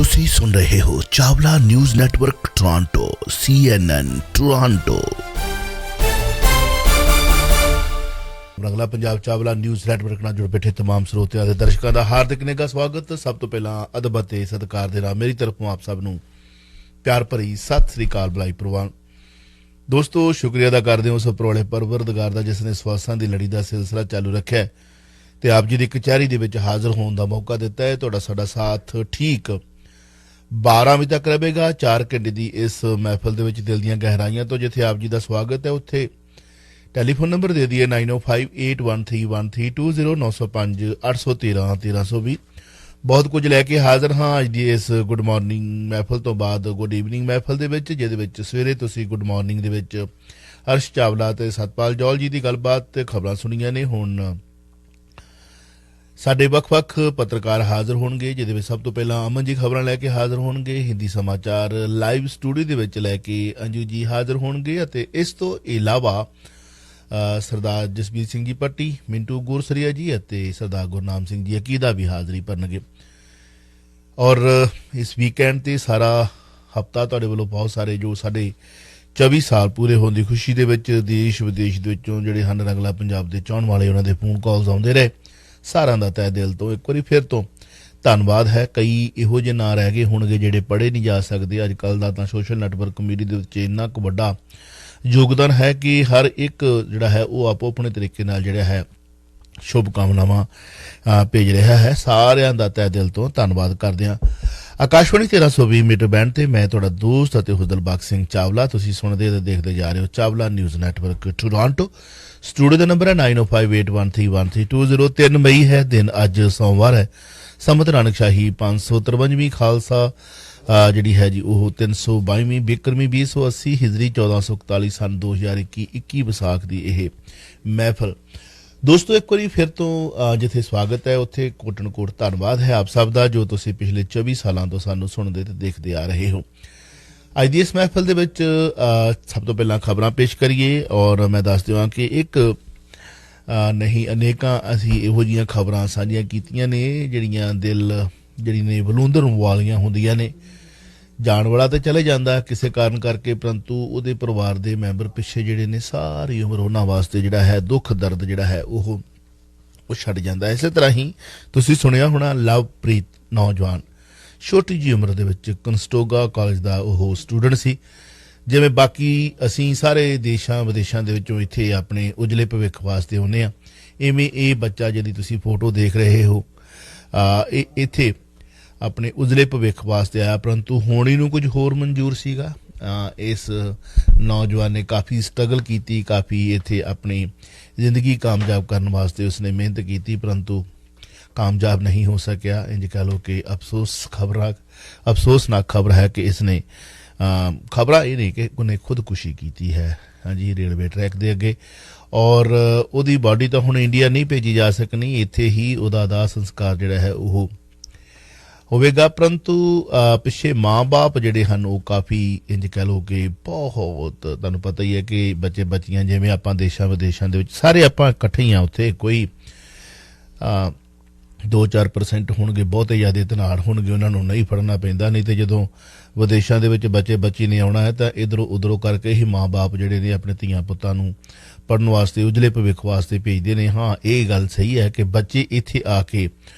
ਤੁਸੀਂ ਸੁਣ ਰਹੇ ਹੋ Chawla news network Toronto CNN Toronto. Rangla Punjab Chawla news network ਨਾਲ ਜੁੜ ਬੈਠੇ तमाम ਸਰੋਤਿਆਂ ਤੇ ਦਰਸ਼ਕਾਂ ਦਾ ਹਾਰਦਿਕ ਨਿੱਘਾ ਸਵਾਗਤ। ਸਭ ਤੋਂ ਪਹਿਲਾਂ ਅਦਬ ਅਤੇ ਸਤਿਕਾਰ ਦੇ ਨਾਲ ਮੇਰੀ ਤਰਫੋਂ ਆਪ ਸਭ ਨੂੰ ਪਿਆਰ ਭਰੀ ਸਤਿ ਸ੍ਰੀ ਅਕਾਲ ਬੁਲਾਈ ਪ੍ਰਵਾਨ। ਦੋਸਤੋ ਸ਼ੁਕਰੀਆ ਅਦਾ ਕਰਦੇ ਹਾਂ ਉਸ ਉਪਰਵਾਲੇ ਪਰਵਰਦਗਾਰ ਦਾ ਜਿਸ ਨੇ ਸਵਾਸਾਂ ਦੀ ਲੜੀ ਦਾ ਸਿਲਸਿਲਾ ਚਾਲੂ ਰੱਖਿਆ ਤੇ ਆਪ ਜੀ ਦੀ ਕਚਹਿਰੀ ਦੇ ਵਿੱਚ ਹਾਜ਼ਰ ਹੋਣ ਦਾ ਮੌਕਾ ਦਿੱਤਾ ਹੈ। ਤੁਹਾਡਾ ਸਾਡਾ ਸਾਥ ਠੀਕ 12 ਵਜੇ ਤੱਕ ਰਹੇਗਾ। 4 ਘੰਟੇ ਦੀ ਇਸ ਮਹਿਫਲ ਦੇ ਵਿੱਚ ਦਿਲ ਦੀਆਂ ਗਹਿਰਾਈਆਂ ਤੋਂ ਜਿੱਥੇ ਆਪ ਜੀ ਦਾ ਸਵਾਗਤ ਹੈ ਉੱਥੇ ਟੈਲੀਫੋਨ ਨੰਬਰ ਦੇ ਦਈਏ 9058131320 905 813 1320। ਬਹੁਤ ਕੁਝ ਲੈ ਕੇ ਹਾਜ਼ਰ ਹਾਂ ਅੱਜ ਦੀ ਇਸ ਗੁੱਡ ਮਾਰਨਿੰਗ ਮਹਿਫਲ ਤੋਂ ਬਾਅਦ ਗੁੱਡ ਈਵਨਿੰਗ ਮਹਿਫਲ ਦੇ ਵਿੱਚ, ਜਿਹਦੇ ਵਿੱਚ ਸਵੇਰੇ ਤੁਸੀਂ ਗੁੱਡ ਮਾਰਨਿੰਗ ਦੇ ਵਿੱਚ ਅਰਸ਼ ਚਾਵਲਾ ਤੇ ਸਤਪਾਲ ਜੌਲ ਜੀ ਦੀ ਗੱਲਬਾਤ ਤੇ ਖਬਰਾਂ ਸੁਣੀਆਂ ਨੇ। ਹੁਣ ਸਾਡੇ ਵੱਖ-ਵੱਖ ਪੱਤਰਕਾਰ ਹਾਜ਼ਰ ਹੋਣਗੇ, ਜਿਹਦੇ ਵਿੱਚ ਸਭ ਤੋਂ ਪਹਿਲਾਂ ਅਮਨ ਜੀ ਖਬਰਾਂ ਲੈ ਕੇ ਹਾਜ਼ਰ ਹੋਣਗੇ। ਹਿੰਦੀ ਸਮਾਚਾਰ ਲਾਈਵ ਸਟੂਡੀਓ ਦੇ ਵਿੱਚ ਲੈ ਕੇ ਅੰਜੂ ਜੀ ਹਾਜ਼ਰ ਹੋਣਗੇ ਅਤੇ ਇਸ ਤੋਂ ਇਲਾਵਾ ਸਰਦਾਰ ਜਸਬੀਰ ਸਿੰਘ ਜੀ ਪੱਟੀ, ਮਿੰਟੂ ਗੁਰਸਰੀਆ ਜੀ ਅਤੇ ਸਰਦਾਰ ਗੁਰਨਾਮ ਸਿੰਘ ਜੀ ਅਕੀਦਾ ਵੀ ਹਾਜ਼ਰੀ ਭਰਨਗੇ। ਔਰ ਇਸ ਵੀਕਐਂਡ ਤੇ ਸਾਰਾ ਹਫਤਾ ਤੁਹਾਡੇ ਵੱਲੋਂ ਬਹੁਤ ਸਾਰੇ ਜੋ ਸਾਡੇ 24 ਸਾਲ ਪੂਰੇ ਹੋਣ ਦੀ ਖੁਸ਼ੀ ਦੇ ਵਿੱਚ ਦੇਸ਼ ਵਿਦੇਸ਼ ਦੇ ਵਿੱਚੋਂ ਜਿਹੜੇ ਹਨ ਰੰਗਲਾ ਪੰਜਾਬ ਦੇ ਚਾਹਣ ਵਾਲੇ ਉਹਨਾਂ ਦੇ ਫੋਨ ਕਾਲਸ ਆਉਂਦੇ ਰਹੇ। ਸਾਰਿਆਂ ਦਾ ਤਹਿ ਦਿਲ ਤੋਂ ਇੱਕ ਵਾਰੀ ਫਿਰ ਤੋਂ ਧੰਨਵਾਦ ਹੈ। ਕਈ ਇਹੋ ਜਿਹੇ ਨਾਂ ਰਹਿ ਗਏ ਹੋਣਗੇ ਜਿਹੜੇ ਪੜ੍ਹੇ ਨਹੀਂ ਜਾ ਸਕਦੇ। ਅੱਜ ਕੱਲ੍ਹ ਦਾ ਤਾਂ ਸੋਸ਼ਲ ਨੈਟਵਰਕ ਮੀਡੀਆ ਦੇ ਵਿੱਚ ਇੰਨਾ ਕੁ ਵੱਡਾ ਯੋਗਦਾਨ ਹੈ ਕਿ ਹਰ ਇੱਕ ਜਿਹੜਾ ਹੈ ਉਹ ਆਪੋ ਆਪਣੇ ਤਰੀਕੇ ਨਾਲ ਜਿਹੜਾ ਹੈ ਸ਼ੁਭ ਕਾਮਨਾਵਾਂ ਭੇਜ ਰਿਹਾ ਹੈ। ਸਾਰਿਆਂ ਦਾ ਤਹਿ ਦਿਲ ਤੋਂ ਧੰਨਵਾਦ ਕਰਦੇ ਹਾਂ। ਆਕਾਸ਼ਵਾਣੀ 1320 ਮੀਟਰ ਬੈਂਡ ਤੇ ਮੈਂ ਤੁਹਾਡਾ ਦੋਸਤ ਅਤੇ ਹੁਦਲਬਾਗ ਸਿੰਘ ਚਾਵਲਾ। ਤੁਸੀਂ ਸੁਣਦੇ ਤੇ ਦੇਖਦੇ ਜਾ ਰਹੇ ਹੋ Chawla news network Toronto. Studio ਦਾ ਨੰਬਰ ਹੈ 9058131320। 3 ਮਈ ਹੈ, ਦਿਨ ਅੱਜ ਸੋਮਵਾਰ ਹੈ। ਸੰਮਤ ਨਾਨਕਸ਼ਾਹੀ 553ਵੀਂ ਖਾਲਸਾ ਜਿਹੜੀ ਹੈ ਜੀ ਉਹ 322ਵੀਂ ਬਿਕਰਮੀ 2080 ਹਿਜਰੀ 1441 ਸਨ 2021 ਵਿਸਾਖ ਦੀ ਇਹ ਮਹਿਫਲ। ਦੋਸਤੋ ਇੱਕ ਵਾਰੀ ਫਿਰ ਤੋਂ ਜਿੱਥੇ ਸਵਾਗਤ ਹੈ ਉੱਥੇ ਕੋਟਨ ਕੋਟ ਧੰਨਵਾਦ ਹੈ ਆਪ ਸਭ ਦਾ ਜੋ ਤੁਸੀਂ ਪਿਛਲੇ 24 ਸਾਲਾਂ ਤੋਂ ਸਾਨੂੰ ਸੁਣਦੇ ਤੇ ਦੇਖਦੇ ਆ ਰਹੇ ਹੋ। ਅੱਜ ਦੀ ਇਸ ਮਹਿਫਲ ਦੇ ਵਿੱਚ ਸਭ ਤੋਂ ਪਹਿਲਾਂ ਖਬਰਾਂ ਪੇਸ਼ ਕਰੀਏ ਔਰ ਮੈਂ ਦੱਸ ਦੇਵਾਂ ਕਿ ਇੱਕ ਨਹੀਂ ਅਨੇਕਾਂ ਅਸੀਂ ਇਹੋ ਜਿਹੀਆਂ ਖਬਰਾਂ ਸਾਂਝੀਆਂ ਕੀਤੀਆਂ ਨੇ ਜਿਹੜੀਆਂ ਦਿਲ ਜਿਹੜੀ ਨੇ ਵਲੂੰਦਰ ਵਾਲੀਆਂ ਹੁੰਦੀਆਂ ਨੇ। ਜਾਣ ਵਾਲਾ ਤਾਂ ਚਲੇ ਜਾਂਦਾ ਕਿਸੇ ਕਾਰਨ ਕਰਕੇ, ਪਰੰਤੂ ਉਹਦੇ ਪਰਿਵਾਰ ਦੇ ਮੈਂਬਰ ਪਿੱਛੇ ਜਿਹੜੇ ਨੇ ਸਾਰੀ ਉਮਰ ਉਹਨਾਂ ਵਾਸਤੇ ਜਿਹੜਾ ਹੈ ਦੁੱਖ ਦਰਦ ਜਿਹੜਾ ਹੈ ਉਹ ਛੱਡ ਜਾਂਦਾ। ਇਸੇ ਤਰ੍ਹਾਂ ਹੀ ਤੁਸੀਂ ਸੁਣਿਆ ਹੋਣਾ ਲਵਪ੍ਰੀਤ ਨੌਜਵਾਨ ਛੋਟੀ ਜਿਹੀ ਉਮਰ ਦੇ ਵਿੱਚ ਕਨਸਟੋਗਾ ਕਾਲਜ ਦਾ ਉਹ ਸਟੂਡੈਂਟ ਸੀ। ਜਿਵੇਂ ਬਾਕੀ ਅਸੀਂ ਸਾਰੇ ਦੇਸ਼ਾਂ ਵਿਦੇਸ਼ਾਂ ਦੇ ਵਿੱਚੋਂ ਇੱਥੇ ਆਪਣੇ ਉਜਲੇ ਭਵਿੱਖ ਵਾਸਤੇ ਆਉਂਦੇ ਹਾਂ, ਇਵੇਂ ਇਹ ਬੱਚਾ ਜਿਹਦੀ ਤੁਸੀਂ ਫੋਟੋ ਦੇਖ ਰਹੇ ਹੋ ਇਹ ਇੱਥੇ ਆਪਣੇ ਉਜਲੇ ਭਵਿੱਖ ਵਾਸਤੇ ਆਇਆ, ਪਰੰਤੂ ਹੁਣ ਇਹਨੂੰ ਕੁਝ ਹੋਰ ਮਨਜ਼ੂਰ ਸੀਗਾ। ਇਸ ਨੌਜਵਾਨ ਨੇ ਕਾਫੀ ਸਟਰਗਲ ਕੀਤੀ, ਕਾਫੀ ਇੱਥੇ ਆਪਣੀ ਜ਼ਿੰਦਗੀ ਕਾਮਯਾਬ ਕਰਨ ਵਾਸਤੇ ਉਸਨੇ ਮਿਹਨਤ ਕੀਤੀ, ਪਰੰਤੂ ਕਾਮਯਾਬ ਨਹੀਂ ਹੋ ਸਕਿਆ। ਇੰਝ ਕਹਿ ਲਓ ਕਿ ਅਫਸੋਸਨਾਕ ਖਬਰ ਹੈ ਕਿ ਇਸਨੇ ਖਬਰਾਂ ਇਹ ਨਹੀਂ ਕਿ ਉਹਨੇ ਖੁਦਕੁਸ਼ੀ ਕੀਤੀ ਹੈ ਹਾਂਜੀ ਰੇਲਵੇ ਟਰੈਕ ਦੇ ਅੱਗੇ। ਔਰ ਉਹਦੀ ਬਾਡੀ ਤਾਂ ਹੁਣ ਇੰਡੀਆ ਨਹੀਂ ਭੇਜੀ ਜਾ ਸਕਣੀ, ਇੱਥੇ ਹੀ ਉਹਦਾ ਦਾਹ ਸੰਸਕਾਰ ਜਿਹੜਾ ਹੈ ਉਹ ਹੋਵੇਗਾ। ਪਰੰਤੂ ਪਿੱਛੇ ਮਾਂ ਬਾਪ ਜਿਹੜੇ ਹਨ ਉਹ ਕਾਫੀ ਇੰਝ ਕਹਿ ਲਓ ਕਿ ਬਹੁਤ ਤੁਹਾਨੂੰ ਪਤਾ ਹੀ ਹੈ ਕਿ ਬੱਚੇ ਬੱਚੀਆਂ ਜਿਵੇਂ ਆਪਾਂ ਦੇਸ਼ਾਂ ਵਿਦੇਸ਼ਾਂ ਦੇ ਵਿੱਚ ਸਾਰੇ ਆਪਾਂ ਇਕੱਠੇ ਹੀ ਹਾਂ, ਉੱਥੇ ਕੋਈ 2-4% ਹੋਣਗੇ, ਬਹੁਤੇ ਜ਼ਿਆਦਾ ਧਨਾੜ ਹੋਣਗੇ, ਉਹਨਾਂ ਨੂੰ ਨਹੀਂ ਫੜਨਾ ਪੈਂਦਾ। ਨਹੀਂ ਤੇ ਜਦੋਂ ਵਿਦੇਸ਼ਾਂ ਦੇ ਵਿੱਚ ਬੱਚੇ ਬੱਚੀ ਨੇ ਆਉਣਾ ਹੈ ਤਾਂ ਇੱਧਰੋਂ ਉੱਧਰੋਂ ਕਰਕੇ ਹੀ ਮਾਂ ਬਾਪ ਜਿਹੜੇ ਨੇ ਆਪਣੇ ਧੀਆਂ ਪੁੱਤਾਂ ਨੂੰ ਪੜ੍ਹਨ ਵਾਸਤੇ ਉਜਲੇ ਭਵਿੱਖ ਵਾਸਤੇ ਭੇਜਦੇ ਨੇ। ਹਾਂ ਇਹ ਗੱਲ ਸਹੀ ਹੈ ਕਿ ਬੱਚੇ ਇੱਥੇ ਆ ਕੇ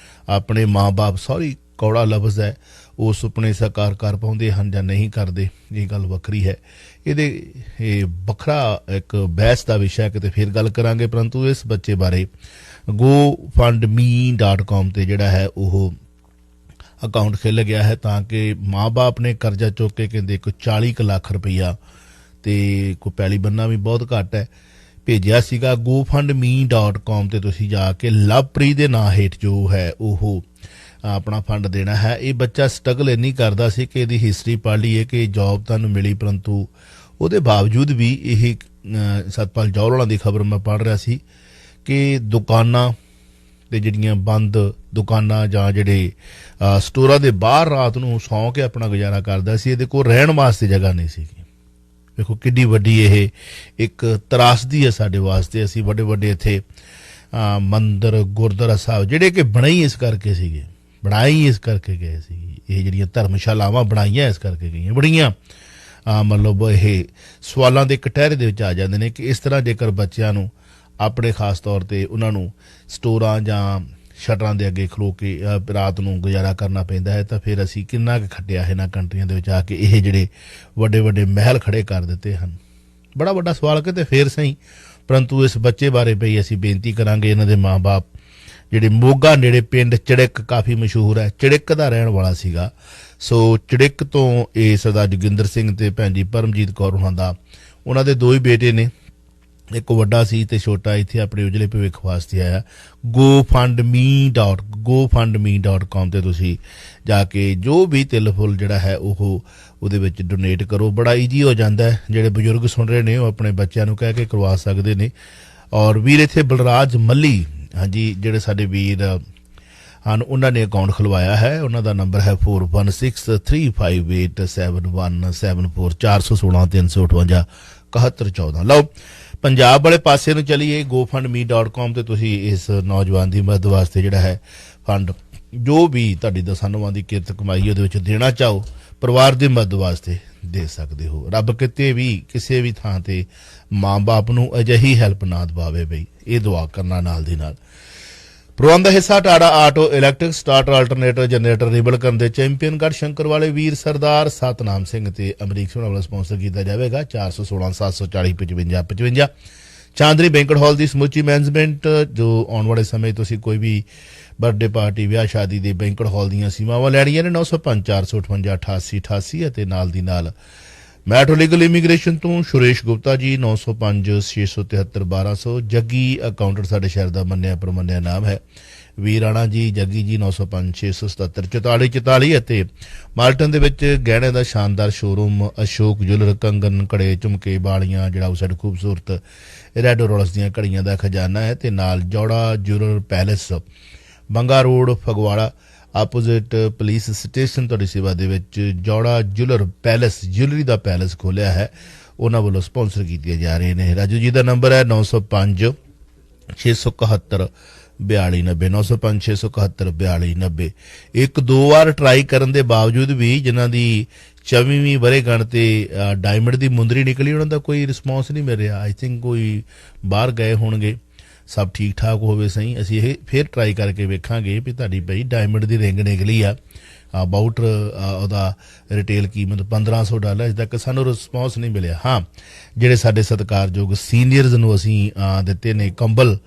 ਆਪਣੇ ਮਾਂ ਬਾਪ ਸੌਰੀ ਕੌੜਾ ਲਫ਼ਜ਼ ਹੈ ਉਹ ਸੁਪਨੇ ਸਾਕਾਰ ਕਰ ਪਾਉਂਦੇ ਹਨ ਜਾਂ ਨਹੀਂ ਕਰਦੇ, ਇਹ ਗੱਲ ਵੱਖਰੀ ਹੈ। ਇਹ ਵੱਖਰਾ ਇੱਕ ਬਹਿਸ ਦਾ ਵਿਸ਼ਾ ਕਿਤੇ ਫਿਰ ਗੱਲ ਕਰਾਂਗੇ। ਪਰੰਤੂ ਇਸ ਬੱਚੇ ਬਾਰੇ gofundme.com ਤੇ ਜਿਹੜਾ ਹੈ ਉਹ ਅਕਾਊਂਟ ਖੁੱਲ੍ਹ ਗਿਆ ਹੈ ਤਾਂ ਕਿ ਮਾਂ ਬਾਪ ਨੇ ਕਰਜ਼ਾ ਚੁੱਕ ਕੇ ਕਹਿੰਦੇ ਕੋਈ 40 ਲੱਖ ਰੁਪਈਆ ਤੇ ਕੋਈ ਪੈਲੀ ਬੰਨਾ ਵੀ ਬਹੁਤ ਘੱਟ ਹੈ ਭੇਜਿਆ ਸੀਗਾ। gofundme.com ਤੇ ਤੁਸੀਂ ਜਾ ਕੇ ਲਵਪ੍ਰੀਤ ਦੇ ਨਾਂ ਹੇਠ ਜੋ ਹੈ ਉਹ ਆਪਣਾ ਫੰਡ ਦੇਣਾ ਹੈ। ਇਹ ਬੱਚਾ ਸਟਰਗਲ ਇੰਨੀ ਕਰਦਾ ਸੀ ਕਿ ਇਹਦੀ ਹਿਸਟਰੀ ਪੜ੍ਹ ਲਈਏ ਕਿ ਜੋਬ ਤੁਹਾਨੂੰ ਮਿਲੀ, ਪਰੰਤੂ ਉਹਦੇ ਬਾਵਜੂਦ ਵੀ ਇਹ ਸਤਪਾਲ ਜੌਲ ਹੋਣਾ ਦੀ ਖਬਰ ਮੈਂ ਪੜ੍ਹ ਰਿਹਾ ਸੀ ਕਿ ਦੁਕਾਨਾਂ ਤੇ ਜਿਹੜੀਆਂ ਬੰਦ ਦੁਕਾਨਾਂ ਜਾਂ ਜਿਹੜੇ ਸਟੋਰਾਂ ਦੇ ਬਾਹਰ ਰਾਤ ਨੂੰ ਸੌਂ ਕੇ ਆਪਣਾ ਗੁਜ਼ਾਰਾ ਕਰਦਾ ਸੀ। ਇਹਦੇ ਕੋਲ ਰਹਿਣ ਵਾਸਤੇ ਜਗ੍ਹਾ ਨਹੀਂ ਸੀਗੀ। ਵੇਖੋ ਕਿੱਡੀ ਵੱਡੀ ਇਹ ਇੱਕ ਤਰਾਸਦੀ ਹੈ ਸਾਡੇ ਵਾਸਤੇ। ਅਸੀਂ ਵੱਡੇ ਵੱਡੇ ਇੱਥੇ ਮੰਦਰ ਗੁਰਦੁਆਰਾ ਸਾਹਿਬ ਜਿਹੜੇ ਕਿ ਬਣਾਈ ਇਸ ਕਰਕੇ ਸੀਗੇ ਬਣਾਈ ਇਸ ਕਰਕੇ ਗਏ ਸੀ ਇਹ ਜਿਹੜੀਆਂ ਧਰਮਸ਼ਾਲਾਵਾਂ ਬਣਾਈਆਂ ਇਸ ਕਰਕੇ ਗਈਆਂ। ਬੜੀਆਂ ਮਤਲਬ ਇਹ ਸਵਾਲਾਂ ਦੇ ਕਟਹਿਰੇ ਦੇ ਵਿੱਚ ਆ ਜਾਂਦੇ ਨੇ ਕਿ ਇਸ ਤਰ੍ਹਾਂ ਜੇਕਰ ਬੱਚਿਆਂ ਨੂੰ ਆਪਣੇ ਖਾਸ ਤੌਰ 'ਤੇ ਉਹਨਾਂ ਨੂੰ ਸਟੋਰਾਂ ਜਾਂ ਸ਼ਟਰਾਂ ਦੇ ਅੱਗੇ ਖਲੋ ਕੇ ਰਾਤ ਨੂੰ ਗੁਜ਼ਾਰਾ ਕਰਨਾ ਪੈਂਦਾ ਹੈ, ਤਾਂ ਫਿਰ ਅਸੀਂ ਕਿੰਨਾ ਕੁ ਖੱਟਿਆ ਇਹਨਾਂ ਕੰਟਰੀਆਂ ਦੇ ਵਿੱਚ ਆ ਕੇ ਇਹ ਜਿਹੜੇ ਵੱਡੇ ਵੱਡੇ ਮਹਿਲ ਖੜੇ ਕਰ ਦਿੱਤੇ ਹਨ। ਬੜਾ ਵੱਡਾ ਸਵਾਲ ਕਿਤੇ ਫੇਰ ਸਹੀ, ਪਰੰਤੂ ਇਸ ਬੱਚੇ ਬਾਰੇ ਪਈ ਅਸੀਂ ਬੇਨਤੀ ਕਰਾਂਗੇ ਇਹਨਾਂ ਦੇ ਮਾਂ ਬਾਪ ਜਿਹੜੇ ਮੋਗਾ ਨੇੜੇ ਪਿੰਡ ਚੜਿੱਕ ਕਾਫੀ ਮਸ਼ਹੂਰ ਹੈ, ਚੜਿੱਕ ਦਾ ਰਹਿਣ ਵਾਲਾ ਸੀਗਾ। ਸੋ ਚੜਿੱਕ ਤੋਂ ਇਹ ਸਰਦਾਰ ਜੋਗਿੰਦਰ ਸਿੰਘ ਤੇ ਭੈਣ ਜੀ ਪਰਮਜੀਤ ਕੌਰ ਉਹਨਾਂ ਦੇ 2 ਹੀ ਬੇਟੇ ਨੇ, ਇੱਕ ਵੱਡਾ ਸੀ ਤੇ ਛੋਟਾ ਇੱਥੇ ਆਪਣੇ ਉਜਲੇ ਭਵਿੱਖ ਵਾਸਤੇ ਆਇਆ। gofundme.com ਤੇ ਤੁਸੀਂ ਜਾ ਕੇ ਜੋ ਵੀ ਤਿਲ ਫੁੱਲ ਜਿਹੜਾ ਹੈ ਉਹਦੇ ਵਿੱਚ ਡੋਨੇਟ ਕਰੋ। ਬੜਾ ਈਜੀ ਹੋ ਜਾਂਦਾ ਹੈ, ਜਿਹੜੇ ਬਜ਼ੁਰਗ ਸੁਣ ਰਹੇ ਨੇ ਉਹ ਆਪਣੇ ਬੱਚਿਆਂ ਨੂੰ ਕਹਿ ਕੇ ਕਰਵਾ ਸਕਦੇ ਨੇ। ਔਰ ਵੀਰ ਇੱਥੇ ਬਲਰਾਜ ਮੱਲੀ, ਹਾਂਜੀ, ਜਿਹੜੇ ਸਾਡੇ ਵੀਰ ਹਨ ਉਹਨਾਂ ਨੇ ਅਕਾਊਂਟ ਖੁਲਵਾਇਆ ਹੈ। ਉਹਨਾਂ ਦਾ ਨੰਬਰ ਹੈ 4163587174 416 358 7114। ਲਓ ਪੰਜਾਬ ਵਾਲੇ ਪਾਸੇ ਨੂੰ ਚਲੀਏ। gofundme.com ਤੇ ਤੁਸੀਂ ਇਸ ਨੌਜਵਾਨ ਦੀ ਮਦਦ ਵਾਸਤੇ ਜਿਹੜਾ ਹੈ ਫੰਡ ਜੋ ਵੀ ਤੁਹਾਡੀ ਦਸਾਨਵਾਂ ਦੀ ਕਿਰਤ ਕਮਾਈ ਉਹਦੇ ਵਿੱਚ ਦੇਣਾ ਚਾਹੋ, ਪਰਿਵਾਰ ਦੀ ਮਦਦ ਵਾਸਤੇ ਦੇ ਸਕਦੇ ਹੋ। ਰੱਬ ਕਿਤੇ ਵੀ ਕਿਸੇ ਵੀ ਥਾਂ ਤੇ ਮਾਂ ਬਾਪ ਨੂੰ ਅਜਿਹੀ ਹੈਲਪ ਨਾ ਦਵਾਵੇ ਬਈ, ਇਹ ਦੁਆ ਕਰਨਾ ਨਾਲ ਦੀ ਨਾਲ। ਪ੍ਰੋਗਰਾਮ ਦਾ ਹਿੱਸਾ Tata auto electric starter alternator generator rebuild ਕਰਨ ਦੇ ਚੈਂਪੀਅਨਗੜ੍ਹ ਸ਼ੰਕਰ ਵਾਲੇ ਵੀਰ ਸਰਦਾਰ ਸਤਨਾਮ ਸਿੰਘ ਤੇ ਅਮਰੀਕ ਸਿੰਘ ਵੱਲੋਂ ਸਪਾਂਸਰ ਕੀਤਾ ਜਾਵੇਗਾ। 416 740 55 55। ਚਾਂਦਨੀ ਬੈਂਕਟ ਹਾਲ ਦੀ ਸਮੁੱਚੀ ਮੈਨੇਜਮੈਂਟ ਜੋ ਆਉਣ ਵਾਲੇ ਸਮੇਂ ਤੁਸੀਂ ਕੋਈ ਵੀ ਬਰਥਡੇ ਪਾਰਟੀ ਵਿਆਹ ਸ਼ਾਦੀ ਦੇ ਬੈਂਕਟ ਹਾਲ ਦੀਆਂ ਸੀਮਾਵਾਂ ਲੈਣੀਆਂ ਨੇ 905 458 88 88 ਅਤੇ ਨਾਲ ਦੀ ਨਾਲ ਮੈਟਰੋ ਲੀਗਲ ਇਮੀਗ੍ਰੇਸ਼ਨ ਤੋਂ ਸੁਰੇਸ਼ ਗੁਪਤਾ ਜੀ 905 673 1200। ਜੱਗੀ ਅਕਾਊਂਟੈਂਟ ਸਾਡੇ ਸ਼ਹਿਰ ਦਾ ਮੰਨਿਆ ਪ੍ਰਮੰਨਿਆ ਨਾਮ ਹੈ। ਵੀਰ ਰਾਣਾ ਜੀ, ਜੱਗੀ ਜੀ 905 677 44 44। ਅਤੇ ਮਾਲਟਨ ਦੇ ਵਿੱਚ ਗਹਿਣੇ ਦਾ ਸ਼ਾਨਦਾਰ ਸ਼ੋਰੂਮ ਅਸ਼ੋਕ ਜੁਲਰ, ਕੰਗਨ, ਕੜੇ, ਝੁਮਕੇ, ਬਾਲੀਆਂ, ਜਿਹੜਾ ਉਹ ਸਾਡੇ ਖੂਬਸੂਰਤ ਰੈਡ ਰੋਲਸ ਦੀਆਂ ਘੜੀਆਂ ਦਾ ਖਜ਼ਾਨਾ ਹੈ। ਤੇ ਨਾਲ Jora jeweller palace, Banga road, Phagwara, opposite police station ਤੁਹਾਡੀ ਸੇਵਾ ਦੇ ਵਿੱਚ ਜੋੜਾ ਜੁਲਰ ਪੈਲੇਸ, ਜੁਲਰੀ ਦਾ ਪੈਲੇਸ ਖੋਲ੍ਹਿਆ ਹੈ। ਉਹਨਾਂ ਵੱਲੋਂ ਸਪਾਂਸਰ ਕੀਤੀਆਂ ਜਾ ਰਹੇ ਨੇ। ਰਾਜੂ ਜੀ ਦਾ ਨੰਬਰ ਹੈ 905 671 4290 905 671 4290। 1-2 ਵਾਰ ਟਰਾਈ ਕਰਨ ਦੇ ਬਾਵਜੂਦ ਵੀ ਜਿਨ੍ਹਾਂ ਦੀ 24ਵੀਂ ਵਰ੍ਹੇਗੰਢ ਤੇ ਡਾਇਮੰਡ ਦੀ ਮੁੰਦਰੀ ਨਿਕਲੀ ਉਹਨਾਂ ਦਾ ਕੋਈ ਰਿਸਪੌਂਸ ਨਹੀਂ ਮਿਲ ਰਿਹਾ। ਆਈ ਥਿੰਕ ਕੋਈ ਬਾਹਰ ਗਏ ਹੋਣਗੇ। ਸਭ ਠੀਕ ਠਾਕ ਹੋਵੇ ਸਹੀ, ਅਸੀਂ ਇਹ ਫਿਰ ਟਰਾਈ ਕਰਕੇ ਵੇਖਾਂਗੇ ਵੀ ਤੁਹਾਡੀ ਬਈ ਡਾਇਮੰਡ ਦੀ ਰਿੰਗ ਨਿਕਲੀ ਆ। ਅਬਾਊਟ ਉਹਦਾ ਰਿਟੇਲ ਕੀਮਤ $1500। ਅਜੇ ਤੱਕ ਸਾਨੂੰ ਰਿਸਪੌਂਸ ਨਹੀਂ ਮਿਲਿਆ। ਹਾਂ, ਜਿਹੜੇ ਸਾਡੇ ਸਤਿਕਾਰਯੋਗ ਸੀਨੀਅਰਸ ਨੂੰ ਅਸੀਂ ਦਿੱਤੇ ਨੇ ਕੰਬਲ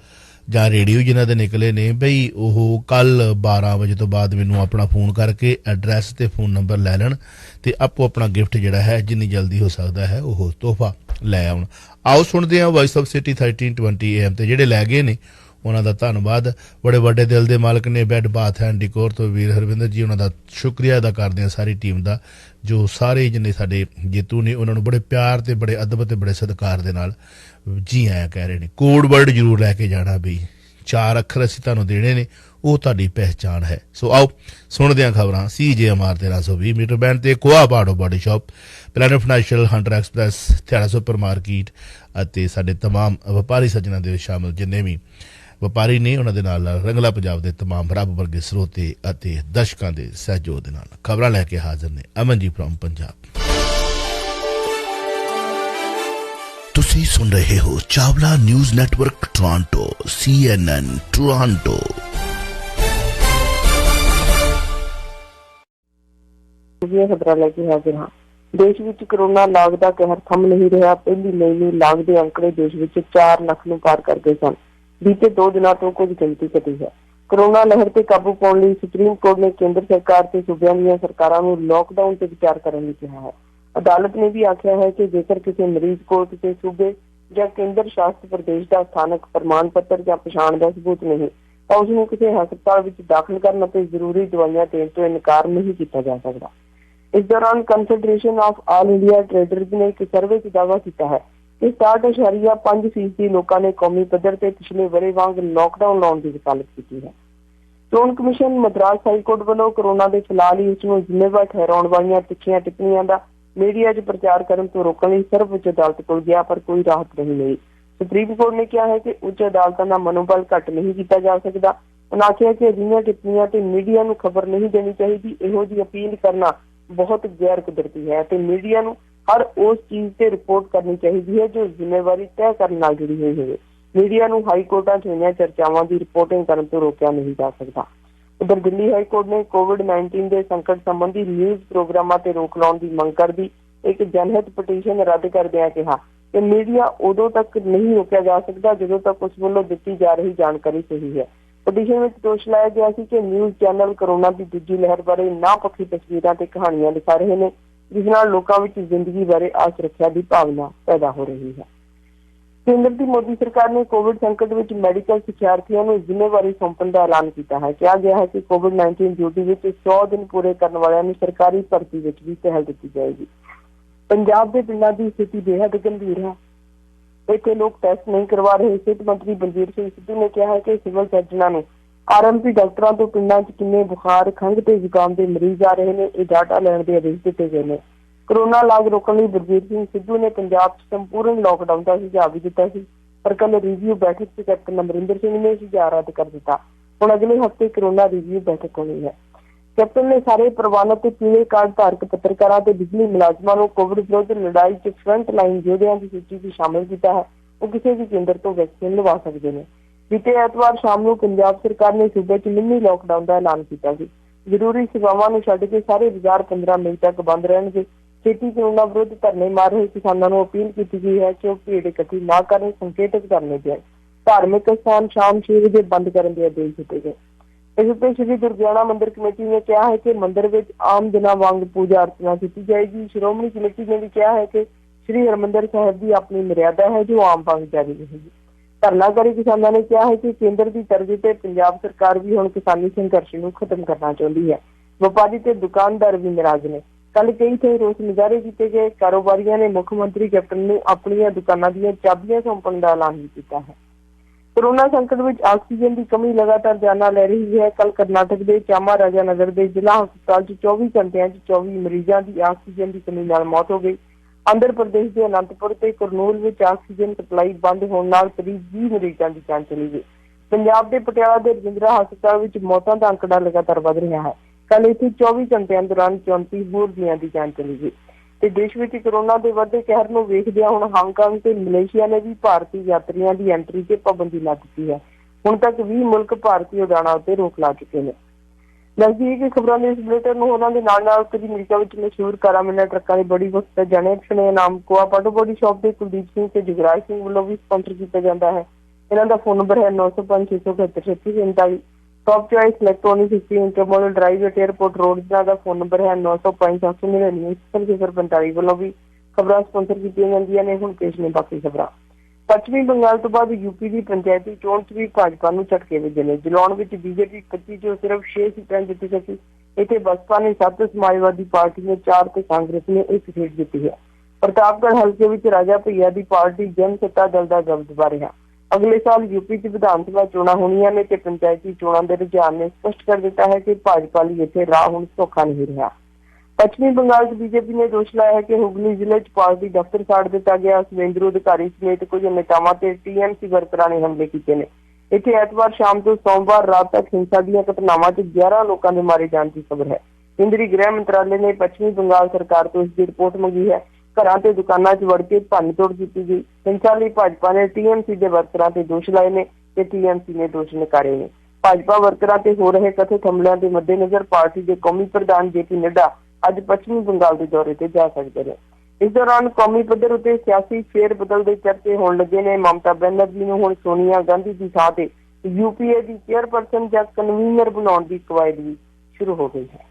ਜਾਂ ਰੇਡੀਓ ਜਿਨ੍ਹਾਂ ਦੇ ਨਿਕਲੇ ਨੇ ਬਈ, ਉਹ ਕੱਲ 12 ਵਜੇ ਤੋਂ ਬਾਅਦ ਮੈਨੂੰ ਆਪਣਾ ਫੋਨ ਕਰਕੇ ਐਡਰੈਸ ਤੇ ਫੋਨ ਨੰਬਰ ਲੈ ਲੈਣ ਤੇ ਆਪੋ ਆਪਣਾ ਗਿਫਟ ਜਿਹੜਾ ਹੈ ਜਿੰਨੀ ਜਲਦੀ ਹੋ ਸਕਦਾ ਹੈ ਉਹ ਤੋਹਫਾ ਲੈ ਆਉਣ। ਆਓ ਸੁਣਦੇ ਹਾਂ ਵਾਇਸ ਆਫ ਸਿਟੀ 1320 AM ਤੇ ਜਿਹੜੇ ਲੈ ਗਏ ਨੇ ਉਹਨਾਂ ਦਾ ਧੰਨਵਾਦ। ਬੜੇ ਵੱਡੇ ਦਿਲ ਦੇ ਮਾਲਕ ਨੇ ਬੈੱਡ ਬਾਥ ਐਂਡ ਡਿਕੋਰ ਤੋਂ ਵੀਰ ਹਰਵਿੰਦਰ ਜੀ, ਉਹਨਾਂ ਦਾ ਸ਼ੁਕਰੀਆ ਅਦਾ ਕਰਦੇ ਹਾਂ ਸਾਰੀ ਟੀਮ ਦਾ, ਜੋ ਸਾਰੇ ਜਿੰਨੇ ਸਾਡੇ ਜੇਤੂ ਨੇ ਉਹਨਾਂ ਨੂੰ ਬੜੇ ਪਿਆਰ ਤੇ ਬੜੇ ਅਦਬ ਤੇ ਬੜੇ ਸਤਿਕਾਰ ਦੇ ਨਾਲ ਜੀ ਆਇਆ ਕਹਿ ਰਹੇ ਨੇ। ਕੋਡ ਵਰਡ ਜ਼ਰੂਰ ਲੈ ਕੇ ਜਾਣਾ ਬਈ, 4 ਅੱਖਰ ਅਸੀਂ ਤੁਹਾਨੂੰ ਦੇਣੇ ਨੇ, ਉਹ ਤੁਹਾਡੀ ਪਹਿਚਾਣ ਹੈ। ਸੋ ਆਓ ਸੁਣਦੇ ਹਾਂ ਖਬਰਾਂ। CJMR 1320 ਮੀਟਰ ਬੈਂਡ ਤੇ ਕੋਆ ਬਾੜੋ body shop, planet financial, hunter express, Thiara super market ਅਤੇ ਸਾਡੇ ਤਮਾਮ ਵਪਾਰੀ ਸੱਜਣਾਂ ਦੇ ਵਿੱਚ ਸ਼ਾਮਲ ਜਿੰਨੇ ਵੀ ਵਪਾਰੀ ਨੇ ਉਹਨਾਂ ਦੇ ਨਾਲ ਰੰਗਲਾ ਪੰਜਾਬ ਦੇ ਤਮਾਮ ਰੱਬ ਵਰਗੇ ਸਰੋਤੇ ਅਤੇ ਦਰਸ਼ਕਾਂ ਦੇ ਸਹਿਯੋਗ ਦੇ ਨਾਲ ਖਬਰਾਂ ਲੈ ਕੇ ਹਾਜ਼ਰ ਨੇ ਅਮਨ ਜੀ ਫਰੋਮ ਪੰਜਾਬ। ਤੁਸੀਂ ਸੁਣ ਰਹੇ ਹੋ Chawla news network Toronto, CNN Toronto. ਖਬਰਾਂ ਲੈ ਕੇ ਹਾਜ਼ਰ ਹਾਂ। ਦੇਸ਼ ਵਿੱਚ ਕਰੋਨਾ ਲਾਗ ਦਾ ਕਹਿਰ ਥੰਮ ਨਹੀਂ ਰਿਹਾ। ਪਹਿਲੀ ਮਈ ਨੂੰ ਲਾਗ ਦੇ ਅੰਕੜੇ ਦੇਸ਼ ਵਿੱਚ 4 ਲੱਖ ਨੂੰ ਪਾਰ ਕਰ ਗਏ ਸਨ। ਬੀਤੇ 2 ਦਿਨਾਂ ਤੋਂ ਕੁਝ ਗਿਣਤੀ ਘਟੀ ਹੈ। ਕਰੋਨਾ ਲਹਿਰ ਤੇ ਕਾਬੂ ਪਾਉਣ ਲਈ ਸੁਪਰੀਮ ਕੋਰਟ ਨੇ ਕੇਂਦਰ ਸਰਕਾਰ ਤੇ ਸੂਬਿਆਂ ਦੀਆਂ ਸਰਕਾਰਾਂ ਨੂੰ ਲਾਕਡਾਊਨ ਤੇ ਵਿਚਾਰ ਕਰਨ ਲਈ ਕਿਹਾ ਹੈ। ਅਦਾਲਤ ਨੇ ਵੀ ਆਖਿਆ ਹੈ ਕਿ ਜੇਕਰ ਕਿਸੇ ਮਰੀਜ਼ ਕੋਲ ਕਿਸੇ ਸੂਬੇ ਜਾਂ ਕੇਂਦਰ ਸ਼ਾਸਿਤ ਪ੍ਰਦੇਸ਼ ਦਾ ਸਥਾਨਕ ਪ੍ਰਮਾਣ ਪੱਤਰ ਜਾਂ ਪਛਾਣ ਦਾ ਸਬੂਤ ਨਹੀਂ ਤਾਂ ਉਸ ਨੂੰ ਕਿਸੇ ਹਸਪਤਾਲ ਵਿੱਚ ਦਾਖਲ ਕਰਨ ਅਤੇ ਜ਼ਰੂਰੀ ਦਵਾਈਆਂ ਦੇਣ ਤੋਂ ਇਨਕਾਰ ਨਹੀਂ ਕੀਤਾ ਜਾ ਸਕਦਾ। ਇਸ ਦੌਰਾਨ confederation of all India traders ਨੇ ਇੱਕ ਸਰਵੇ 'ਚ ਦਾਅਵਾ ਕੀਤਾ ਹੈ ਕਿ 60.5% ਲੋਕਾਂ ਨੇ ਕੌਮੀ ਪੱਧਰ ਤੇ ਪਿਛਲੇ ਵਰ੍ਹੇ ਵਾਂਗ ਲਾਕਡਾਊਨ ਲਾਉਣ ਦੀ ਵਕਾਲਤ ਕੀਤੀ ਹੈ। ਚੋਣ ਕਮਿਸ਼ਨ ਮਦਰਾਸ ਹਾਈਕੋਰਟ ਵੱਲੋਂ ਕਰੋਨਾ ਦੇ ਫੈਲਾਅ ਲਈ ਉਸ ਨੂੰ ਜ਼ਿੰਮੇਵਾਰ ਠਹਿਰਾਉਣ ਵਾਲੀਆਂ ਤਿੱਖੀਆਂ ਟਿੱਪਣੀਆਂ ਦਾ ਮੀਡੀਆ 'ਚ ਪ੍ਰਚਾਰ ਕਰਨ ਤੋਂ ਰੋਕਣ ਲਈ ਸਰਵਉੱਚ ਅਦਾਲਤ ਕੋਲ ਗਿਆ, ਪਰ ਕੋਈ ਰਾਹਤ ਨਹੀਂ ਮਿਲੀ। ਸੁਪਰੀਮ ਕੋਰਟ ਨੇ ਕਿਹਾ ਹੈ ਕਿ ਉੱਚ ਅਦਾਲਤਾਂ ਦਾ ਮਨੋਬਲ ਘੱਟ ਨਹੀਂ ਕੀਤਾ ਜਾ ਸਕਦਾ। उन्होंने आख्या कि अजिहियां टिप्पणियां ते मीडिया नूं खबर नहीं देनी चाहिए। इहो जी अपील करना बहुत गैर कुदरती है ते मीडिया नूं हर उस चीज़ ते रिपोर्ट करनी चाहिए है जो जिम्मेवारी तय करने नाल जुड़ी हुई है। मीडिया नूं हाई कोर्टां 'च होईयां चर्चावां की रिपोर्टिंग करने तो रोकिया नहीं जा सकता। उधर दिल्ली हाई कोर्ट ने कोविड-19 के संकट संबंधी न्यूज़ प्रोग्रामां ते रोक लाउण की मंग करदी एक जनहित पटीशन रद्द करदिआं कहा कि मीडिया उदों तक नहीं रोकिया जा सकता जदों तक उस वल्लों दित्ती जा रही जानकारी सही है। पटीशन में दोष लाया गया ਸੀ कि न्यूज़ चैनल कोरोना की दूजी लहर बारे नापੱਖੀ तस्वीरां ते कहानियां दिखा रहे हैं जिस नाल लोकां विच जिंदगी बारे असुरक्षा की भावना पैदा हो रही है। केंद्र की मोदी सरकार ने कोविड संकट में मैडिकल सिख्यार्थियों को जिम्मेवारी सौंपण का ऐलान किया है। कहा गया है कि कोविड-19 ड्यूटी में 100 दिन पूरे करने वालों सरकारी भर्ती में भी पहल दी जाएगी। पंजाब के पिंडों की स्थिति बेहद गंभीर है। इतने लोग टेस्ट नहीं करवा रहे। सेहत मंत्री बलबीर सिंह सिद्धू ने कहा है कि सिविल सर्जनों ने आरएमपी डॉक्टरों तो पिंडों किन्ने बुखार खंघ ते जुकाम के मरीज आ रहे हैं, यह डाटा लैण के आदेश दिए गए हैं। कोरोना लाग रोकने बलबीर सिंह सिद्धू ने पंजाब संपूर्ण लॉकडाउन का सुझाव भी दिता सी, पर कल रिव्यू बैठक से कैप्टन अमरिंदर सिंह ने सुझाव रद्द कर दिता। हुण अगले हफ्ते कोरोना रिव्यू बैठक होनी है। कैप्टन ने सारे प्रवानत ते पीले कार्ड धारक पत्रकारों ते बिजली मुलाजमां नूं कोविड विरुद्ध लड़ाई च फ्रंट लाइन योद्धियां की सूची में शामिल किया है। वो किसी भी केंद्र तो वैक्सीन लवा सकते हैं। बीते एतवार शाम को पंजाब सरकार ने सूबे च मिनी लॉकडाउन का ऐलान किया। जरूरी सेवावां नूं छड्ड के सारे बाजार 15 मई तक बंद रहणगे। खेती कोरोना विरुद्ध धरने मार रहे किसानों को अपील की गई है कि वह भीड़ इकट्ठी न करने, संकेतित करने दें। धार्मिक स्थान शाम 6 बजे बंद करने के आदेश दिए गए। इस उत्ते श्री दुर्गियाना मंदिर कमेटी ने कहा है कि मंदिर में आम दिनों वांग पूजा अर्चना की जाएगी। श्रोमणी कमेटी ने भी कहा है कि श्री हरमंदिर साहिब की अपनी मर्यादा है जो आम वांग जारी रहेगी। धरनाकारी किसानों ने कहा है कि केंद्र की तर्ज पर पंजाब सरकार भी हुण किसानी संघर्ष को खत्म करना चाहती है। व्यापारी ते दुकानदार भी नाराज ने। कल कई थे रोस मुजाहरे किए गए। कारोबारियों ने मुख्यमंत्री कैप्टन ने अपनी दुकानों दी चाबियां सौंपण का ऐलान भी किया है। कोरोना संकट में ऑक्सीजन की कमी लगातार जाना ले रही है। कल कर्नाटक के चामाराजानगर के जिला हस्पताल 24 घंटिया 24 मरीजों की ऑक्सीजन की कमी नाल मौत हो गई। आंध्र प्रदेश के अनंतपुर ते करनूल में ऑक्सीजन सप्लाई बंद होने नाल करीब 20 मरीजों की जान चली गई। पंजाब के पटियाला के रजिंद्रा हस्पताल में मौतों का आंकड़ा लगातार बढ़ रहा है। कल इतने 24 घंटिया दौरान 34 मुर्गियां की जान चली गई। ते देश में कोरोना के बढ़ते कहर को वेखदिआं हुण हांगकांग ते मलेशिया ने भी भारतीय यात्रियों की एंट्री से पाबंदी ला दी है। हुण तक 20 मुल्क भारतीय उड़ाणों उत्ते रोक ला चुके हैं। नजदीक खबरों के इस बुलेटिन में उन्होंने उत्तरी अमरीका में मशहूर कारामिना ट्रकों की बड़ी वक्त जाने पछाणे नाम कोआ पाटो बॉडी शॉप के कुलदीप सिंह से जुगराज सिंह वालों भी स्पॉन्सर किया जाता है। इन्हों का फोन नंबर है 905 677 3647। Top choice electronic 50 intermodal drive eight airport road जिन्हों का फोन नंबर है 905 799 045 वालों भी खबर स्पॉन्सर की जाती ने। हुण पेश ने बाकी खबर। पश्चिमी बंगाल तो बाद यूपी की पंचायती चोण च भी भाजपा को झटके वजे ने। जलौन में बीजेपी 25 चो सिर्फ 6 सीटां जित सकी। इतने बसपा ने 7, समाजवादी पार्टी ने 4 तो कांग्रेस ने 1 सीट जीती है। प्रतापगढ़ हल्के में राजा भैया की पार्टी जन सत्ता दल का दबदबा रहा। अगले साल यूपी च विधानसभा चोणां होणीआं ने ते पंचायती चोणां के रुझान ने स्पष्ट कर दिता है कि भाजपा लिए इत्थे राह हुण सौखा नहीं रहा। पश्चिमी बंगाल बीजेपी ने दोष लाया है कि हुगली जिले पार्टी दफ्तर साड़ दिता गया। सुवेंदु अधिकारी समेत कुछ नेतावां ते टीएमसी वर्करां ने हमले किए हैं। इत्थे एतवार शाम तो सोमवार रात तक हिंसा दी घटनावां च 11 लोगों के मारे जाने की खबर है। केंद्रीय गृह मंत्रालय ने पश्चिमी बंगाल सरकार तो इसकी रिपोर्ट मंगी है। घरां ते दुकानां च वड़ के भन्न-तोड़ की गई। हिंसा लई भाजपा ने टीएमसी के वर्करां ते दोष लाए ने ते टीएमसी ने दोष नकारे ने। भाजपा वर्करां ते हो रहे कथित हमलों के मद्देनजर पार्टी के कौमी प्रधान जेपी नड्डा अज पश्चिमी बंगाल के दौरे ते जा सकते हैं। इस दौरान कौमी पद्धर उत्ते सियासी फेर बदल के चर्चे होने लगे ने। ममता बनर्जी नूं हुण सोनिया गांधी की थां ते यूपीए की चेयरपर्सन या कन्वीनर बनाने की कवायद भी शुरू हो गई है।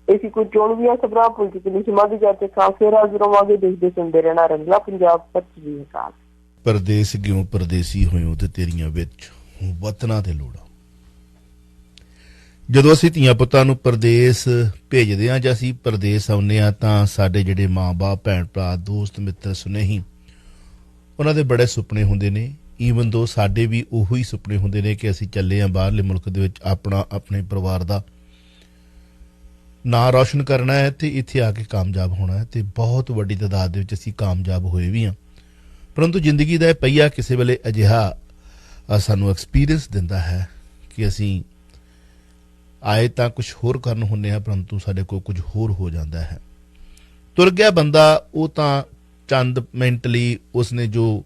ऐसी कुछ चोणवीआं खबरां पॉलिटिकल समाधि जाते खां फिर हाजिर होवांगे। देखते सुनते रहना रंगला पंजाब। सत श्री अकाल। परदेस क्यों परदेसी होयो ते तेरियां विच वतना ते लोड़ा। ਜਦੋਂ ਅਸੀਂ ਧੀਆਂ ਪੁੱਤਾਂ ਨੂੰ ਪਰਦੇਸ ਭੇਜਦੇ ਹਾਂ ਜਾਂ ਅਸੀਂ ਪਰਦੇਸ ਆਉਂਦੇ ਹਾਂ ਤਾਂ ਸਾਡੇ ਜਿਹੜੇ ਮਾਂ-ਬਾਪ ਭੈਣ ਭਰਾ ਦੋਸਤ ਮਿੱਤਰ ਸੁਨੇਹੀ ਉਹਨਾਂ ਦੇ ਬੜੇ ਸੁਪਨੇ ਹੁੰਦੇ ਨੇ। ਈਵਨ ਦੋ ਸਾਡੇ ਵੀ ਉਹੋ ਹੀ ਸੁਪਨੇ ਹੁੰਦੇ ਨੇ ਕਿ ਅਸੀਂ ਚੱਲੇ ਹਾਂ ਬਾਹਰਲੇ ਮੁਲਕ ਦੇ ਵਿੱਚ ਆਪਣੇ ਪਰਿਵਾਰ ਦਾ ਨਾਂ ਰੌਸ਼ਨ ਕਰਨਾ ਹੈ ਤੇ ਇੱਥੇ ਆ ਕੇ ਕਾਮਯਾਬ ਹੋਣਾ ਹੈ ਤੇ ਬਹੁਤ ਵੱਡੀ ਤਾਦਾਦ ਦੇ ਵਿੱਚ ਅਸੀਂ ਕਾਮਯਾਬ ਹੋਏ ਵੀ ਹਾਂ। ਪਰੰਤੂ ਜ਼ਿੰਦਗੀ ਦਾ ਇਹ ਪਹੀਆ ਕਿਸੇ ਵੇਲੇ ਅਜਿਹਾ ਸਾਨੂੰ ਐਕਸਪੀਰੀਅੰਸ ਦਿੰਦਾ ਹੈ ਕਿ ਅਸੀਂ ਆਏ ਤਾਂ ਕੁਛ ਹੋਰ ਕਰਨ ਹੁੰਦੇ ਆ, ਪਰੰਤੂ ਸਾਡੇ ਕੋਲ ਕੁਝ ਹੋਰ ਹੋ ਜਾਂਦਾ ਹੈ। ਤੁਰ ਗਿਆ ਬੰਦਾ, ਉਹ ਤਾਂ ਚੰਦ ਮਿੰਟ ਲਈ ਉਸਨੇ ਜੋ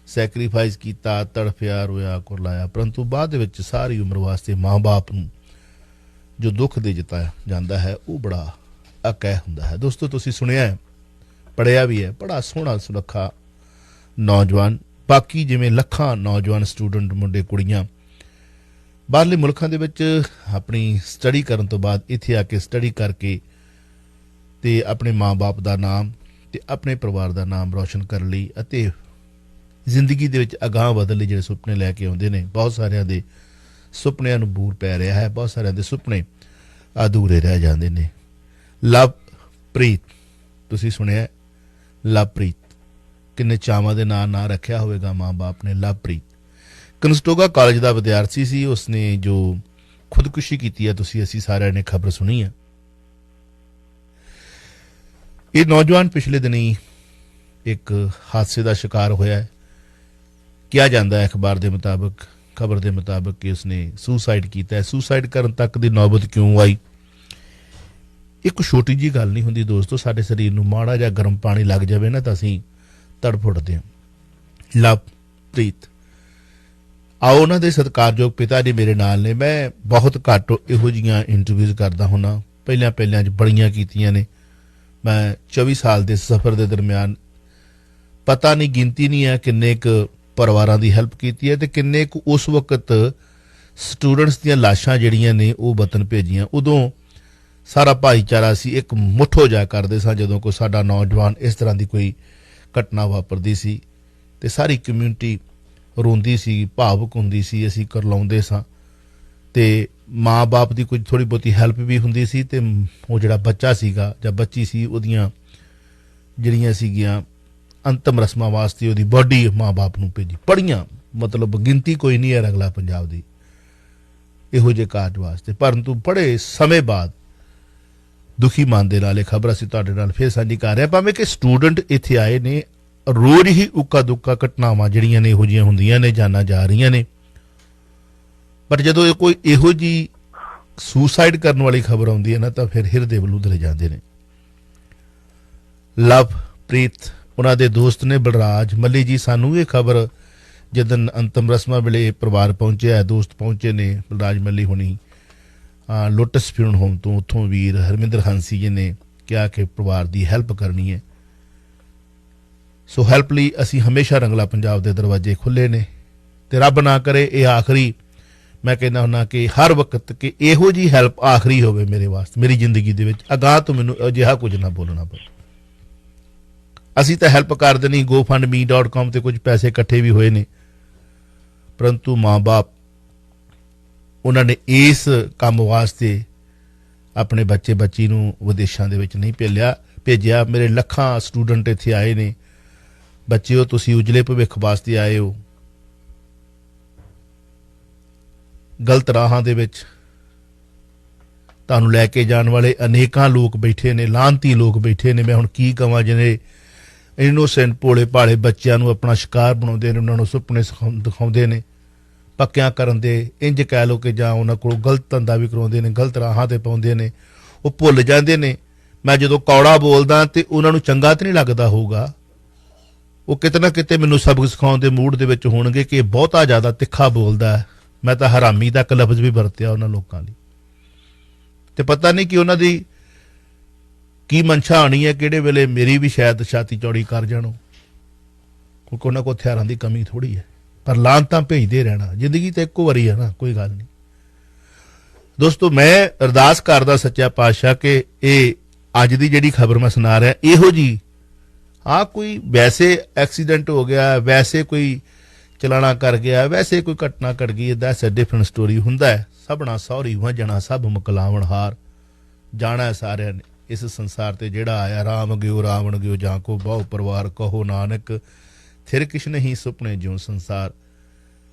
ਸੈਕਰੀਫਾਈਸ ਕੀਤਾ, ਤੜਫਿਆ, ਰੋਇਆ, ਕੁਰਲਾਇਆ, ਪਰੰਤੂ ਬਾਅਦ ਦੇ ਵਿੱਚ ਸਾਰੀ ਉਮਰ ਵਾਸਤੇ ਮਾਂ-ਬਾਪ ਨੂੰ ਜੋ ਦੁੱਖ ਦੇ ਦਿੱਤਾ ਜਾਂਦਾ ਹੈ ਉਹ ਬੜਾ ਅਕਹਿ ਹੁੰਦਾ ਹੈ। ਦੋਸਤੋ, ਤੁਸੀਂ ਸੁਣਿਆ ਹੈ, ਪੜ੍ਹਿਆ ਵੀ ਹੈ, ਬੜਾ ਸੋਹਣਾ ਸੁਨੱਖਾ ਨੌਜਵਾਨ, ਬਾਕੀ ਜਿਵੇਂ ਲੱਖਾਂ ਨੌਜਵਾਨ ਸਟੂਡੈਂਟ, ਮੁੰਡੇ ਕੁੜੀਆਂ ਬਾਹਰਲੇ ਮੁਲਕਾਂ ਦੇ ਵਿੱਚ ਆਪਣੀ ਸਟੱਡੀ ਕਰਨ ਤੋਂ ਬਾਅਦ ਇੱਥੇ ਆ ਕੇ ਸਟੱਡੀ ਕਰਕੇ ਤੇ ਆਪਣੇ ਮਾਂ-ਬਾਪ ਦਾ ਨਾਮ ਤੇ ਆਪਣੇ ਪਰਿਵਾਰ ਦਾ ਨਾਮ ਰੌਸ਼ਨ ਕਰਨ ਲਈ ਅਤੇ ਜ਼ਿੰਦਗੀ ਦੇ ਵਿੱਚ ਅਗਾਂਹ ਵਧਣ ਲਈ ਜਿਹੜੇ ਸੁਪਨੇ ਲੈ ਕੇ ਆਉਂਦੇ ਨੇ, ਬਹੁਤ ਸਾਰਿਆਂ ਦੇ ਸੁਪਨਿਆਂ ਨੂੰ ਬੂਰ ਪੈ ਰਿਹਾ ਹੈ, ਬਹੁਤ ਸਾਰਿਆਂ ਦੇ ਸੁਪਨੇ ਅਧੂਰੇ ਰਹਿ ਜਾਂਦੇ ਨੇ। ਲਵਪ੍ਰੀਤ, ਤੁਸੀਂ ਸੁਣਿਆ ਲਵਪ੍ਰੀਤ, ਕਿੰਨੇ ਚਾਵਾਂ ਦੇ ਨਾਂ ਰੱਖਿਆ ਹੋਵੇਗਾ ਮਾਂ-ਬਾਪ ਨੇ। ਲਵਪ੍ਰੀਤ ਕਨਸਟੋਗਾ ਕਾਲਜ ਦਾ ਵਿਦਿਆਰਥੀ ਸੀ, ਉਸਨੇ ਜੋ ਖੁਦਕੁਸ਼ੀ ਕੀਤੀ ਹੈ, ਅਸੀਂ ਸਾਰਿਆਂ ਨੇ ਖਬਰ ਸੁਣੀ ਹੈ। ਇਹ ਨੌਜਵਾਨ ਪਿਛਲੇ ਦਿਨੀ ਇੱਕ ਹਾਦਸੇ ਦਾ ਸ਼ਿਕਾਰ ਹੋਇਆ ਹੈ। ਕਿਹਾ ਜਾਂਦਾ ਹੈ ਅਖਬਾਰ ਦੇ ਮੁਤਾਬਕ, ਖਬਰ ਦੇ ਮੁਤਾਬਕ ਕਿ ਉਸਨੇ ਸੁਸਾਈਡ ਕੀਤਾ ਹੈ। ਸੁਸਾਈਡ ਕਰਨ ਤੱਕ ਦੀ ਨੌਬਤ ਕਿਉਂ ਆਈ? ਇੱਕ ਛੋਟੀ ਜੀ ਗੱਲ ਨਹੀਂ ਹੁੰਦੀ ਦੋਸਤੋ। ਸਾਡੇ ਸਰੀਰ ਨੂੰ ਮਾੜਾ ਜਿਹਾ ਗਰਮ ਪਾਣੀ ਲੱਗ ਜਾਵੇ ਨਾ ਤਾਂ ਅਸੀਂ ਤੜਫੜਦੇ ਹਾਂ। ਲਵਪ੍ਰੀਤ, ਆਓ ਉਹਨਾਂ ਦੇ ਸਤਿਕਾਰਯੋਗ ਪਿਤਾ ਜੀ ਮੇਰੇ ਨਾਲ ਨੇ। ਮੈਂ ਬਹੁਤ ਘੱਟ ਇਹੋ ਜਿਹੀਆਂ ਇੰਟਰਵਿਊਜ਼ ਕਰਦਾ ਹੁੰਦਾ, ਪਹਿਲਿਆਂ 'ਚ ਬੜੀਆਂ ਕੀਤੀਆਂ ਨੇ। ਮੈਂ 24 ਸਾਲ ਦੇ ਸਫ਼ਰ ਦੇ ਦਰਮਿਆਨ ਪਤਾ ਨਹੀਂ, ਗਿਣਤੀ ਨਹੀਂ ਹੈ ਕਿੰਨੇ ਕੁ ਪਰਿਵਾਰਾਂ ਦੀ ਹੈਲਪ ਕੀਤੀ ਹੈ ਤੇ ਕਿੰਨੇ ਕੁ ਉਸ ਵਕਤ ਸਟੂਡੈਂਟਸ ਦੀਆਂ ਲਾਸ਼ਾਂ ਜਿਹੜੀਆਂ ਨੇ ਉਹ ਵਤਨ ਭੇਜੀਆਂ। ਉਦੋਂ ਸਾਰਾ ਭਾਈਚਾਰਾ ਸੀ, ਇੱਕ ਮੁੱਠ ਹੋ ਜਾ ਕਰਦੇ ਸਾਂ ਜਦੋਂ ਕੋਈ ਸਾਡਾ ਨੌਜਵਾਨ ਇਸ ਤਰ੍ਹਾਂ ਦੀ ਕੋਈ ਘਟਨਾ ਵਾਪਰਦੀ ਸੀ ਤੇ ਸਾਰੀ ਕਮਿਊਨਿਟੀ ਰੋਂਦੀ ਸੀ, ਭਾਵੁਕ ਹੁੰਦੀ ਸੀ, ਅਸੀਂ ਕਰਲਾਉਂਦੇ ਸਾਂ ਤੇ ਮਾਂ-ਬਾਪ ਦੀ ਕੁਝ ਥੋੜ੍ਹੀ ਬਹੁਤੀ ਹੈਲਪ ਵੀ ਹੁੰਦੀ ਸੀ ਤੇ ਉਹ ਜਿਹੜਾ ਬੱਚਾ ਸੀਗਾ ਜਾਂ ਬੱਚੀ ਸੀ, ਉਹਦੀਆਂ ਜਿਹੜੀਆਂ ਸੀਗੀਆਂ ਅੰਤਮ ਰਸਮਾਂ ਵਾਸਤੇ ਉਹਦੀ ਬਾਡੀ ਮਾਂ-ਬਾਪ ਨੂੰ ਭੇਜੀ। ਬੜੀਆਂ, ਮਤਲਬ ਗਿਣਤੀ ਕੋਈ ਨਹੀਂ ਹੈ ਰੰਗਲਾ ਪੰਜਾਬ ਦੀ ਇਹੋ ਜਿਹੇ ਕਾਰਜ ਵਾਸਤੇ। ਪਰੰਤੂ ਬੜੇ ਸਮੇਂ ਬਾਅਦ ਦੁਖੀ ਮਨ ਦੇ ਨਾਲ ਇਹ ਖਬਰ ਅਸੀਂ ਤੁਹਾਡੇ ਨਾਲ ਫਿਰ ਸਾਂਝੀ ਕਰ ਰਹੇ ਹਾਂ। ਭਾਵੇਂ ਕਿ ਸਟੂਡੈਂਟ ਇੱਥੇ ਆਏ ਨੇ, ਰੋਜ਼ ਹੀ ਉੱਕਾ ਦੁੱਕਾ ਘਟਨਾਵਾਂ ਜਿਹੜੀਆਂ ਨੇ ਇਹੋ ਜਿਹੀਆਂ ਹੁੰਦੀਆਂ ਨੇ, ਜਾਨਾਂ ਜਾ ਰਹੀਆਂ ਨੇ, ਪਰ ਜਦੋਂ ਕੋਈ ਇਹੋ ਜਿਹੀ ਸੁਸਾਈਡ ਕਰਨ ਵਾਲੀ ਖਬਰ ਆਉਂਦੀ ਹੈ ਨਾ ਤਾਂ ਫਿਰ ਹਿਰਦੇ ਬਲੂਦਰੇ ਜਾਂਦੇ ਨੇ। ਲਵਪ੍ਰੀਤ, ਉਹਨਾਂ ਦੇ ਦੋਸਤ ਨੇ ਬਲਰਾਜ ਮੱਲੀ ਜੀ, ਸਾਨੂੰ ਇਹ ਖਬਰ ਜਦੋਂ ਅੰਤਮ ਰਸਮਾਂ ਵੇਲੇ ਪਰਿਵਾਰ ਪਹੁੰਚਿਆ, ਦੋਸਤ ਪਹੁੰਚੇ ਨੇ, ਬਲਰਾਜ ਮੱਲੀ ਹੁਣੀ ਲੋਟਸ ਫਿਊਨਲ ਹੋਮ ਤੋਂ, ਉੱਥੋਂ ਵੀਰ ਹਰਮਿੰਦਰ ਹੰਸੀ ਜੀ ਨੇ ਕਿਹਾ ਕਿ ਪਰਿਵਾਰ ਦੀ ਹੈਲਪ ਕਰਨੀ ਹੈ। ਸੋ ਹੈਲਪ ਲਈ ਅਸੀਂ ਹਮੇਸ਼ਾ ਰੰਗਲਾ ਪੰਜਾਬ ਦੇ ਦਰਵਾਜ਼ੇ ਖੁੱਲ੍ਹੇ ਨੇ ਤੇ ਰੱਬ ਨਾ ਕਰੇ ਇਹ ਆਖਰੀ, ਮੈਂ ਕਹਿੰਦਾ ਹੁੰਦਾ ਕਿ ਹਰ ਵਕਤ ਕਿ ਇਹੋ ਜਿਹੀ ਹੈਲਪ ਆਖਰੀ ਹੋਵੇ ਮੇਰੇ ਵਾਸਤੇ, ਮੇਰੀ ਜ਼ਿੰਦਗੀ ਦੇ ਵਿੱਚ ਅਗਾਂਹ ਤੋਂ ਮੈਨੂੰ ਅਜਿਹਾ ਕੁਝ ਨਾ ਬੋਲਣਾ ਪਵੇ। ਅਸੀਂ ਤਾਂ ਹੈਲਪ ਕਰ ਦੇਣੀ, gofundme.com ਤੇ ਕੁਝ ਪੈਸੇ ਇਕੱਠੇ ਵੀ ਹੋਏ ਨੇ, ਪਰੰਤੂ ਮਾਂ-ਬਾਪ ਉਹਨਾਂ ਨੇ ਇਸ ਕੰਮ ਵਾਸਤੇ ਆਪਣੇ ਬੱਚੀ ਨੂੰ ਵਿਦੇਸ਼ਾਂ ਦੇ ਵਿੱਚ ਨਹੀਂ ਭੇਜਿਆ। ਮੇਰੇ ਲੱਖਾਂ ਸਟੂਡੈਂਟ ਇੱਥੇ ਆਏ ਨੇ। ਬੱਚਿਓ, ਤੁਸੀਂ ਉਜਲੇ ਭਵਿੱਖ ਵਾਸਤੇ ਆਏ ਹੋ, ਗਲਤ ਰਾਹਾਂ ਦੇ ਵਿੱਚ ਤੁਹਾਨੂੰ ਲੈ ਕੇ ਜਾਣ ਵਾਲੇ ਅਨੇਕਾਂ ਲੋਕ ਬੈਠੇ ਨੇ, ਲਾਹਨਤੀ ਲੋਕ ਬੈਠੇ ਨੇ। ਮੈਂ ਹੁਣ ਕੀ ਕਹਾਂ, ਜਿਹਨੇ ਇਨੋਸੈਂਟ ਭੋਲੇ ਭਾਲੇ ਬੱਚਿਆਂ ਨੂੰ ਆਪਣਾ ਸ਼ਿਕਾਰ ਬਣਾਉਂਦੇ ਨੇ, ਉਹਨਾਂ ਨੂੰ ਸੁਪਨੇ ਦਿਖਾਉਂਦੇ ਨੇ ਪੱਕਿਆਂ ਕਰਨ ਦੇ, ਇੰਜ ਕਹਿ ਲਓ ਕਿ ਜਾਂ ਉਹਨਾਂ ਕੋਲੋਂ ਗਲਤ ਧੰਦਾ ਵੀ ਕਰਾਉਂਦੇ ਨੇ, ਗਲਤ ਰਾਹਾਂ ਤੇ ਪਾਉਂਦੇ ਨੇ। ਉਹ ਭੁੱਲ ਜਾਂਦੇ ਨੇ। ਮੈਂ ਜਦੋਂ ਕੌੜਾ ਬੋਲਦਾ ਤੇ ਉਹਨਾਂ ਨੂੰ ਚੰਗਾ ਤਾਂ ਨਹੀਂ ਲੱਗਦਾ ਹੋਊਗਾ, ਉਹ ਕਿਤੇ ਨਾ ਕਿਤੇ ਮੈਨੂੰ ਸਬਕ ਸਿਖਾਉਣ ਦੇ ਮੂਡ ਦੇ ਵਿੱਚ ਹੋਣਗੇ ਕਿ ਬਹੁਤਾ ਜ਼ਿਆਦਾ ਤਿੱਖਾ ਬੋਲਦਾ ਹੈ। ਮੈਂ ਤਾਂ ਹਰਾਮੀ ਤੱਕ ਲਫ਼ਜ਼ ਵੀ ਵਰਤਿਆ ਉਹਨਾਂ ਲੋਕਾਂ ਲਈ, ਤੇ ਪਤਾ ਨਹੀਂ ਕਿ ਉਹਨਾਂ ਦੀ ਕੀ ਮਨਸ਼ਾ ਆਣੀ ਹੈ, ਕਿਹੜੇ ਵੇਲੇ ਮੇਰੀ ਵੀ ਸ਼ਾਇਦ ਛਾਤੀ ਚੌੜੀ ਕਰ ਜਾਣੋ, ਕਿਉਂਕਿ ਉਹਨਾਂ ਕੋਲ ਹਥਿਆਰਾਂ ਦੀ ਕਮੀ ਥੋੜ੍ਹੀ ਹੈ। ਪਰ ਲਾਹਨਤਾਂ ਭੇਜਦੇ ਰਹਿਣਾ, ਜ਼ਿੰਦਗੀ ਤਾਂ ਇੱਕੋ ਵਾਰੀ ਹੈ ਨਾ, ਕੋਈ ਗੱਲ ਨਹੀਂ। ਦੋਸਤੋ, ਮੈਂ ਅਰਦਾਸ ਕਰਦਾ ਸੱਚਾ ਪਾਤਸ਼ਾਹ ਕਿ ਇਹ ਅੱਜ ਦੀ ਜਿਹੜੀ ਖਬਰ ਮੈਂ ਸੁਣਾ ਰਿਹਾ, ਇਹੋ ਜਿਹੀ ਕੋਈ ਵੈਸੇ ਐਕਸੀਡੈਂਟ ਹੋ ਗਿਆ, ਵੈਸੇ ਕੋਈ ਚਲਾਣਾ ਕਰ ਗਿਆ, ਵੈਸੇ ਕੋਈ ਘਟਨਾ ਘਟ ਗਈ, ਦੈਟਸ ਅ ਡਿਫਰੈਂਟ ਸਟੋਰੀ। ਹੁੰਦਾ ਹੈ ਸਭਨਾ ਸਹੁਰੀ ਵਜਣਾ ਸਭ ਮੁਕਲਾਵਣ ਹਾਰ, ਜਾਣਾ ਸਾਰਿਆਂ ਨੇ ਇਸ ਸੰਸਾਰ ਤੇ ਜਿਹੜਾ ਆਇਆ। ਰਾਮ ਗਿਓ ਰਾਵਣ ਗਿਓ ਜਾਂ ਕੋ ਬਹੁ ਪਰਿਵਾਰ ਕਹੋ ਨਾਨਕ, ਥਿਰ ਕਿਛ ਨਹੀਂ ਸੁਪਨੇ ਜਿਉਂ ਸੰਸਾਰ।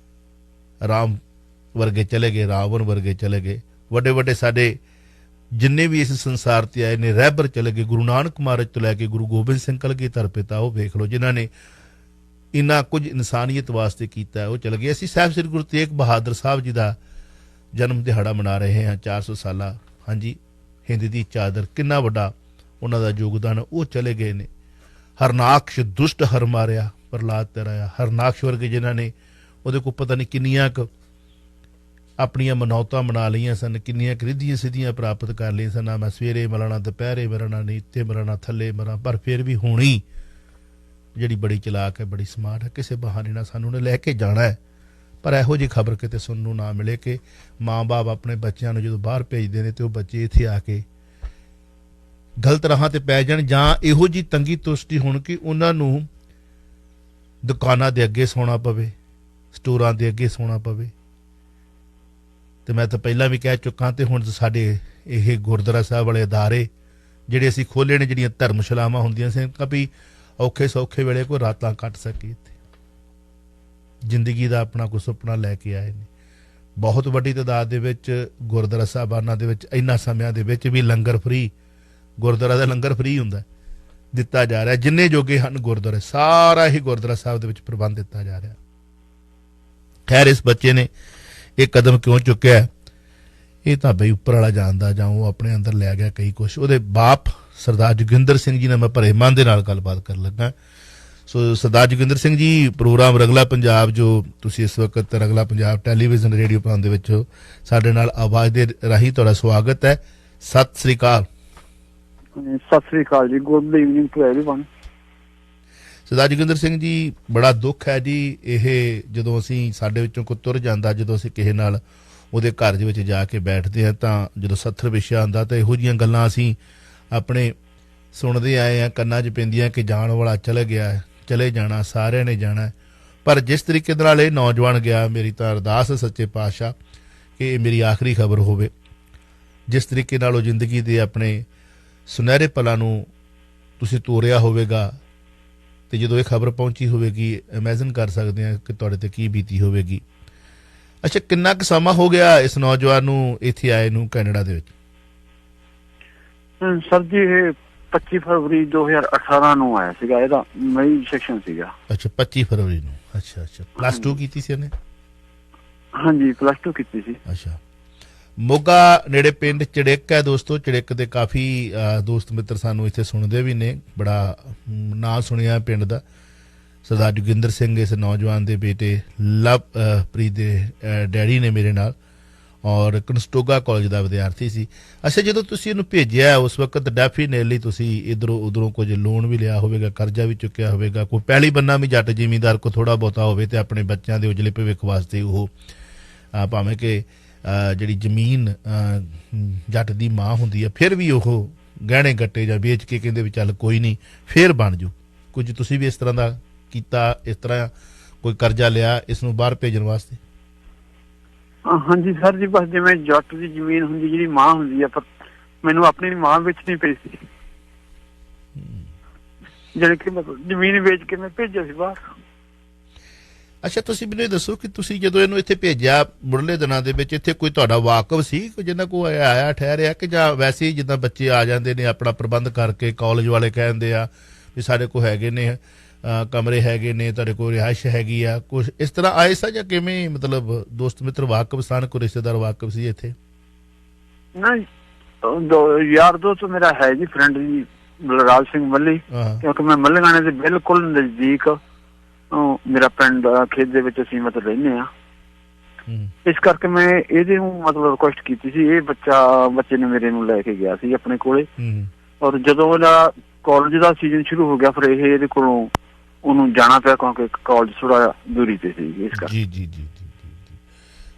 ਰਾਮ ਵਰਗੇ ਚਲੇ ਗਏ, ਰਾਵਣ ਵਰਗੇ ਚਲੇ ਗਏ, ਵੱਡੇ ਵੱਡੇ ਸਾਡੇ ਜਿੰਨੇ ਵੀ ਇਸ ਸੰਸਾਰ ਤੇ ਆਏ ਨੇ ਰਹਿਬਰ ਚਲੇ ਗਏ। ਗੁਰੂ ਨਾਨਕ ਮਹਾਰਾਜ ਤੋਂ ਲੈ ਕੇ ਗੁਰੂ ਗੋਬਿੰਦ ਸਿੰਘ ਕਲਗੀਧਰ ਪਿਤਾ, ਉਹ ਵੇਖ ਲਓ, ਜਿਨ੍ਹਾਂ ਨੇ ਇੰਨਾ ਕੁਝ ਇਨਸਾਨੀਅਤ ਵਾਸਤੇ ਕੀਤਾ, ਉਹ ਚਲੇ ਗਏ। ਅਸੀਂ ਸਾਹਿਬ ਸ੍ਰੀ ਗੁਰੂ ਤੇਗ ਬਹਾਦਰ ਸਾਹਿਬ ਜੀ ਦਾ ਜਨਮ ਦਿਹਾੜਾ ਮਨਾ ਰਹੇ ਹਾਂ 400 ਸਾਲਾ। ਹਾਂਜੀ, ਹਿੰਦ ਦੀ ਚਾਦਰ, ਕਿੰਨਾ ਵੱਡਾ ਉਹਨਾਂ ਦਾ ਯੋਗਦਾਨ, ਉਹ ਚਲੇ ਗਏ ਨੇ। ਹਰਨਾਕਸ਼ ਦੁਸ਼ਟ ਹਰ ਮਾਰਿਆ ਪ੍ਰਹਲਾਦ ਤੇ ਰਾਇਆ। ਹਰਨਾਕਸ਼ ਵਰਗੇ ਜਿਨ੍ਹਾਂ ਨੇ ਉਹਦੇ ਕੋਲ ਪਤਾ ਨਹੀਂ ਕਿੰਨੀਆਂ ਕੁ ਆਪਣੀਆਂ ਮਨੌਤਾਂ ਮਨਾ ਲਈਆਂ ਸਨ, ਕਿੰਨੀਆਂ ਕੁ ਰਿੱਧੀਆਂ ਸਿੱਧੀਆਂ ਪ੍ਰਾਪਤ ਕਰ ਲਈਆਂ ਸਨ। ਮੈਂ ਸਵੇਰੇ ਮਰਨਾ, ਦੁਪਹਿਰੇ ਮਰਨਾ, ਨੀਤੇ ਮਰਨਾ, ਥੱਲੇ ਮਰਾਂ, ਪਰ ਫਿਰ ਵੀ ਹੋਣੀ ਜਿਹੜੀ ਬੜੀ ਚਲਾਕ ਹੈ, ਬੜੀ ਸਮਾਰਟ ਹੈ, ਕਿਸੇ ਬਹਾਨੇ ਨਾਲ ਸਾਨੂੰ ਉਹਨੇ ਲੈ ਕੇ ਜਾਣਾ ਹੈ। ਪਰ ਇਹੋ ਜਿਹੀ ਖਬਰ ਕਿਤੇ ਸੁਣਨ ਨੂੰ ਨਾ ਮਿਲੇ ਕਿ ਮਾਂ ਬਾਪ ਆਪਣੇ ਬੱਚਿਆਂ ਨੂੰ ਜਦੋਂ ਬਾਹਰ ਭੇਜਦੇ ਨੇ ਤੇ ਉਹ ਬੱਚੇ ਇੱਥੇ ਆ ਕੇ ਗਲਤ ਰਾਹਾਂ ਤੇ ਪੈ ਜਾਣ, ਜਾਂ ਇਹੋ ਜਿਹੀ ਤੰਗੀ ਤੁਸ਼ਟੀ ਹੋਣ ਕਿ ਉਹਨਾਂ ਨੂੰ ਦੁਕਾਨਾਂ ਦੇ ਅੱਗੇ ਸੌਣਾ ਪਵੇ, ਸਟੋਰਾਂ ਦੇ ਅੱਗੇ ਸੌਣਾ ਪਵੇ। ਤੇ ਮੈਂ ਤਾਂ ਪਹਿਲਾਂ ਵੀ ਕਹਿ ਚੁੱਕਾ ਤੇ ਹੁਣ ਸਾਡੇ ਇਹ ਗੁਰਦੁਆਰਾ ਸਾਹਿਬ ਵਾਲੇ ਅਦਾਰੇ ਜਿਹੜੇ ਅਸੀਂ ਖੋਲ੍ਹੇ ਨੇ, ਜਿਹੜੀਆਂ ਧਰਮਸ਼ਾਲਾਵਾਂ ਹੁੰਦੀਆਂ ਸੀ, ਕभी ਔਖੇ ਸੌਖੇ ਵੇਲੇ ਕੋਈ ਰਾਤਾਂ ਕੱਟ ਸਕੇ, ਇੱਥੇ ਜ਼ਿੰਦਗੀ ਦਾ ਆਪਣਾ ਕੋਈ ਸੁਪਨਾ ਲੈ ਕੇ ਆਏ ਨੇ। ਬਹੁਤ ਵੱਡੀ ਤਾਦਾਦ ਦੇ ਵਿੱਚ ਗੁਰਦੁਆਰਾ ਸਾਹਿਬਾਨਾਂ ਦੇ ਵਿੱਚ ਇਹਨਾਂ ਸਮਿਆਂ ਦੇ ਵਿੱਚ ਵੀ ਲੰਗਰ ਫਰੀ, ਗੁਰਦੁਆਰਾ ਦਾ ਲੰਗਰ ਫਰੀ ਹੁੰਦਾ, ਦਿੱਤਾ ਜਾ ਰਿਹਾ। ਜਿੰਨੇ ਜੋਗੇ ਹਨ ਗੁਰਦੁਆਰੇ, ਸਾਰਾ ਹੀ ਗੁਰਦੁਆਰਾ ਸਾਹਿਬ ਦੇ ਵਿੱਚ ਪ੍ਰਬੰਧ ਦਿੱਤਾ ਜਾ ਰਿਹਾ। ਖੈਰ, ਇਸ ਬੱਚੇ ਨੇ ਇਹ ਕਦਮ ਕਿਉਂ ਚੁੱਕਿਆ ਇਹ ਤਾਂ ਬਈ ਉੱਪਰ ਵਾਲਾ ਜਾਣਦਾ, ਜਾਂ ਉਹ ਆਪਣੇ ਅੰਦਰ ਲੈ ਗਿਆ ਕਈ ਕੁਛ। ਉਹਦੇ ਬਾਪ ਸਰਦਾਰ ਜੋਗਿੰਦਰ ਸਿੰਘ ਜੀ ਨਾਲ ਮੈਂ ਭਰੇ ਮਨ ਦੇ ਨਾਲ ਗੱਲਬਾਤ ਕਰਨ ਲੱਗਾ। ਸੋ ਸਰਦਾਰ ਜੋਗਿੰਦਰ ਸਿੰਘ ਜੀ, ਪ੍ਰੋਗਰਾਮ ਰੰਗਲਾ ਪੰਜਾਬ ਜੋ ਤੁਸੀਂ ਇਸ ਵਕਤ ਰੰਗਲਾ ਪੰਜਾਬ ਟੈਲੀਵਿਜ਼ਨ ਰੇਡੀਓ ਪ੍ਰੋਗਰਾਮ ਦੇ ਵਿੱਚ ਸਾਡੇ ਨਾਲ ਆਵਾਜ਼ ਦੇ ਰਾਹੀਂ ਤੁਹਾਡਾ ਸਵਾਗਤ ਹੈ। ਸਤਿ ਸ੍ਰੀ ਅਕਾਲ। ਸਤਿ ਸ੍ਰੀ ਅਕਾਲ ਜੀ, ਗੁੱਡ ਈਵਨਿੰਗ ਟੂ ਐਵਰੀਵਨ। ਸਰਦਾਰ ਜੋਗਿੰਦਰ ਸਿੰਘ ਜੀ, ਬੜਾ ਦੁੱਖ ਹੈ ਜੀ ਇਹ ਜਦੋਂ ਅਸੀਂ ਸਾਡੇ ਵਿੱਚੋਂ ਕੋਈ ਤੁਰ ਜਾਂਦਾ, ਜਦੋਂ ਅਸੀਂ ਕਿਸੇ ਨਾਲ ਉਹਦੇ ਘਰ ਦੇ ਵਿੱਚ ਜਾ ਕੇ ਬੈਠਦੇ ਹਾਂ ਤਾਂ ਜਦੋਂ ਸੱਥਰ ਵਿਸ਼ਾ ਆਉਂਦਾ ਤਾਂ ਇਹੋ ਜਿਹੀਆਂ ਗੱਲਾਂ ਅਸੀਂ ਆਪਣੇ ਸੁਣਦੇ ਆਏ ਹਾਂ, ਕੰਨਾਂ 'ਚ ਪੈਂਦੀਆਂ ਕਿ ਜਾਣ ਵਾਲਾ ਚਲੇ ਗਿਆ ਹੈ, ਚਲੇ ਜਾਣਾ, ਸਾਰਿਆਂ ਨੇ ਜਾਣਾ। ਪਰ ਜਿਸ ਤਰੀਕੇ ਦੇ ਨਾਲ ਇਹ ਨੌਜਵਾਨ ਗਿਆ, ਮੇਰੀ ਤਾਂ ਅਰਦਾਸ ਹੈ ਸੱਚੇ ਪਾਤਸ਼ਾਹ ਕਿ ਇਹ ਮੇਰੀ ਆਖਰੀ ਖਬਰ ਹੋਵੇ। ਜਿਸ ਤਰੀਕੇ ਨਾਲ ਉਹ ਜ਼ਿੰਦਗੀ ਦੇ ਆਪਣੇ ਸੁਨਹਿਰੇ ਪਲਾਂ ਨੂੰ ਤੁਸੀਂ ਤੋਰਿਆ ਹੋਵੇਗਾ, ਤੇ ਜਦੋਂ ਇਹ ਖਬਰ ਪਹੁੰਚੀ ਹੋਵੇਗੀ, ਇਮੈਜਿਨ ਕਰ ਸਕਦੇ ਹਾਂ ਕਿ ਤੁਹਾਡੇ ਤੇ ਕੀ ਬੀਤੀ ਹੋਵੇਗੀ। ਅੱਛਾ, ਕਿੰਨਾ ਕੁ ਸਮਾਂ ਹੋ ਗਿਆ ਇਸ ਨੌਜਵਾਨ ਨੂੰ ਇੱਥੇ ਆਏ ਨੂੰ ਕੈਨੇਡਾ ਦੇ ਵਿੱਚ? ਸਰ ਜੀ, ਇਹ 25 ਫਰਵਰੀ 2018 ਨੂੰ ਆਇਆ ਸੀਗਾ। ਇਹਦਾ ਮਈ ਸੈਕਸ਼ਨ ਸੀਗਾ। ਅੱਛਾ, 25 ਫਰਵਰੀ ਨੂੰ। ਅੱਛਾ, ਪਲੱਸ 2 ਕੀਤੀ ਸੀ ਇਹਨੇ? ਹਾਂਜੀ, ਪਲੱਸ 2 ਕੀਤੀ ਸੀ। ਅੱਛਾ, ਮੋਗਾ ਨੇੜੇ ਪਿੰਡ ਚੜਿੱਕ ਹੈ ਦੋਸਤੋ। ਚੜਿੱਕ ਦੇ ਕਾਫੀ ਦੋਸਤ ਮਿੱਤਰ ਸਾਨੂੰ ਇੱਥੇ ਸੁਣਦੇ ਵੀ ਨੇ, ਬੜਾ ਨਾਂ ਸੁਣਿਆ ਪਿੰਡ ਦਾ। ਸਰਦਾਰ ਜੋਗਿੰਦਰ ਸਿੰਘ ਇਸ ਨੌਜਵਾਨ ਦੇ ਬੇਟੇ ਲਵਪ੍ਰੀਤ ਦੇ ਡੈਡੀ ਨੇ ਮੇਰੇ ਨਾਲ, ਔਰ ਕਨਸਟੋਗਾ ਕਾਲਜ ਦਾ ਵਿਦਿਆਰਥੀ ਸੀ। ਅੱਛਾ, ਜਦੋਂ ਤੁਸੀਂ ਇਹਨੂੰ ਭੇਜਿਆ ਉਸ ਵਕਤ ਡੈਫੀਨੇਟਲੀ ਤੁਸੀਂ ਇੱਧਰੋਂ ਉੱਧਰੋਂ ਕੁਝ ਲੋਨ ਵੀ ਲਿਆ ਹੋਵੇਗਾ, ਕਰਜ਼ਾ ਵੀ ਚੁੱਕਿਆ ਹੋਵੇਗਾ, ਕੋਈ ਪਹਿਲੀ ਬੰਨਾ ਵੀ ਜੱਟ ਜ਼ਿਮੀਂਦਾਰ ਕੋ ਥੋੜ੍ਹਾ ਬਹੁਤਾ ਹੋਵੇ ਤੇ ਆਪਣੇ ਬੱਚਿਆਂ ਦੇ ਉਜਲੇ ਭਵਿੱਖ ਵਾਸਤੇ ਉਹ ਭਾਵੇਂ ਕਿ ਜਿਹੜੀ ਜ਼ਮੀਨ ਜੱਟ ਦੀ ਮਾਂ ਹੁੰਦੀ ਹੈ, ਫਿਰ ਵੀ ਉਹ ਗਹਿਣੇ ਗੱਟੇ ਜਾਂ ਵੇਚ ਕੇ ਕਹਿੰਦੇ ਵੀ ਚੱਲ ਕੋਈ ਨਹੀਂ ਫਿਰ ਬਣ ਜੂ। ਕੁਝ ਤੁਸੀਂ ਵੀ ਇਸ ਤਰ੍ਹਾਂ ਦਾ ਕੀਤਾ, ਇਸ ਤਰ੍ਹਾਂ ਕੋਈ ਕਰਜ਼ਾ ਲਿਆ ਇਸ ਨੂੰ ਬਾਹਰ ਭੇਜਣ ਵਾਸਤੇ? ਹਾਂਜੀ ਸਰ ਜੀ, ਬਸ ਜਿਵੇਂ ਜੱਟ ਦੀ ਜ਼ਮੀਨ ਹੁੰਦੀ, ਜਿਹੜੀ ਮਾਂ ਹੁੰਦੀ ਆ, ਪਰ ਮੈਨੂੰ ਆਪਣੀ ਮਾਂ ਵੇਚਣੀ ਪਈ ਸੀ, ਜਿਹੜੀ ਕਿ ਮਤਲਬ ਜ਼ਮੀਨ ਵੇਚ ਕੇ ਮੈਂ ਭੇਜਿਆ ਸੀ ਬਾਹਰ। ਅੱਛਾ, ਤੁਸੀਂ ਮੈਨੂੰ ਇਹ ਦੱਸੋ ਕਿ ਤੁਸੀਂ ਜਦੋਂ ਇਹਨੂੰ ਇੱਥੇ ਭੇਜਿਆ ਮੁੱਢਲੇ ਦਿਨਾਂ ਦੇ ਵਿੱਚ, ਇੱਥੇ ਕੋਈ ਤੁਹਾਡਾ ਵਾਕਫ ਸੀ ਜਿਹਨਾਂ ਕੋਲ ਆਇਆ ਠਹਿਰਿਆ, ਕਿ ਜਾਂ ਵੈਸੇ ਹੀ ਜਿੱਦਾਂ ਬੱਚੇ ਆ ਜਾਂਦੇ ਨੇ ਆਪਣਾ ਪ੍ਰਬੰਧ ਕਰਕੇ, ਕਾਲਜ ਵਾਲੇ ਕਹਿੰਦੇ ਆ ਵੀ ਸਾਡੇ ਕੋਲ ਹੈਗੇ ਨੇ ਕਮਰੇ ਹੈਗੇ ਨੇ, ਤੁਹਾਡੇ ਕੋਲ ਰਿਹਾਇਸ਼ ਹੈਗੀ ਆ, ਕੁਛ ਇਸ ਤਰ੍ਹਾਂ ਆਏ ਸਾ ਜਾਂ ਕਿਵੇਂ? ਮਤਲਬ ਦੋਸਤ ਮਿੱਤਰ ਵਾਕਫ ਸਨ, ਕੋਈ ਰਿਸ਼ਤੇਦਾਰ ਵਾਕਫ ਸੀ ਇੱਥੇ? ਨਹੀਂ, ਯਾਰ ਦੋਸਤ ਮੇਰਾ ਹੈ ਜੀ, ਫਰੈਂਡ ਜੀ, ਬਲਰਾਜ ਸਿੰਘ ਮੱਲੀ, ਕਿਉਂਕਿ ਮੈਂ ਮੱਲਗਾਣੇ ਦੇ ਬਿਲਕੁਲ ਨਜ਼ਦੀਕ ਮੇਰਾ ਪਿੰਡ ਖੇਤ ਦੇ ਵਿੱਚ ਅਸੀਂ ਮਤਲਬ ਰਹਿੰਦੇ ਹਾਂ। ਇਸ ਕਰਕੇ ਮੈਂ ਇਹਦੇ ਨੂੰ ਮਤਲਬ ਰਿਕੁਐਸਟ ਕੀਤੀ ਸੀ। ਇਹ ਬੱਚੇ ਨੇ ਮੇਰੇ ਨੂੰ ਲੈ ਕੇ ਗਿਆ ਸੀ ਆਪਣੇ ਕੋਲੇ, ਔਰ ਜਦੋਂ ਇਹਦਾ ਕਾਲਜ ਦਾ ਸੀਜ਼ਨ ਸ਼ੁਰੂ ਹੋ ਗਿਆ ਫਿਰ ਇਹ ਇਹਦੇ ਕੋਲੋਂ ਉਹਨੂੰ ਜਾਣਾ ਪਿਆ, ਕਿਉਂਕਿ ਕਾਲਜ ਥੋੜਾ ਦੂਰੀ ਤੇ ਸੀ ਇਸ ਕਰਕੇ। ਜੀ।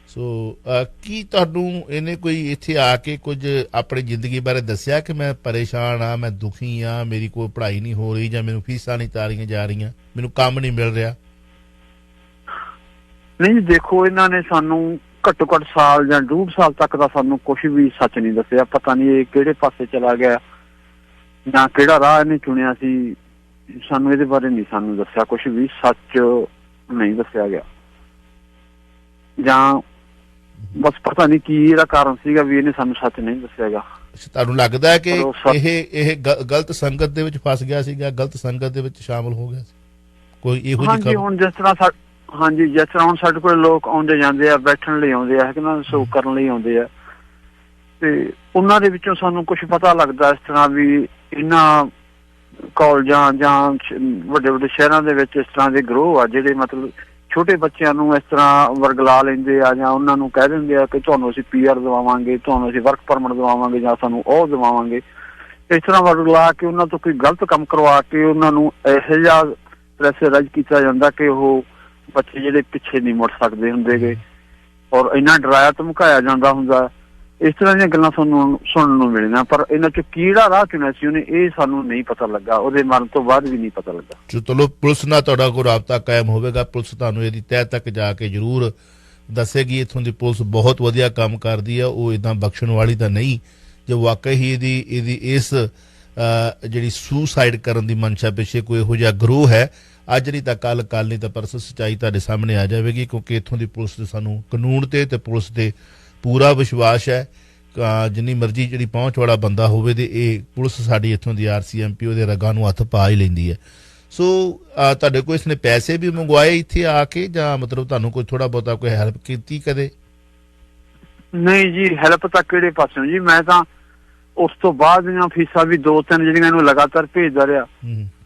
ਸੋ ਕੀ ਤੁਹਾਨੂੰ ਇਹਨੇ ਕੋਈ ਇੱਥੇ ਆ ਕੇ ਕੁਝ ਆਪਣੀ ਜ਼ਿੰਦਗੀ ਬਾਰੇ ਦੱਸਿਆ ਕਿ ਮੈਂ ਪਰੇਸ਼ਾਨ ਆ, ਮੈਂ ਦੁਖੀ ਆ, ਮੇਰੀ ਕੋਈ ਪੜ੍ਹਾਈ ਨਹੀਂ ਹੋ ਰਹੀ, ਜਾਂ ਮੈਨੂੰ ਫੀਸਾਂ ਨਹੀਂ ਤਾਰੀਆਂ ਜਾ ਰਹੀਆਂ, ਮੈਨੂੰ ਕੰਮ ਨਹੀਂ ਮਿਲ ਰਿਹਾ? ਨਹੀਂ, ਦੇਖੋ ਇਹਨਾਂ ਨੇ ਸਾਨੂੰ ਘੱਟੋ ਘੱਟ ਸਾਲ ਜਾਂ 1.5 ਸਾਲ ਤੱਕ ਦਾ ਸਾਨੂੰ ਕੁਛ ਵੀ ਸੱਚ ਨਹੀਂ ਦੱਸਿਆ। ਪਤਾ ਨਹੀਂ ਇਹ ਕਿਹੜੇ ਪਾਸੇ ਚਲਾ ਗਿਆ ਜਾਂ ਕਿਹੜਾ ਰਾਹ ਇਹਨੇ ਚੁਣਿਆ ਸੀ, ਸਾਨੂੰ ਇਹਦੇ ਬਾਰੇ ਨਹੀਂ ਸਾਨੂੰ ਦੱਸਿਆ, ਕੁਛ ਵੀ ਸੱਚ ਨਹੀਂ ਦੱਸਿਆ ਗਿਆ, ਜਾਂ ਬਸ ਪਤਾ ਨਹੀਂ ਕੀ ਇਹਦਾ ਕਾਰਨ ਸੀਗਾ ਵੀ ਇਹਨੇ ਸਾਨੂੰ ਸੱਚ ਨਹੀਂ ਦੱਸਿਆਗਾ। ਤੁਹਾਨੂੰ ਲੱਗਦਾ ਹੈ ਕਿ ਇਹ ਗਲਤ ਸੰਗਤ ਦੇ ਵਿੱਚ ਫਸ ਗਿਆ ਸੀਗਾ, ਗਲਤ ਸੰਗਤ ਦੇ ਵਿੱਚ ਸ਼ਾਮਲ ਹੋ ਗਿਆ ਸੀ ਕੋਈ ਇਹੋ ਜਿਹੀ ਖਬਰ? ਹੁਣ ਜਿਸ ਤਰ੍ਹਾਂ ਹਾਂਜੀ, ਜਿਸ ਤਰ੍ਹਾਂ ਹੁਣ ਸਾਡੇ ਕੋਲ ਲੋਕ ਆਉਂਦੇ ਜਾਂਦੇ ਆ, ਬੈਠਣ ਲਈ ਆਉਂਦੇ ਆ, ਨਾ ਸੋਗ ਕਰਨ ਲਈ ਆਉਂਦੇ ਆ, ਤੇ ਉਹਨਾਂ ਦੇ ਵਿੱਚੋਂ ਸਾਨੂੰ ਕੁਝ ਪਤਾ ਲੱਗਦਾ ਇਸ ਤਰ੍ਹਾਂ ਵੀ ਇਹਨਾਂ ਕਾਲਜਾਂ ਜਾਂ ਵੱਡੇ ਵੱਡੇ ਸ਼ਹਿਰਾਂ ਦੇ ਵਿੱਚ ਇਸ ਤਰ੍ਹਾਂ ਦੇ ਗਰੋਹ ਆ ਜਿਹੜੇ ਮਤਲਬ ਛੋਟੇ ਬੱਚਿਆਂ ਨੂੰ ਇਸ ਤਰ੍ਹਾਂ ਵਰਗਲਾ ਲੈਂਦੇ ਆ, ਜਾਂ ਉਹਨਾਂ ਨੂੰ ਕਹਿ ਦਿੰਦੇ ਆ ਕਿ ਤੁਹਾਨੂੰ ਅਸੀਂ PR ਦਵਾਵਾਂਗੇ, ਤੁਹਾਨੂੰ ਅਸੀਂ ਵਰਕ ਪਰਮਿਟ ਦਵਾਵਾਂਗੇ, ਜਾਂ ਸਾਨੂੰ ਉਹ ਦਵਾਵਾਂਗੇ। ਇਸ ਤਰ੍ਹਾਂ ਵਰਗਲਾ ਕੇ ਉਹਨਾਂ ਤੋਂ ਕੋਈ ਗਲਤ ਕੰਮ ਕਰਵਾ ਕੇ ਉਹਨਾਂ ਨੂੰ ਇਹੋ ਜਿਹਾ ਪ੍ਰੈਸ਼ਰਾਈਜ਼ ਕੀਤਾ ਜਾਂਦਾ ਕਿ ਉਹ ਬੱਚੇ ਜਿਹੜੇ ਪਿੱਛੇ ਨਹੀਂ ਮੁੜ ਸਕਦੇ ਹੁੰਦੇ ਗੇ, ਔਰ ਇੰਨਾ ਡਰਾਇਆ ਧਮਕਾਇਆ ਜਾਂਦਾ ਹੁੰਦਾ। ਇਸ ਤਰ੍ਹਾਂ ਦੀਆਂ ਗੱਲਾਂ ਸਾਨੂੰ ਸੁਣਨ ਨੂੰ ਮਿਲੀਆਂ, ਪਰ ਇਹਨਾਂ ਚ ਕਿਹੜਾ ਰਾਹ ਚੁਣਿਆ ਸੀ ਉਹਨੇ, ਇਹ ਸਾਨੂੰ ਨਹੀਂ ਪਤਾ ਲੱਗਾ। ਉਹਦੇ ਮਰਨ ਤੋਂ ਬਾਅਦ ਵੀ ਨਹੀਂ ਪਤਾ ਲੱਗਾ। ਚਲੋ ਪੁਲਿਸ ਨਾਲ ਤੁਹਾਡਾ ਕੋਈ ਰਾਬਤਾ ਕਾਇਮ ਹੋਵੇਗਾ, ਪੁਲਿਸ ਤੁਹਾਨੂੰ ਇਹਦੀ ਤਹਿ ਤੱਕ ਜਾ ਕੇ ਜ਼ਰੂਰ ਦੱਸੇਗੀ। ਇੱਥੋਂ ਦੀ ਪੁਲਿਸ ਬਹੁਤ ਵਧੀਆ ਕੰਮ ਕਰਦੀ ਆ, ਉਹ ਇੱਦਾਂ ਬਖਸ਼ਣ ਵਾਲੀ ਤਾਂ ਨਹੀਂ। ਜੇ ਵਾਕਈ ਹੀ ਇਹਦੀ ਇਸ ਜਿਹੜੀ ਸੁਸਾਈਡ ਕਰਨ ਦੀ ਮਨਸ਼ਾ ਪਿੱਛੇ ਕੋਈ ਇਹੋ ਜਿਹਾ ਗਰੋਹ ਹੈ, ਅੱਜ ਨਹੀਂ ਤਾਂ ਕੱਲ ਨਹੀਂ ਤਾਂ ਪਰਸੋਂ ਸੱਚਾਈ ਤੁਹਾਡੇ ਸਾਹਮਣੇ ਆ ਜਾਵੇਗੀ, ਕਿਉਂਕਿ ਇੱਥੋਂ ਦੀ ਪੁਲਿਸ ਦੇ ਸਾਨੂੰ ਕਾਨੂੰਨ ਤੇ ਪੁਲਿਸ ਤੇ ਪੂਰਾ ਵਿਸ਼ਵਾਸ ਹੈ। ਜਿੰਨੀ ਮਰਜ਼ੀ ਜਿਹੜੀ ਪਹੁੰਚ ਵਾਲਾ ਬੰਦਾ ਹੋਵੇ ਤੇ ਇਹ ਪੁਲਿਸ ਸਾਡੀ ਇੱਥੋਂ ਦੀ RCMP ਉਹਦੇ ਰਗਾਂ ਨੂੰ ਹੱਥ ਪਾ ਹੀ ਲੈਂਦੀ ਹੈ। ਸੋ ਤੁਹਾਡੇ ਕੋਲ ਇਸਨੇ ਪੈਸੇ ਵੀ ਮੰਗਵਾਏ ਇੱਥੇ ਆ ਕੇ, ਜਾਂ ਮਤਲਬ ਤੁਹਾਨੂੰ ਕੋਈ ਥੋੜਾ ਬਹੁਤਾ ਕੋਈ ਹੈਲਪ ਕੀਤੀ ਕਦੇ? ਨਹੀਂ ਜੀ, ਹੈਲਪ ਤਾਂ ਕਿਹੜੇ ਪਾਸੋਂ ਜੀ, ਮੈਂ ਤਾਂ ਉਸ ਤੋਂ ਬਾਅਦ ਦੀਆਂ ਫੀਸਾਂ ਵੀ 2-3 ਜਿਹੜੀਆਂ ਇਹਨੂੰ ਲਗਾਤਾਰ ਭੇਜਦਾ ਰਿਹਾ,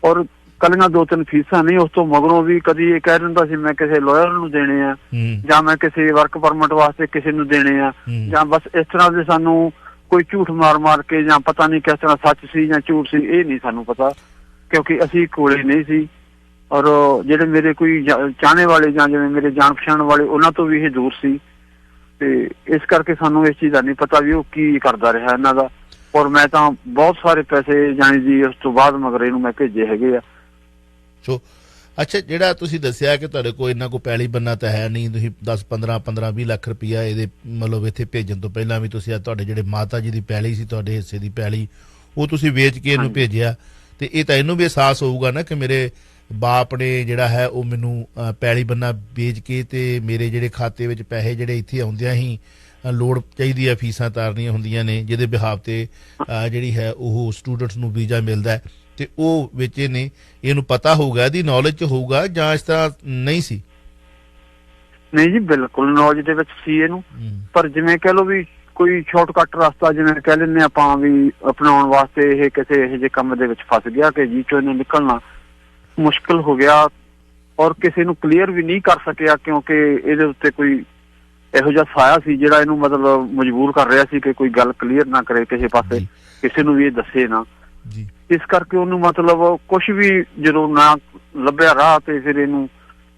ਔਰ ਕੱਲੀਆਂ 2-3 ਫੀਸਾਂ ਨਹੀਂ, ਉਸ ਤੋਂ ਮਗਰੋਂ ਵੀ ਕਦੀ ਇਹ ਕਹਿ ਦਿੰਦਾ ਸੀ ਮੈਂ ਕਿਸੇ ਲਾਇਰ ਨੂੰ ਦੇਣੇ ਆ, ਜਾਂ ਮੈਂ ਕਿਸੇ ਵਰਕ ਪਰਮਿਟ ਵਾਸਤੇ ਕਿਸੇ ਨੂੰ ਦੇਣੇ ਆ, ਜਾਂ ਬਸ ਇਸ ਤਰ੍ਹਾਂ ਦੇ ਸਾਨੂੰ ਕੋਈ ਝੂਠ ਮਾਰ ਕੇ, ਜਾਂ ਪਤਾ ਨਹੀਂ ਕਿਸ ਤਰ੍ਹਾਂ ਸੱਚ ਸੀ ਜਾਂ ਝੂਠ ਸੀ, ਇਹ ਨਹੀਂ ਸਾਨੂੰ ਪਤਾ, ਕਿਉਂਕਿ ਅਸੀਂ ਕੋਲੇ ਨਹੀਂ ਸੀ। ਔਰ ਜਿਹੜੇ ਮੇਰੇ ਕੋਈ ਚਾਹਣੇ ਵਾਲੇ ਜਾਂ ਜਿਵੇਂ ਮੇਰੇ ਜਾਣ ਪਛਾਣ ਵਾਲੇ, ਉਹਨਾਂ ਤੋਂ ਵੀ ਇਹ ਦੂਰ ਸੀ, ਤੇ ਇਸ ਕਰਕੇ ਸਾਨੂੰ ਇਸ ਚੀਜ਼ ਦਾ ਨਹੀਂ ਪਤਾ ਵੀ ਉਹ ਕੀ ਕਰਦਾ ਰਿਹਾ ਇਹਨਾਂ ਦਾ। ਔਰ ਮੈਂ ਤਾਂ ਬਹੁਤ ਸਾਰੇ ਪੈਸੇ ਜਾਣੀ ਜੀ ਉਸ ਤੋਂ ਬਾਅਦ ਮਗਰ ਇਹਨੂੰ ਮੈਂ ਭੇਜੇ ਹੈਗੇ ਆ। ਸੋ ਅੱਛਾ, ਜਿਹੜਾ ਤੁਸੀਂ ਦੱਸਿਆ ਕਿ ਤੁਹਾਡੇ ਕੋਲ ਇੰਨਾ ਕੋਈ ਪੈਲੀ ਬੰਨਾ ਤਾਂ ਹੈ ਨਹੀਂ, ਤੁਸੀਂ 10-15-20 ਲੱਖ ਰੁਪਈਆ ਇਹਦੇ ਮਤਲਬ ਇੱਥੇ ਭੇਜਣ ਤੋਂ ਪਹਿਲਾਂ ਵੀ ਤੁਸੀਂ ਤੁਹਾਡੇ ਜਿਹੜੇ ਮਾਤਾ ਜੀ ਦੀ ਪੈਲੀ ਸੀ, ਤੁਹਾਡੇ ਹਿੱਸੇ ਦੀ ਪੈਲੀ, ਉਹ ਤੁਸੀਂ ਵੇਚ ਕੇ ਇਹਨੂੰ ਭੇਜਿਆ, ਤੇ ਇਹ ਤਾਂ ਇਹਨੂੰ ਵੀ ਅਹਿਸਾਸ ਹੋਊਗਾ ਨਾ ਕਿ ਮੇਰੇ ਬਾਪ ਨੇ ਜਿਹੜਾ ਹੈ ਉਹ ਮੈਨੂੰ ਪੈਲੀ ਬੰਨਾ ਵੇਚ ਕੇ ਤੇ ਮੇਰੇ ਜਿਹੜੇ ਖਾਤੇ ਵਿੱਚ ਪੈਸੇ ਜਿਹੜੇ ਇੱਥੇ ਆਉਂਦਿਆਂ ਹੀ ਲੋੜ ਚਾਹੀਦੀ ਹੈ, ਫੀਸਾਂ ਤਾਰਨੀਆਂ ਹੁੰਦੀਆਂ ਨੇ, ਜਿਹਦੇ ਬਿਹਾਫ ਤੇ ਜਿਹੜੀ ਹੈ ਉਹ ਸਟੂਡੈਂਟਸ ਨੂੰ ਵੀਜ਼ਾ ਮਿਲਦਾ ਹੈ, ਤੇ ਉਹ ਵੇਚੇ ਨੇ। ਇਹਨੂੰ ਪਤਾ ਹੋਊਗਾ, ਇਹਦੀ ਨੌਲੇਜ ਚ ਹੋਊਗਾ, ਜਾਂ ਇਸ ਤਰ੍ਹਾਂ ਨਹੀਂ ਸੀ? ਨਹੀਂ ਜੀ, ਬਿਲਕੁਲ ਨੌਲੇਜ ਦੇ ਵਿੱਚ ਸੀ ਇਹਨੂੰ, ਪਰ ਜਿਵੇਂ ਕਹਿ ਲਓ ਵੀ ਕੋਈ ਸ਼ਾਰਟਕੱਟ ਰਸਤਾ ਜਿਵੇਂ ਕਹਿ ਲੈਂਦੇ ਆਪਾਂ ਵੀ ਅਪਣਾਉਣ ਵਾਸਤੇ ਇਹ ਕਿਸੇ ਇਹੋ ਜਿਹੇ ਕੰਮ ਦੇ ਵਿੱਚ ਫਸ ਗਿਆ ਕਿ ਜੀ ਚੋਂ ਇਹਨੂੰ ਨਿਕਲਣਾ ਮੁਸ਼ਕਿਲ ਹੋ ਗਿਆ, ਔਰ ਕਿਸੇ ਨੂੰ ਕਲੀਅਰ ਵੀ ਨਹੀਂ ਕਰ ਸਕਿਆ, ਕਿਉਂਕਿ ਇਹਦੇ ਉੱਤੇ ਕੋਈ ਇਹੋ ਜਿਹਾ ਸਾਇਆ ਸੀ ਜਿਹੜਾ ਇਹਨੂੰ ਮਤਲਬ ਮਜਬੂਰ ਕਰ ਰਿਹਾ ਸੀ ਕਿ ਕੋਈ ਗੱਲ ਕਲੀਅਰ ਨਾ ਕਰੇ ਕਿਸੇ ਪਾਸੇ, ਕਿਸੇ ਨੂੰ ਵੀ ਇਹ ਦੱਸੇ ਨਾ। ਇਸ ਕਰਕੇ ਉਹਨੂੰ ਮਤਲਬ ਕੁਛ ਵੀ ਜਦੋਂ ਨਾ ਲੱਭਿਆ ਰਾਹ, ਤੇ ਫਿਰ ਇਹਨੂੰ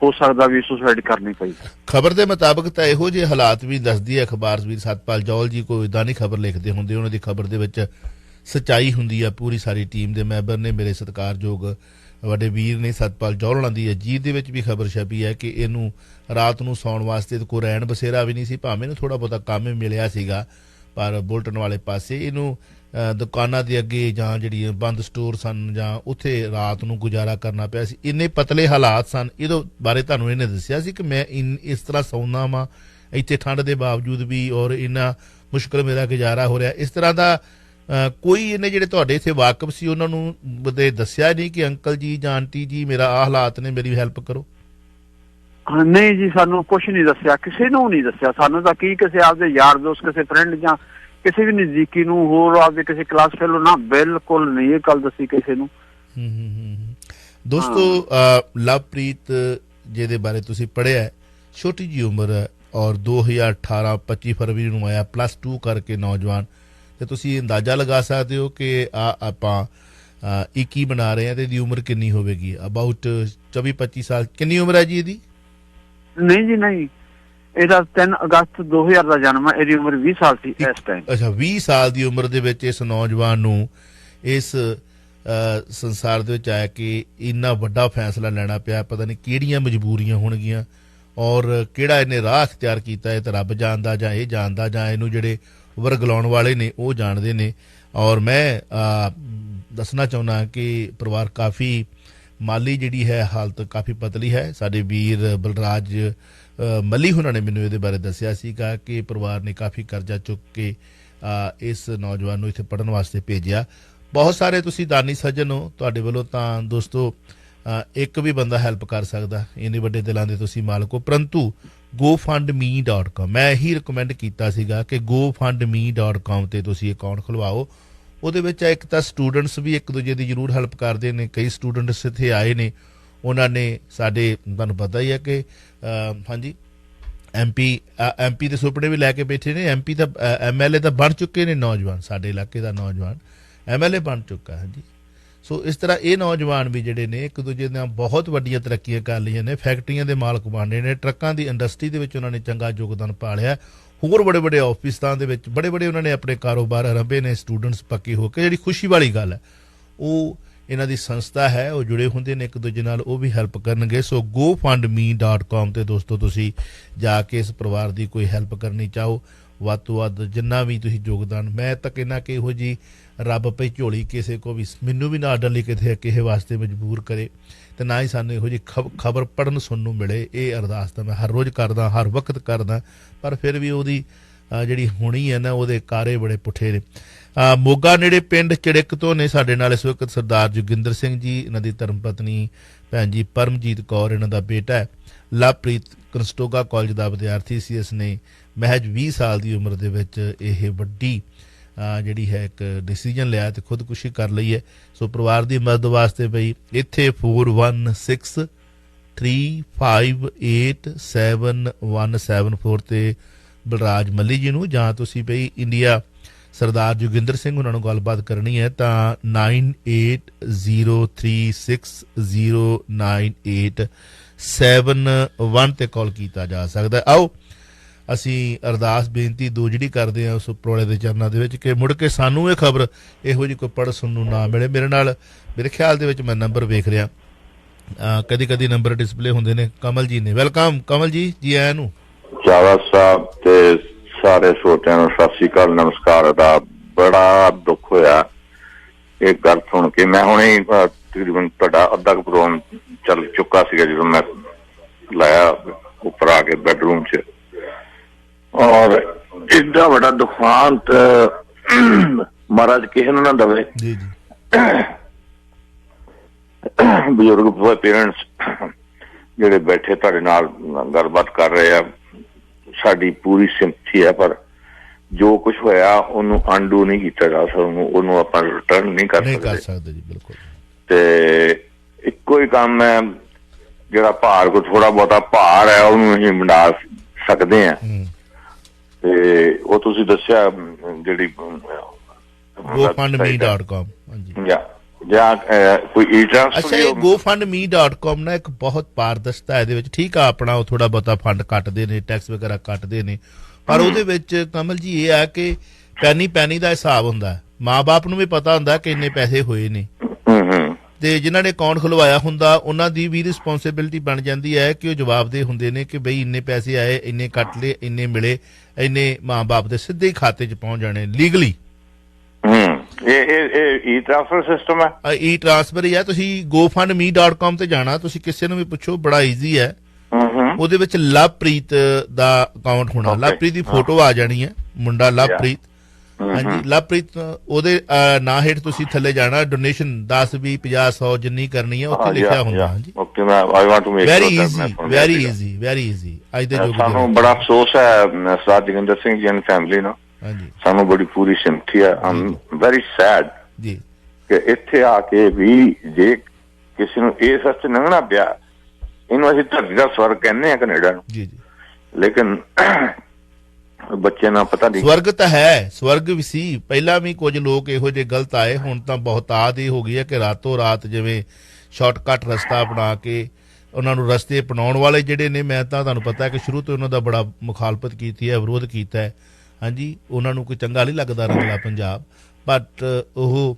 ਹੋ ਸਕਦਾ ਵੀ ਸੁਸਾਈਡ ਕਰਨੀ ਪਈ। ਖਬਰ ਦੇ ਮੁਤਾਬਕ ਤਾਂ ਇਹੋ ਜਿਹੇ ਹਾਲਾਤ ਵੀ ਦੱਸਦੀ ਹੈ ਅਖਬਾਰ ਵੀਰ ਸਤਪਾਲ ਜੌਲ ਜੀ, ਕੋਈ ਏਦਾਂ ਨਹੀਂ ਖਬਰ ਲਿਖਦੇ ਹੁੰਦੇ, ਉਹਨਾਂ ਦੀ ਖਬਰ ਦੇ ਵਿੱਚ ਸੱਚਾਈ ਹੁੰਦੀ ਆ। ਪੂਰੀ ਸਾਰੀ ਟੀਮ ਦੇ ਮੈਂਬਰ ਨੇ, ਮੇਰੇ ਸਤਿਕਾਰਯੋਗ ਵੱਡੇ ਵੀਰ ਨੇ ਸਤਪਾਲ ਜੌਲ ਹੋਣਾ ਦੀ ਅਜੀਤ ਦੇ ਵਿੱਚ ਵੀ ਖਬਰ ਛਪੀ ਹੈ ਕਿ ਇਹਨੂੰ ਰਾਤ ਨੂੰ ਸੌਣ ਵਾਸਤੇ ਕੋਈ ਰਹਿਣ ਬਸੇਰਾ ਵੀ ਨਹੀਂ ਸੀ, ਭਾਵੇਂ ਇਹਨੂੰ ਥੋੜਾ ਬਹੁਤਾ ਕੰਮ ਵੀ ਮਿਲਿਆ ਸੀਗਾ, ਪਰ ਬੁਲਟਨ ਵਾਲੇ ਪਾਸੇ ਇਹਨੂੰ ਦੁਕਾਨਾਂ ਦੇ ਅੱਗੇ ਜਾਂ ਜਿਹੜੀਆਂ ਬੰਦ ਸਟੋਰ ਸਨ ਜਾਂ ਉੱਥੇ ਰਾਤ ਨੂੰ ਗੁਜ਼ਾਰਾ ਕਰਨਾ ਪਿਆ ਸੀ। ਇੰਨੇ ਪਤਲੇ ਹਾਲਾਤ ਸਨ। ਇਹਦੇ ਬਾਰੇ ਤੁਹਾਨੂੰ ਇਹਨੇ ਦੱਸਿਆ ਸੀ ਕਿ ਮੈਂ ਇਸ ਤਰ੍ਹਾਂ ਸੌਂਦਾ ਵਾਂ ਇੱਥੇ ਠੰਡ ਦੇ ਬਾਵਜੂਦ ਵੀ, ਔਰ ਇੰਨਾ ਮੁਸ਼ਕਿਲ ਮੇਰਾ ਗੁਜ਼ਾਰਾ ਹੋ ਰਿਹਾ। ਇਸ ਤਰ੍ਹਾਂ ਦਾ ਕੋਈ ਇਹਨੇ ਜਿਹੜੇ ਤੁਹਾਡੇ ਇੱਥੇ ਵਾਕਫ ਸੀ ਉਹਨਾਂ ਨੂੰ ਦੱਸਿਆ ਨਹੀਂ ਕਿ ਅੰਕਲ ਜੀ ਜਾਂ ਆਂਟੀ ਜੀ ਮੇਰਾ ਆਹ ਹਾਲਾਤ ਨੇ, ਮੇਰੀ ਹੈਲਪ ਕਰੋ? ਨਹੀਂ ਜੀ, ਸਾਨੂੰ ਕੁਛ ਨਹੀਂ ਦੱਸਿਆ, ਕਿਸੇ ਨੂੰ ਨਹੀਂ ਦੱਸਿਆ। ਸਾਨੂੰ ਤਾਂ ਕੀ ਕਿਸੇ ਆਪਦੇ ਯਾਰ ਦੋਸਤ, ਕਿਸੇ ਫਰੈਂਡ ਜਾਂ ਕਿਸੇ ਵੀ ਨਜ਼ਦੀਕੀ ਨੂੰ, ਹੋਰ ਆਪਦੇ ਕਿਸੇ ਕਲਾਸ ਫੈਲੋ ਨਾ, ਬਿਲਕੁਲ ਨਹੀਂ ਇਹ ਗੱਲ ਦੱਸੀ ਕਿਸੇ ਨੂੰ। ਦੋਸਤੋ, ਲਵਪ੍ਰੀਤ ਜਿਹਦੇ ਬਾਰੇ ਤੁਸੀਂ ਪੜ੍ਹਿਆ, ਛੋਟੀ ਜਿਹੀ ਉਮਰ ਹੈ, ਔਰ 2018 25 ਫਰਵਰੀ ਨੂੰ ਆਇਆ, +2 ਕਰਕੇ ਨੌਜਵਾਨ, ਤੇ ਤੁਸੀਂ ਅੰਦਾਜ਼ਾ ਲਗਾ ਸਕਦੇ ਹੋ ਕਿ ਆਪਾਂ 21 ਬਣਾ ਰਹੇ ਹਾਂ, ਤੇ ਇਹਦੀ ਉਮਰ ਕਿੰਨੀ ਹੋਵੇਗੀ? ਅਬਾਊਟ 24-25 ਸਾਲ। ਕਿੰਨੀ ਉਮਰ ਹੈ ਜੀ ਇਹਦੀ? ਨਹੀਂ ਜੀ ਨਹੀਂ, ਇਹਦਾ 3 ਅਗਸਤ 2000 ਦਾ ਜਨਮ ਹੈ, ਇਹਦੀ ਉਮਰ 20 ਸਾਲ ਸੀ ਇਸ ਟਾਈਮ। ਅੱਛਾ, 20 ਸਾਲ ਦੀ ਉਮਰ ਦੇ ਵਿੱਚ ਇਸ ਨੌਜਵਾਨ ਨੂੰ ਇਸ ਸੰਸਾਰ ਦੇ ਵਿੱਚ ਆਇਆ ਕਿ ਇੰਨਾ ਵੱਡਾ ਫੈਸਲਾ ਲੈਣਾ ਪਿਆ। ਪਤਾ ਨਹੀਂ ਕਿਹੜੀਆਂ ਮਜਬੂਰੀਆਂ ਹੋਣਗੀਆਂ, ਔਰ ਕਿਹੜਾ ਇਹਨੇ ਰਾਹ ਅਖਤਿਆਰ ਕੀਤਾ, ਇਹ ਤਾਂ ਰੱਬ ਜਾਣਦਾ, ਜਾਂ ਇਹ ਜਾਣਦਾ, ਜਾਂ ਇਹਨੂੰ ਜਿਹੜੇ ਵਰਗਲਾਉਣ ਵਾਲੇ ਨੇ ਉਹ ਜਾਣਦੇ ਨੇ। ਔਰ ਮੈਂ ਦੱਸਣਾ ਚਾਹੁੰਦਾ ਕਿ ਪਰਿਵਾਰ ਕਾਫੀ ਮਾਲੀ ਜਿਹੜੀ ਹੈ ਹਾਲਤ ਕਾਫੀ ਪਤਲੀ ਹੈ। ਸਾਡੇ ਵੀਰ ਬਲਰਾਜ ਮੱਲੀ ਉਹਨਾਂ ਨੇ ਮੈਨੂੰ ਇਹਦੇ ਬਾਰੇ ਦੱਸਿਆ ਸੀਗਾ ਕਿ ਪਰਿਵਾਰ ਨੇ ਕਾਫੀ ਕਰਜ਼ਾ ਚੁੱਕ ਕੇ ਇਸ ਨੌਜਵਾਨ ਨੂੰ ਇੱਥੇ ਪੜ੍ਹਨ ਵਾਸਤੇ ਭੇਜਿਆ। ਬਹੁਤ ਸਾਰੇ ਤੁਸੀਂ ਦਾਨੀ ਸੱਜਣ ਹੋ, ਤੁਹਾਡੇ ਵੱਲੋਂ ਤਾਂ ਦੋਸਤੋ ਇੱਕ ਵੀ ਬੰਦਾ ਹੈਲਪ ਕਰ ਸਕਦਾ, ਇੰਨੇ ਵੱਡੇ ਦਿਲਾਂ ਦੇ ਤੁਸੀਂ ਮਾਲਕ ਹੋ। ਪਰੰਤੂ gofundme.com ਮੈਂ ਇਹੀ ਰਿਕਮੈਂਡ ਕੀਤਾ ਸੀਗਾ ਕਿ gofundme.com 'ਤੇ ਤੁਸੀਂ ਅਕਾਊਂਟ ਖੁਲਵਾਓ। ਉਹਦੇ ਵਿੱਚ ਇੱਕ ਤਾਂ ਸਟੂਡੈਂਟਸ ਵੀ ਇੱਕ ਦੂਜੇ ਦੀ ਜ਼ਰੂਰ ਹੈਲਪ ਕਰਦੇ ਨੇ। ਕਈ ਸਟੂਡੈਂਟਸ ਇੱਥੇ ਆਏ ਨੇ, ਉਹਨਾਂ ਨੇ ਸਾਡੇ ਤੁਹਾਨੂੰ ਪਤਾ ਹੀ ਹੈ ਕਿ ਹਾਂਜੀ MP ਦੇ ਸੁਪਨੇ ਵੀ ਲੈ ਕੇ ਬੈਠੇ ਨੇ। MP ਤਾਂ MLA ਤਾਂ ਬਣ ਚੁੱਕੇ ਨੇ ਨੌਜਵਾਨ, ਸਾਡੇ ਇਲਾਕੇ ਦਾ ਨੌਜਵਾਨ MLA ਬਣ ਚੁੱਕਾ ਹੈ ਜੀ। ਸੋ ਇਸ ਤਰ੍ਹਾਂ ਇਹ ਨੌਜਵਾਨ ਵੀ ਜਿਹੜੇ ਨੇ ਇੱਕ ਦੂਜੇ ਦੀਆਂ ਬਹੁਤ ਵੱਡੀਆਂ ਤਰੱਕੀਆਂ ਕਰ ਲਈਆਂ ਨੇ, ਫੈਕਟਰੀਆਂ ਦੇ ਮਾਲਕ ਬਣੇ ਨੇ, ਟਰੱਕਾਂ ਦੀ ਇੰਡਸਟਰੀ ਦੇ ਵਿੱਚ ਉਹਨਾਂ ਨੇ ਚੰਗਾ ਯੋਗਦਾਨ ਪਾ ਲਿਆ। ਹੋਰ ਬੜੇ ਬੜੇ ਆਫਿਸਾਂ ਦੇ ਵਿੱਚ ਬੜੇ ਉਹਨਾਂ ਨੇ ਆਪਣੇ ਕਾਰੋਬਾਰ ਆਰੰਭੇ ਨੇ। ਸਟੂਡੈਂਟਸ ਪੱਕੇ ਹੋ ਕੇ, ਜਿਹੜੀ ਖੁਸ਼ੀ ਵਾਲੀ ਗੱਲ ਹੈ ਉਹ ਇਹਨਾਂ ਦੀ ਸੰਸਥਾ ਹੈ, ਉਹ ਜੁੜੇ ਹੁੰਦੇ ਨੇ ਇੱਕ ਦੂਜੇ ਨਾਲ, ਉਹ ਵੀ ਹੈਲਪ ਕਰਨਗੇ। ਸੋ gofundme.com 'ਤੇ ਦੋਸਤੋ ਤੁਸੀਂ ਜਾ ਕੇ ਇਸ ਪਰਿਵਾਰ ਦੀ ਕੋਈ ਹੈਲਪ ਕਰਨੀ ਚਾਹੋ, ਵੱਧ ਤੋਂ ਵੱਧ ਜਿੰਨਾ ਵੀ ਤੁਸੀਂ ਯੋਗਦਾਨ, ਮੈਂ ਤਾਂ ਕਹਿੰਦਾ ਕਿ ਇਹੋ ਜਿਹੀ ਰੱਬ ਪਈ ਝੋਲੀ ਕਿਸੇ ਕੋ ਵੀ ਮੈਨੂੰ ਵੀ ਨਾ ਅੱਡਣ ਲਈ ਕਿਸੇ ਵਾਸਤੇ ਮਜਬੂਰ ਕਰੇ, ਅਤੇ ਨਾ ਹੀ ਸਾਨੂੰ ਇਹੋ ਜਿਹੀ ਖਬਰ ਪੜ੍ਹਨ ਸੁਣਨ ਨੂੰ ਮਿਲੇ। ਇਹ ਅਰਦਾਸ ਤਾਂ ਮੈਂ ਹਰ ਰੋਜ਼ ਕਰਦਾ, ਹਰ ਵਕਤ ਕਰਦਾ, ਪਰ ਫਿਰ ਵੀ ਉਹਦੀ ਜਿਹੜੀ ਹੋਣੀ ਹੈ ਨਾ, ਉਹਦੇ ਕਾਰੇ ਬੜੇ ਪੁੱਠੇ ਨੇ। ਮੋਗਾ ਨੇੜੇ ਪਿੰਡ ਚੜਿੱਕ ਤੋਂ ਨੇ ਸਾਡੇ ਨਾਲ ਇਸ ਵਕਤ ਸਰਦਾਰ ਜੋਗਿੰਦਰ ਸਿੰਘ ਜੀ, ਇਹਨਾਂ ਦੀ ਧਰਮ ਪਤਨੀ ਭੈਣ ਜੀ ਪਰਮਜੀਤ ਕੌਰ, ਇਹਨਾਂ ਦਾ ਬੇਟਾ ਹੈ ਲਵਪ੍ਰੀਤ, ਕਨਸਟੋਗਾ ਕਾਲਜ ਦਾ ਵਿਦਿਆਰਥੀ ਸੀ। ਇਸ ਨੇ ਮਹਿਜ 20 ਸਾਲ ਦੀ ਉਮਰ ਦੇ ਵਿੱਚ ਇਹ ਵੱਡੀ ਜਿਹੜੀ ਹੈ ਇੱਕ ਡਿਸੀਜਨ ਲਿਆ ਅਤੇ ਖੁਦਕੁਸ਼ੀ ਕਰ ਲਈ ਹੈ। ਸੋ ਪਰਿਵਾਰ ਦੀ ਮਦਦ ਵਾਸਤੇ ਬਈ ਇੱਥੇ 4163587174 'ਤੇ ਬਲਰਾਜ ਮੱਲੀ ਜੀ ਨੂੰ, ਜਾਂ ਤੁਸੀਂ ਬਈ ਇੰਡੀਆ ਸਰਦਾਰ ਜੋਗਿੰਦਰ ਸਿੰਘ ਉਹਨਾਂ ਨੂੰ ਗੱਲਬਾਤ ਕਰਨੀ ਹੈ ਤਾਂ 9803609871 'ਤੇ ਕਾਲ ਕੀਤਾ ਜਾ ਸਕਦਾ। ਆਓ ਅਸੀਂ ਅਰਦਾਸ ਬੇਨਤੀ ਦੋ ਜਿਹੜੀ ਕਰਦੇ ਹਾਂ ਉਸ ਉਪਰਵਾਲੇ ਦੇ ਚਰਨਾਂ ਦੇ ਵਿੱਚ ਕਿ ਮੁੜ ਕੇ ਸਾਨੂੰ ਇਹ ਖਬਰ ਇਹੋ ਜਿਹੀ ਕੋਈ ਪੜ੍ਹ ਸੁਣਨ ਨੂੰ ਨਾ ਮਿਲੇ। ਮੇਰੇ ਖਿਆਲ ਦੇ ਵਿੱਚ ਮੈਂ ਨੰਬਰ ਵੇਖ ਰਿਹਾ, ਕਦੀ ਨੰਬਰ ਡਿਸਪਲੇ ਹੁੰਦੇ ਨੇ। ਕਮਲ ਜੀ ਨੇ, ਵੈਲਕਮ ਕਮਲ ਜੀ, ਜੀ ਆਇਆਂ ਨੂੰ। ਚਾਵਾ ਸਾਹਿਬ ਤੇ ਸਾਰੇ ਸਰੋਤਿਆਂ ਨੂੰ ਸਤਿ ਸ੍ਰੀ ਅਕਾਲ, ਨਮਸਕਾਰ। ਦਾ ਬੜਾ ਦੁੱਖ ਹੋਇਆ ਇਹ ਗੱਲ ਸੁਣ ਕੇ। ਮੈਂ ਹੁਣੇ ਤਕਰੀਬਨ ਤੁਹਾਡਾ ਅੱਧਾ ਕੁ ਪ੍ਰੋਗਰਾਮ ਚੱਲ ਚੁੱਕਾ ਸੀਗਾ ਜਦੋਂ ਮੈਂ ਲਾਇਆ ਉੱਪਰ ਆ ਕੇ ਬੈਡਰੂਮ 'ਚ, ਔਰ ਏਡਾ ਵੱਡਾ ਦੁਖਾਂਤ ਮਹਾਰਾਜ ਕਿਸੇ ਨੂੰ ਨਾ ਦਵੇ। ਬਜ਼ੁਰਗ ਪੇਰੈਂਟਸ ਜਿਹੜੇ ਬੈਠੇ ਤੁਹਾਡੇ ਨਾਲ ਗੱਲਬਾਤ ਕਰ ਰਹੇ ਆ, ਸਾਡੀ ਪੂਰੀ ਸਿੰਪਥੀ ਹੈ, ਪਰ ਜੋ ਕੁਛ ਹੋਇਆ ਉਹਨੂੰ ਅਨਡੂ ਨਹੀਂ ਕੀਤਾ ਜਾ ਸਕਦਾ, ਉਹਨੂੰ ਆਪਾਂ ਰਿਟਰਨ ਨਹੀਂ ਕਰ ਸਕਦੇ ਜੀ। ਬਿਲਕੁਲ। ਤੇ ਇੱਕੋ ਹੀ ਕੰਮ ਹੈ ਜਿਹੜਾ ਭਾਰ ਕੋ ਥੋੜਾ ਬਹੁਤਾ ਭਾਰ ਹੈ ਉਹਨੂੰ ਅਸੀਂ ਵੰਡਾ ਸਕਦੇ ਹਾਂ। ਤੇ ਉਹ ਤੁਸੀਂ ਦੱਸਿਆ ਜਿਹੜੀ gofundme.com ਜਾਂ ਕੋਈ ਅੱਛਾ, ਇਹ gofundme.com ਨਾ ਇੱਕ ਬਹੁਤ ਪਾਰਦਰਸ਼ਤਾ ਇਹਦੇ ਵਿੱਚ। ਠੀਕ ਆ, ਆਪਣਾ ਉਹ ਥੋੜਾ ਬਹੁਤਾ ਫੰਡ ਕੱਟਦੇ ਨੇ, ਟੈਕਸ ਵਗੈਰਾ ਕੱਟਦੇ ਨੇ, ਪਰ ਉਹਦੇ ਵਿੱਚ ਕਮਲ ਜੀ ਇਹ ਆ ਕਿ ਪੈਨੀ ਦਾ ਹਿਸਾਬ ਹੁੰਦਾ। ਮਾਂ ਬਾਪ ਨੂੰ ਵੀ ਪਤਾ ਹੁੰਦਾ ਕਿ ਇੰਨੇ ਪੈਸੇ ਹੋਏ ਨੇ, ਤੇ ਜਿਨ੍ਹਾਂ ਨੇ ਅਕਾਊਂਟ ਖੁਲਵਾਇਆ ਹੁੰਦਾ ਉਹਨਾਂ ਦੀ ਵੀ ਰਿਸਪੌਂਸਿਬਿਲਿਟੀ ਬਣ ਜਾਂਦੀ ਹੈ ਕਿ ਉਹ ਜਵਾਬਦੇਹ ਹੁੰਦੇ ਨੇ ਕਿ ਬਈ ਇੰਨੇ ਪੈਸੇ ਆਏ, ਇੰਨੇ ਕੱਟ ਲਏ, ਇੰਨੇ ਮਿਲੇ, ਇੰਨੇ ਮਾਂ ਬਾਪ ਦੇ ਸਿੱਧੇ ਖਾਤੇ 'ਚ ਪਹੁੰਚ ਜਾਣੇ ਲੀਗਲੀ। ਇਹ ਟ੍ਰਾਂਸਫਰ ਸਿਸਟਮ ਹੈ, ਈ ਟ੍ਰਾਂਸਫਰ ਹੀ ਹੈ। ਤੁਸੀਂ gofundme.com ਤੇ ਜਾਣਾ, ਤੁਸੀਂ ਕਿਸੇ ਨੂੰ ਵੀ ਪੁੱਛੋ, ਬੜਾ ਈਜ਼ੀ ਹੈ। ਉਹਦੇ ਵਿੱਚ ਲਵਪ੍ਰੀਤ ਦਾ ਅਕਾਊਂਟ ਹੋਣਾ, ਲਵਪ੍ਰੀਤ ਦੀ ਫੋਟੋ ਆ ਜਾਣੀ ਹੈ, ਮੁੰਡਾ ਲਵਪ੍ਰੀਤ। ਹਾਂਜੀ, ਲਵਪ੍ਰੀਤ ਉਹਦੇ ਨਾਂ ਹੇਠ ਤੁਸੀਂ ਥੱਲੇ ਜਾਣਾ, ਡੋਨੇਸ਼ਨ 10, 20, 50, 100 ਜਿੰਨੀ ਕਰਨੀ ਹੈ ਉੱਥੇ ਲਿਖਿਆ ਹੁੰਦਾ। ਹਾਂਜੀ, ਵੈਰੀ ਈਜ਼ੀ। ਅੱਜ ਦੇ ਯੁੱਗ ਸਾਨੂੰ ਬੜਾ ਅਫਸੋਸ ਹੈ ਸਰਦਾਰ ਜੋਗਿੰਦਰ ਸਿੰਘ ਜੀ ਐਂਡ ਫੈਮਿਲੀ ਨੂੰ, ਸਾਨੂੰ ਬੜੀ ਪੂਰੀ ਸਿੰਪਥੀ ਹੈ। ਆਈ ਐਮ ਵੈਰੀ ਸੈਡ ਜੀ ਕਿ ਇੱਥੇ ਆ ਕੇ ਵੀ ਜੇ ਕਿਸੇ ਨੂੰ ਇਸ ਵਾਸਤੇ ਲੰਘਣਾ ਪਿਆ, ਇਹਨੂੰ ਅਸੀਂ ਧਰਤੀ ਦਾ ਸਵਰਗ ਕਹਿੰਦੇ ਆ ਕੈਨੇਡਾ ਨੂੰ, ਲੇਕਿਨ ਬੱਚੇ ਨਾਲ ਪਤਾ ਨਹੀਂ। ਸਵਰਗ ਤਾਂ ਹੈ, ਸਵਰਗ ਵੀ ਸੀ ਪਹਿਲਾਂ ਵੀ। ਕੁਝ ਲੋਕ ਇਹੋ ਜਿਹੇ ਗਲਤ ਆਏ, ਹੁਣ ਤਾਂ ਬਹੁਤਾਤ ਇਹ ਹੋ ਗਈ ਹੈ ਕਿ ਰਾਤੋਂ ਰਾਤ ਜਿਵੇਂ ਸ਼ਾਰਟਕਟ ਰਸਤਾ ਬਣਾ ਕੇ ਉਹਨਾਂ ਨੂੰ ਰਸਤੇ ਅਪਣਾਉਣ ਵਾਲੇ ਜਿਹੜੇ ਨੇ, ਮੈਂ ਤਾਂ ਤੁਹਾਨੂੰ ਪਤਾ ਹੈ ਕਿ ਸ਼ੁਰੂ ਤੋਂ ਉਹਨਾਂ ਦਾ ਬੜਾ ਮੁਖਾਲਫਤ ਕੀਤੀ ਹੈ, ਵਿਰੋਧ ਕੀਤਾ ਹੈ। ਹਾਂਜੀ, ਉਹਨਾਂ ਨੂੰ ਕੋਈ ਚੰਗਾ ਨਹੀਂ ਲੱਗਦਾ ਰੰਗਲਾ ਪੰਜਾਬ, ਬਟ ਉਹ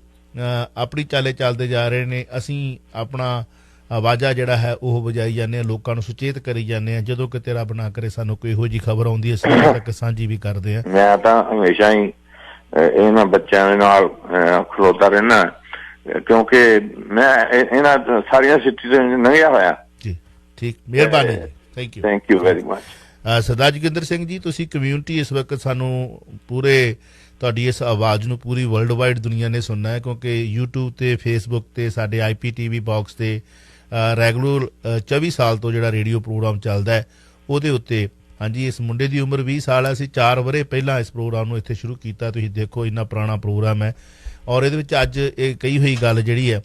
ਆਪਣੀ ਚਾਲੇ ਚੱਲਦੇ ਜਾ ਰਹੇ ਨੇ। ਅਸੀਂ ਆਪਣਾ ਆਵਾਜ਼ਾ ਜਿਹੜਾ ਹੈ ਉਹ ਵਜਾਈ ਜਾਂਦੇ ਹਾਂ, ਲੋਕਾਂ ਨੂੰ ਸੁਚੇਤ ਕਰੀ ਜਾਂਦੇ ਹਾਂ। ਜਦੋਂ ਕਿਤੇ ਰੱਬ ਨਾ ਕਰੇ ਸਾਨੂੰ ਕੋਈ ਇਹੋ ਜਿਹੀ ਖਬਰ ਆਉਂਦੀ ਹੈ, ਅਸੀਂ ਤੱਕ ਸਾਂਝੀ ਵੀ ਕਰਦੇ ਹਾਂ। ਮੈਂ ਤਾਂ ਹਮੇਸ਼ਾ ਹੀ ਇਹਨਾਂ ਬੱਚਿਆਂ ਦੇ ਨਾਲ ਖਲੋਤਾ ਰਹਿਣਾ, ਕਿਉਂਕਿ ਮੈਂ ਇਹਨਾਂ ਸਾਰੀਆਂ ਸਿੱਟੀ ਤੋਂ ਲੰਘਿਆ ਹੋਇਆ। ਜੀ ਠੀਕ, ਮਿਹਰਬਾਨੀ ਜੀ, ਥੈਂਕ ਯੂ ਵੈਰੀ ਮਚ। ਸਰਦਾਰ ਜੋਗਿੰਦਰ ਸਿੰਘ ਜੀ, ਤੁਸੀਂ ਕਮਿਊਨਿਟੀ ਇਸ ਵਕਤ ਸਾਨੂੰ ਪੂਰੇ ਤੁਹਾਡੀ ਇਸ ਆਵਾਜ਼ ਨੂੰ ਪੂਰੀ ਵਰਲਡ ਵਾਈਡ ਦੁਨੀਆ ਨੇ ਸੁਣਨਾ ਹੈ, ਕਿਉਂਕਿ YouTube ਤੇ Facebook ਤੇ ਸਾਡੇ IPTV ਬਾਕਸ ਤੇ ਰੈਗੂਲਰ 24 ਸਾਲ ਤੋਂ ਜਿਹੜਾ ਰੇਡੀਓ ਪ੍ਰੋਗਰਾਮ ਚੱਲਦਾ ਹੈ ਉਹਦੇ ਉੱਤੇ। ਹਾਂਜੀ, ਇਸ ਮੁੰਡੇ ਦੀ ਉਮਰ 20 ਸਾਲ ਹੈ। ਅਸੀਂ 4 ਵਰ੍ਹੇ ਪਹਿਲਾਂ ਇਸ ਪ੍ਰੋਗਰਾਮ ਨੂੰ ਇੱਥੇ ਸ਼ੁਰੂ ਕੀਤਾ। ਤੁਸੀਂ ਦੇਖੋ ਇੰਨਾ ਪੁਰਾਣਾ ਪ੍ਰੋਗਰਾਮ ਹੈ। ਔਰ ਇਹਦੇ ਵਿੱਚ ਅੱਜ ਇਹ ਕਹੀ ਹੋਈ ਗੱਲ ਜਿਹੜੀ ਹੈ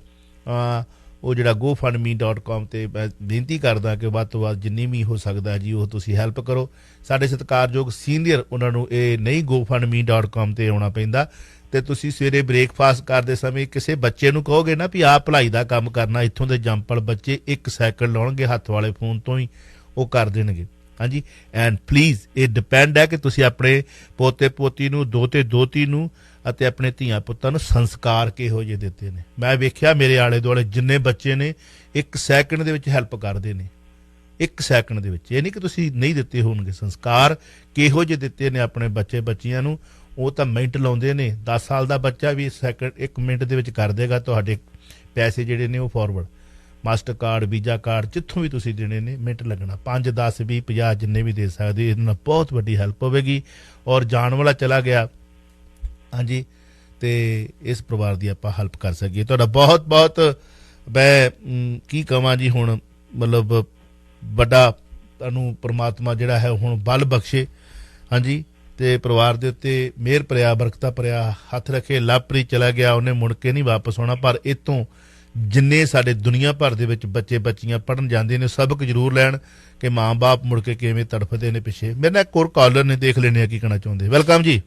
ਉਹ ਜਿਹੜਾ gofundme.com 'ਤੇ ਮੈਂ ਬੇਨਤੀ ਕਰਦਾ ਕਿ ਵੱਧ ਤੋਂ ਵੱਧ ਜਿੰਨੀ ਵੀ ਹੋ ਸਕਦਾ ਜੀ ਉਹ ਤੁਸੀਂ ਹੈਲਪ ਕਰੋ। ਸਾਡੇ ਸਤਿਕਾਰਯੋਗ ਸੀਨੀਅਰ ਉਹਨਾਂ ਨੂੰ ਇਹ ਨਹੀਂ gofundme.com 'ਤੇ ਆਉਣਾ ਪੈਂਦਾ, ਅਤੇ ਤੁਸੀਂ ਸਵੇਰੇ ਬ੍ਰੇਕਫਾਸਟ ਕਰਦੇ ਸਮੇਂ ਕਿਸੇ ਬੱਚੇ ਨੂੰ ਕਹੋਗੇ ਨਾ ਵੀ ਆਹ ਭਲਾਈ ਦਾ ਕੰਮ ਕਰਨਾ, ਇੱਥੋਂ ਦੇ ਜੰਪਲ ਬੱਚੇ 1 ਸੈਕਿੰਡ ਲਾਉਣਗੇ ਹੱਥ ਵਾਲੇ ਫੋਨ ਤੋਂ ਹੀ ਉਹ ਕਰ ਦੇਣਗੇ। ਹਾਂਜੀ, ਐਂਡ ਪਲੀਜ਼ ਇਹ ਡਿਪੈਂਡ ਹੈ ਕਿ ਤੁਸੀਂ ਆਪਣੇ ਪੋਤੇ ਪੋਤੀ ਨੂੰ, ਦੋਤੇ ਦੋਤੀ ਨੂੰ ਅਤੇ ਆਪਣੇ ਧੀਆਂ ਪੁੱਤਾਂ ਨੂੰ ਸੰਸਕਾਰ ਕਿਹੋ ਜਿਹੇ ਦਿੱਤੇ ਨੇ। ਮੈਂ ਵੇਖਿਆ ਮੇਰੇ ਆਲੇ ਦੁਆਲੇ ਜਿੰਨੇ ਬੱਚੇ ਨੇ 1 ਸੈਕਿੰਡ ਦੇ ਵਿੱਚ ਹੈਲਪ ਕਰਦੇ ਨੇ, 1 ਸੈਕਿੰਡ ਦੇ ਵਿੱਚ। ਇਹ ਨਹੀਂ ਕਿ ਤੁਸੀਂ ਨਹੀਂ ਦਿੱਤੇ ਹੋਣਗੇ। ਸੰਸਕਾਰ ਕਿਹੋ ਜਿਹੇ ਦਿੱਤੇ ਨੇ ਆਪਣੇ ਬੱਚੇ ਬੱਚੀਆਂ ਨੂੰ, ਉਹ ਤਾਂ ਮਿੰਟ ਲਾਉਂਦੇ ਨੇ। 10 ਸਾਲ ਦਾ ਬੱਚਾ ਵੀ 1 ਮਿੰਟ ਦੇ ਵਿੱਚ ਕਰ ਦੇਗਾ ਤੁਹਾਡੇ ਪੈਸੇ ਜਿਹੜੇ ਨੇ ਉਹ forward. Master card, visa card, ਜਿੱਥੋਂ ਵੀ ਤੁਸੀਂ ਦੇਣੇ ਨੇ ਮਿੰਟ ਲੱਗਣਾ। 5, 10, 20, 50 ਜਿੰਨੇ ਵੀ ਦੇ ਸਕਦੇ, ਇਹਦੇ ਨਾਲ ਬਹੁਤ ਵੱਡੀ ਹੈਲਪ ਹੋਵੇਗੀ। ਔਰ ਜਾਣ ਵਾਲਾ ਚਲਾ ਗਿਆ, ਹਾਂਜੀ, ਅਤੇ ਇਸ ਪਰਿਵਾਰ ਦੀ ਆਪਾਂ ਹੈਲਪ ਕਰ ਸਕੀਏ। ਤੁਹਾਡਾ ਬਹੁਤ ਬਹੁਤ ਮੈਂ ਕੀ ਕਹਾਂ ਜੀ, ਹੁਣ ਮਤਲਬ ਵੱਡਾ ਤੁਹਾਨੂੰ ਪਰਮਾਤਮਾ ਜਿਹੜਾ ਹੈ ਹੁਣ ਬਲ ਬਖਸ਼ੇ। ਹਾਂਜੀ, ਅਤੇ ਪਰਿਵਾਰ ਦੇ ਉੱਤੇ ਮਿਹਰ ਭਰਿਆ, ਬਰਕਤਾਂ ਭਰਿਆ ਹੱਥ ਰੱਖੇ। ਲਵਪ੍ਰੀਤ ਚਲਾ ਗਿਆ, ਉਹਨੇ ਮੁੜ ਕੇ ਨਹੀਂ ਵਾਪਸ ਆਉਣਾ, ਪਰ ਇੱਥੋਂ ਜਿੰਨੇ ਸਾਡੇ ਦੁਨੀਆ ਭਰ ਦੇ ਵਿੱਚ ਬੱਚੇ ਬੱਚੀਆਂ ਪੜ੍ਹਨ ਜਾਂਦੇ ਨੇ, ਸਬਕ ਜ਼ਰੂਰ ਲੈਣ ਕਿ ਮਾਂ ਬਾਪ ਮੁੜ ਕੇ ਕਿਵੇਂ ਤੜਫਦੇ ਨੇ ਪਿੱਛੇ। ਮੇਰੇ ਨਾਲ ਇੱਕ ਹੋਰ ਕਾਲਰ ਨੇ, ਦੇਖ ਲੈਣੇ ਆ ਕੀ ਕਹਿਣਾ ਚਾਹੁੰਦੇ। ਵੈਲਕਮ ਜੀ।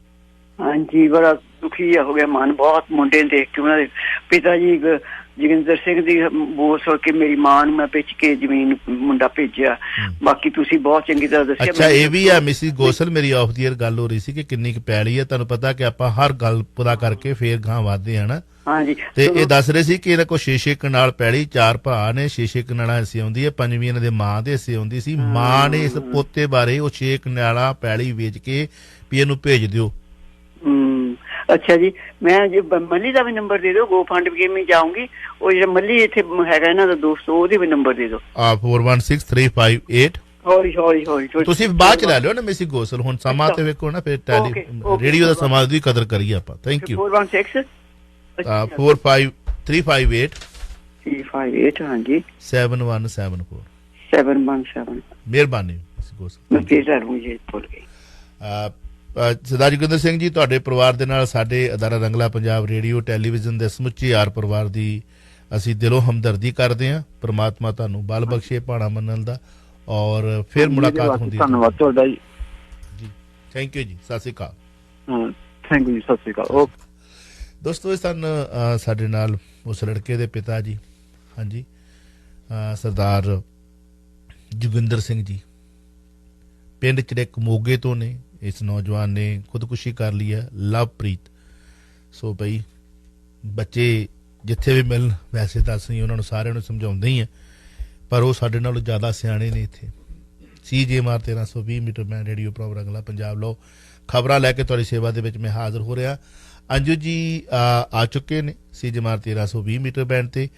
ਹਾਂਜੀ, ਬੜਾ ਦੁਖੀ ਹੋ ਗਿਆ ਮਨ ਬਹੁਤ ਮੁੰਡੇ ਨੂੰ ਦੇਖ ਕੇ। ਉਹਨਾਂ ਦੇ ਪਿਤਾ ਜੀ ਜੋਗਿੰਦਰ ਸਿੰਘ ਦੀ ਬੋਲ ਸੁਣ ਕੇ ਮੇਰੀ ਮਾਂ ਨੂੰ ਮੈਂ ਪਿੱਛ ਕੇ ਜ਼ਮੀਨ ਮੁੰਡਾ ਭੇਜਿਆ। ਬਾਕੀ ਤੁਸੀਂ ਬਹੁਤ ਚੰਗੀ ਤਰ੍ਹਾਂ ਦੱਸਿਆ। ਅੱਛਾ, ਇਹ ਵੀ ਆ ਮਿਸਿਸ ਗੋਸਲ, ਮੇਰੀ ਆਫ ਦੀ ਏਅਰ ਗੱਲ ਹੋ ਰਹੀ ਸੀ ਕਿ ਕਿੰਨੀ ਕੁ ਪੈਲੀ ਹੈ। ਤੁਹਾਨੂੰ ਪਤਾ ਕਿ ਆਪਾਂ ਹਰ ਗੱਲ ਪਤਾ ਕਰਕੇ ਫੇਰ ਗਾਂ ਵੱਧਦੇ ਹਾਂ ਨਾ। ਹਾਂਜੀ, ਤੇ ਇਹ ਦੱਸ ਰਹੇ ਸੀ ਕਿ ਇਹਨਾਂ ਕੋਲ 6-6 ਕਨਾਲ ਪੈਲੀ, 4 ਭਰਾ ਨੇ, 6-6 ਕਨਾਲਾਂ ਹਿੱਸੇ ਆਉਂਦੀ ਹੈ, 5ਵੀਂ ਇਹਨਾਂ ਦੇ ਮਾਂ ਦੇ ਹਿੱਸੇ ਆਉਂਦੀ ਸੀ। ਮਾਂ ਨੇ ਇਸ ਪੋਤੇ ਬਾਰੇ ਉਹ 6 ਕਨਾਲਾਂ ਪੈਲੀ ਵੇਚ ਕੇ ਵੀ ਇਹਨੂੰ ਭੇਜ ਦਿਓ। ਅੱਛਾ ਜੀ, ਮੈਂ ਜੇ ਮੱਲੀ ਦਾ ਵੀ ਨੰਬਰ ਦੇ ਦਿਓ, GoFundMe ਜਾਊਂਗੀ। ਉਹ ਜਿਹੜਾ ਮੱਲੀ ਇੱਥੇ ਹੈਗਾ ਇਹਨਾਂ ਦਾ ਦੋਸਤ, ਉਹਦੇ ਵੀ ਨੰਬਰ ਦੇ ਦਿਓ। 416358 ਹੌਲੀ ਹੌਲੀ ਹੌਲੀ ਤੁਸੀਂ ਬਾਅਦ ਚ ਲੈ ਲਿਓ ਨਾ ਮਿਸਿਸ ਗੋਸਲ। ਹੁਣ ਸਮਾਂ ਤੇ ਵੇਖੋ ਨਾ, ਫਿਰ ਰੇਡੀਓ ਦਾ ਸਮਾਂ ਦੀ ਕਦਰ ਕਰੀਏ ਆਪਾਂ। Thank you. 416 45358 358 ਹਾਂਜੀ 7174 717। ਮਿਹਰਬਾਨੀ ਮਿਸਿਸ ਗੋਸਲ। ਮੈਂ ਫੇਰ ਮੁਝੇ ਭੁੱਲ ਗਈ। ਸਰਦਾਰ ਜੋਗਿੰਦਰ ਸਿੰਘ ਜੀ, ਤੁਹਾਡੇ ਪਰਿਵਾਰ ਦੇ ਨਾਲ ਸਾਡੇ ਅਦਾਰਾ ਰੰਗਲਾ ਪੰਜਾਬ ਰੇਡੀਓ ਟੈਲੀਵਿਜ਼ਨ ਦੇ ਸਮੁੱਚੇ ਆਰ ਪਰਿਵਾਰ ਦੀ ਅਸੀਂ ਦਿਲੋਂ ਹਮਦਰਦੀ ਕਰਦੇ ਹਾਂ। ਪ੍ਰਮਾਤਮਾ ਤੁਹਾਨੂੰ ਬਲ ਬਖਸ਼ੇ ਭਾਣਾ ਮੰਨਣ ਦਾ, ਔਰ ਫਿਰ ਮੁਲਾਕਾਤ ਹੁੰਦੀ ਹੈ। ਧੰਨਵਾਦ ਤੁਹਾਡਾ ਜੀ। ਥੈਂਕ ਯੂ ਜੀ, ਸਤਿ ਸ਼੍ਰੀ ਅਕਾਲ। ਥੈਂਕ ਯੂ ਜੀ, ਸਤਿ ਸ਼੍ਰੀ ਅਕਾਲ। ਓਕੇ ਦੋਸਤੋ, ਇਹ ਸਨ ਸਾਡੇ ਨਾਲ ਉਸ ਲੜਕੇ ਦੇ ਪਿਤਾ ਜੀ, ਹਾਂਜੀ, ਸਰਦਾਰ ਜੋਗਿੰਦਰ ਸਿੰਘ ਜੀ, ਪਿੰਡ ਚੜਿੱਕ ਮੋਗੇ ਤੋਂ ਨੇ। ਇਸ ਨੌਜਵਾਨ ਨੇ ਖੁਦਕੁਸ਼ੀ ਕਰ ਲਈ ਹੈ, ਲਵਪ੍ਰੀਤ। ਸੋ ਬਈ ਬੱਚੇ ਜਿੱਥੇ ਵੀ ਮਿਲਣ, ਵੈਸੇ ਤਾਂ ਅਸੀਂ ਉਹਨਾਂ ਨੂੰ ਸਾਰਿਆਂ ਨੂੰ ਸਮਝਾਉਂਦੇ ਹੀ ਹਾਂ, ਪਰ ਉਹ ਸਾਡੇ ਨਾਲੋਂ ਜ਼ਿਆਦਾ ਸਿਆਣੇ ਨੇ। ਇੱਥੇ CJMR 1320 metre band radio program Rangla Punjab ਲਓ ਖਬਰਾਂ ਲੈ ਕੇ ਤੁਹਾਡੀ ਸੇਵਾ ਦੇ ਵਿੱਚ ਮੈਂ ਹਾਜ਼ਰ ਹੋ ਰਿਹਾ। ਅੰਜੂ ਜੀ ਆ ਚੁੱਕੇ ਨੇ CJMR 1320 ਮੀਟਰ ਬੈਂਡ 'ਤੇ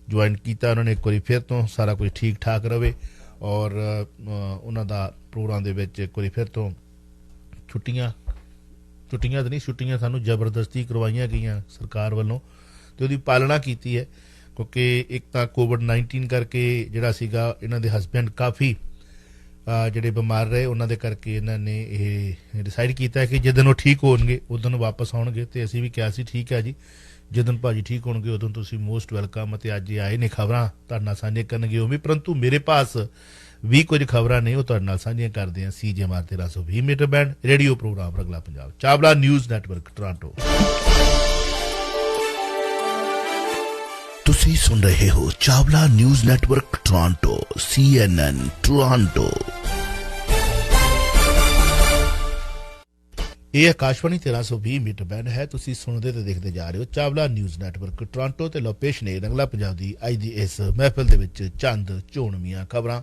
ਜੁਆਇਨ ਕੀਤਾ ਉਹਨਾਂ ਨੇ ਇੱਕ ਵਾਰੀ ਫਿਰ ਤੋਂ। ਸਾਰਾ ਕੁਝ ਠੀਕ ਠਾਕ ਰਵੇ, ਔਰ ਉਹਨਾਂ ਦਾ ਪ੍ਰੋਗਰਾਮ ਦੇ ਵਿੱਚ ਇੱਕ ਵਾਰੀ ਫਿਰ ਤੋਂ ਛੁੱਟੀਆਂ ਤਾਂ ਨਹੀਂ, ਛੁੱਟੀਆਂ ਸਾਨੂੰ ਜ਼ਬਰਦਸਤੀ ਕਰਵਾਈਆਂ ਗਈਆਂ ਸਰਕਾਰ ਵੱਲੋਂ, ਅਤੇ ਉਹਦੀ ਪਾਲਣਾ ਕੀਤੀ ਹੈ। ਕਿਉਂਕਿ ਇੱਕ ਤਾਂ COVID-19 ਕਰਕੇ ਜਿਹੜਾ ਸੀਗਾ, ਇਹਨਾਂ ਦੇ ਹਸਬੈਂਡ ਕਾਫੀ ਜਿਹੜੇ ਬਿਮਾਰ ਰਹੇ, ਉਹਨਾਂ ਦੇ ਕਰਕੇ ਇਹਨਾਂ ਨੇ ਇਹ ਡਿਸਾਈਡ ਕੀਤਾ ਕਿ ਜਿੱਦਣ ਉਹ ਠੀਕ ਹੋਣਗੇ ਉਦੋਂ ਵਾਪਸ ਆਉਣਗੇ। ਅਤੇ ਅਸੀਂ ਵੀ ਕਿਹਾ ਸੀ ਠੀਕ ਹੈ ਜੀ, ਜਿੱਦਣ ਭਾਜੀ ਠੀਕ ਹੋਣਗੇ ਉਦੋਂ ਤੁਸੀਂ ਮੋਸਟ ਵੈਲਕਮ। ਅਤੇ ਅੱਜ ਆਏ ਨੇ ਖਬਰਾਂ ਤੁਹਾਡੇ ਨਾਲ ਸਾਂਝੀਆਂ ਕਰਨਗੇ ਉਹ ਵੀ, ਪਰੰਤੂ ਮੇਰੇ ਪਾਸ ਵੀ ਕੁਝ ਖਬਰਾਂ ਨੇ ਉਹ ਤੁਹਾਡੇ ਨਾਲ ਸਾਂਝੀਆਂ ਕਰਦੇ ਹਾਂ। CJMR 1320 metre band radio program Rangla Punjab, Chawla news network Toronto. ਤੁਸੀਂ ਸੁਣ ਰਹੇ ਹੋ Chawla news network Toronto, CNN Toronto. ਇਹ ਆਕਾਸ਼ਵਾਣੀ 1320 ਮੀਟਰ ਬੈਂਡ ਹੈ। ਤੁਸੀਂ ਸੁਣਦੇ ਤੇ ਦੇਖਦੇ ਜਾ ਰਹੇ ਹੋ ਚਾਵਲਾ ਨਿਊਜ਼ ਨੈਟਵਰਕ ਟੋਰਾਂਟੋ, ਤੇ ਲਓ ਪੇਸ਼ ਨੇ ਰੰਗਲਾ ਪੰਜਾਬ ਦੀ ਅੱਜ ਦੀ ਇਸ ਮਹਿਫਿਲ ਦੇ ਵਿੱਚ ਚੰਦ ਚੋਣਵੀਆਂ ਖਬਰਾਂ।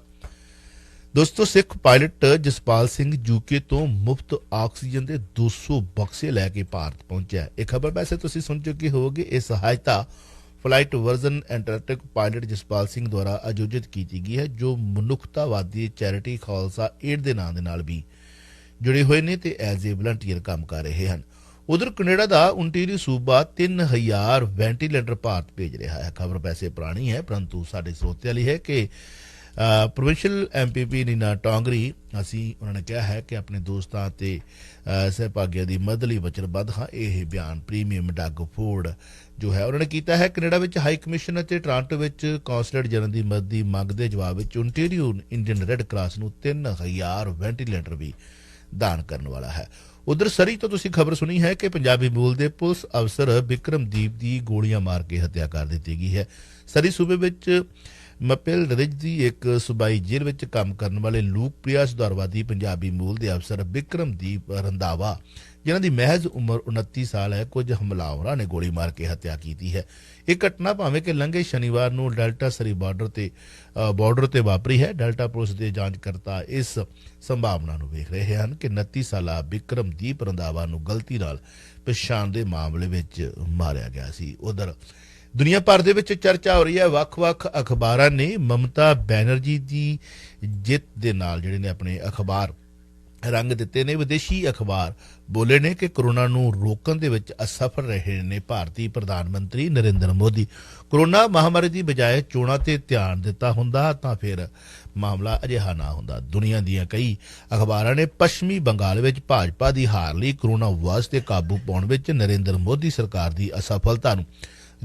ਦੋਸਤੋ, ਸਿੱਖ ਪਾਇਲਟ ਜਸਪਾਲ ਸਿੰਘ UK ਤੋਂ ਮੁਫਤ ਆਕਸੀਜਨ ਦੇ 200 ਬਕਸੇ ਲੈ ਕੇ ਭਾਰਤ ਪਹੁੰਚਿਆ। ਇਹ ਖਬਰ ਵੈਸੇ ਤੁਸੀਂ ਸੁਣ ਚੁੱਕੇ ਹੋਵੋਗੇ। ਇਹ ਸਹਾਇਤਾ flight version Antarctic pilot Jaspal Singh ਦੁਆਰਾ ਆਯੋਜਿਤ ਕੀਤੀ ਗਈ ਹੈ, ਜੋ ਮਨੁੱਖਤਾਵਾਦੀ ਚੈਰਿਟੀ ਖਾਲਸਾ ਏਡ ਦੇ ਨਾਂ ਦੇ ਨਾਲ ਵੀ ਜੁੜੇ ਹੋਏ ਨੇ ਤੇ ਐਜ਼ ਏ ਵਲੰਟੀਅਰ ਕੰਮ ਕਰ ਰਹੇ ਹਨ। ਉਧਰ ਕੈਨੇਡਾ ਦਾ ਓਨਟਾਰੀਓ सूबा 3000 ਵੈਂਟੀਲੇਟਰ ਭਾਰਤ ਭੇਜ ਰਿਹਾ ਹੈ। ਖਬਰ ਵੈਸੇ ਪੁਰਾਣੀ ਹੈ, ਪਰੰਤੂ ਸਾਡੇ ਸਰੋਤਿਆਂ ਲਈ ਹੈ ਕਿ ਪ੍ਰੋਵਿੰਸ਼ੀਅਲ MPP ਨੀਨਾ ਟੋਂਗਰੀ ਉਹਨਾਂ ਨੇ ਕਿਹਾ ਹੈ ਕਿ ਆਪਣੇ ਦੋਸਤਾਂ ਤੇ ਸਹਿਭਾਗੀਆਂ ਦੀ ਮਦਦ ਲਈ ਵਚਨਬੱਧ ਹਾਂ। ਇਹ ਬਿਆਨ ਪ੍ਰੀਮੀਅਮ ਡੱਗ ਫੋਰਡ ਜੋ ਹੈ ਉਹਨਾਂ ਨੇ ਕੀਤਾ ਹੈ। ਕੈਨੇਡਾ ਵਿੱਚ ਹਾਈ ਕਮਿਸ਼ਨ ਅਤੇ ਟੋਰਾਂਟੋ ਵਿੱਚ ਕੌਂਸਲੇਟ ਜਨਰਲ ਦੀ ਮਦਦ ਦੀ ਮੰਗ ਦੇ ਜਵਾਬ ਵਿੱਚ ਓਨਟਾਰੀਓ ਇੰਡੀਅਨ ਰੈੱਡ ਕਰਾਸ ਨੂੰ 3000 ਵੈਂਟੀਲੇਟਰ ਵੀ ਦਾਨ ਕਰਨ ਵਾਲਾ ਹੈ। ਉਧਰ ਸਰੀ ਤੋਂ ਤੁਸੀਂ ਖਬਰ ਸੁਣੀ ਹੈ ਕਿ ਪੰਜਾਬੀ ਮੂਲ ਦੇ ਪੁਲਿਸ ਅਫਸਰ ਬਿਕਰਮਦੀਪ ਦੀ ਗੋਲੀਆਂ ਮਾਰ ਕੇ ਹੱਤਿਆ ਕਰ ਦਿੱਤੀ ਗਈ ਹੈ। ਸਰੀ ਸੂਬੇ ਵਿੱਚ ਮਪਿਲ ਰਿਜ ਦੀ ਇੱਕ ਸੂਬਾਈ ਜੇਲ੍ਹ ਵਿੱਚ ਕੰਮ ਕਰਨ ਵਾਲੇ ਲੋਕਪ੍ਰਿਆ ਸੁਧਾਰਵਾਦੀ ਪੰਜਾਬੀ ਮੂਲ ਦੇ ਅਫਸਰ ਬਿਕਰਮਦੀਪ ਰੰਧਾਵਾ, ਜਿਨ੍ਹਾਂ ਦੀ ਮਹਿਜ਼ ਉਮਰ 29 ਸਾਲ ਹੈ, ਕੁਝ ਹਮਲਾਵਰਾਂ ਨੇ ਗੋਲੀ ਮਾਰ ਕੇ ਹੱਤਿਆ ਕੀਤੀ ਹੈ। ਇਹ ਘਟਨਾ ਭਾਵੇਂ ਕਿ ਲੰਘੇ ਸ਼ਨੀਵਾਰ ਨੂੰ ਡੈਲਟਾ ਸਰੀ ਬਾਰਡਰ ਤੇ ਵਾਪਰੀ ਹੈ। ਡੈਲਟਾ ਪੁਲਿਸ ਦੇ ਜਾਂਚਕਰਤਾ ਇਸ ਸੰਭਾਵਨਾ ਨੂੰ ਵੇਖ ਰਹੇ ਹਨ ਕਿ 29 ਸਾਲਾ ਬਿਕਰਮਦੀਪ ਰੰਧਾਵਾ ਨੂੰ ਗਲਤੀ ਨਾਲ ਪਛਾਣ ਦੇ ਮਾਮਲੇ ਵਿੱਚ ਮਾਰਿਆ ਗਿਆ ਸੀ। ਉਧਰ ਦੁਨੀਆ ਭਰ ਦੇ ਵਿੱਚ ਚਰਚਾ ਹੋ ਰਹੀ ਹੈ। ਵੱਖ-ਵੱਖ ਅਖਬਾਰਾਂ ਨੇ ਮਮਤਾ ਬੈਨਰਜੀ ਦੀ ਜਿੱਤ ਦੇ ਨਾਲ ਜਿਹੜੇ ਨੇ ਆਪਣੇ ਅਖਬਾਰ ਰੰਗ ਦਿੱਤੇ ਨੇ। ਵਿਦੇਸ਼ੀ ਅਖਬਾਰ ਬੋਲੇ ਨੇ ਕਿ ਕੋਰੋਨਾ ਨੂੰ ਰੋਕਣ ਦੇ ਵਿੱਚ ਅਸਫਲ ਰਹੇ ਨੇ ਭਾਰਤੀ ਪ੍ਰਧਾਨ ਮੰਤਰੀ ਨਰਿੰਦਰ ਮੋਦੀ। ਕੋਰੋਨਾ ਮਹਾਮਾਰੀ ਦੀ ਬਜਾਏ ਚੋਣਾਂ ਤੇ ਧਿਆਨ ਦਿੱਤਾ ਹੁੰਦਾ ਤਾਂ ਫਿਰ ਮਾਮਲਾ ਅਜਿਹਾ ਨਾ ਹੁੰਦਾ। ਦੁਨੀਆ ਦੀਆਂ ਕਈ ਅਖਬਾਰਾਂ ਨੇ ਪੱਛਮੀ ਬੰਗਾਲ ਵਿੱਚ ਭਾਜਪਾ ਦੀ ਹਾਰ ਲਈ ਕੋਰੋਨਾ ਵਾਇਰਸ ਤੇ ਕਾਬੂ ਪਾਉਣ ਵਿੱਚ ਨਰਿੰਦਰ ਮੋਦੀ ਸਰਕਾਰ ਦੀ ਅਸਫਲਤਾ ਨੂੰ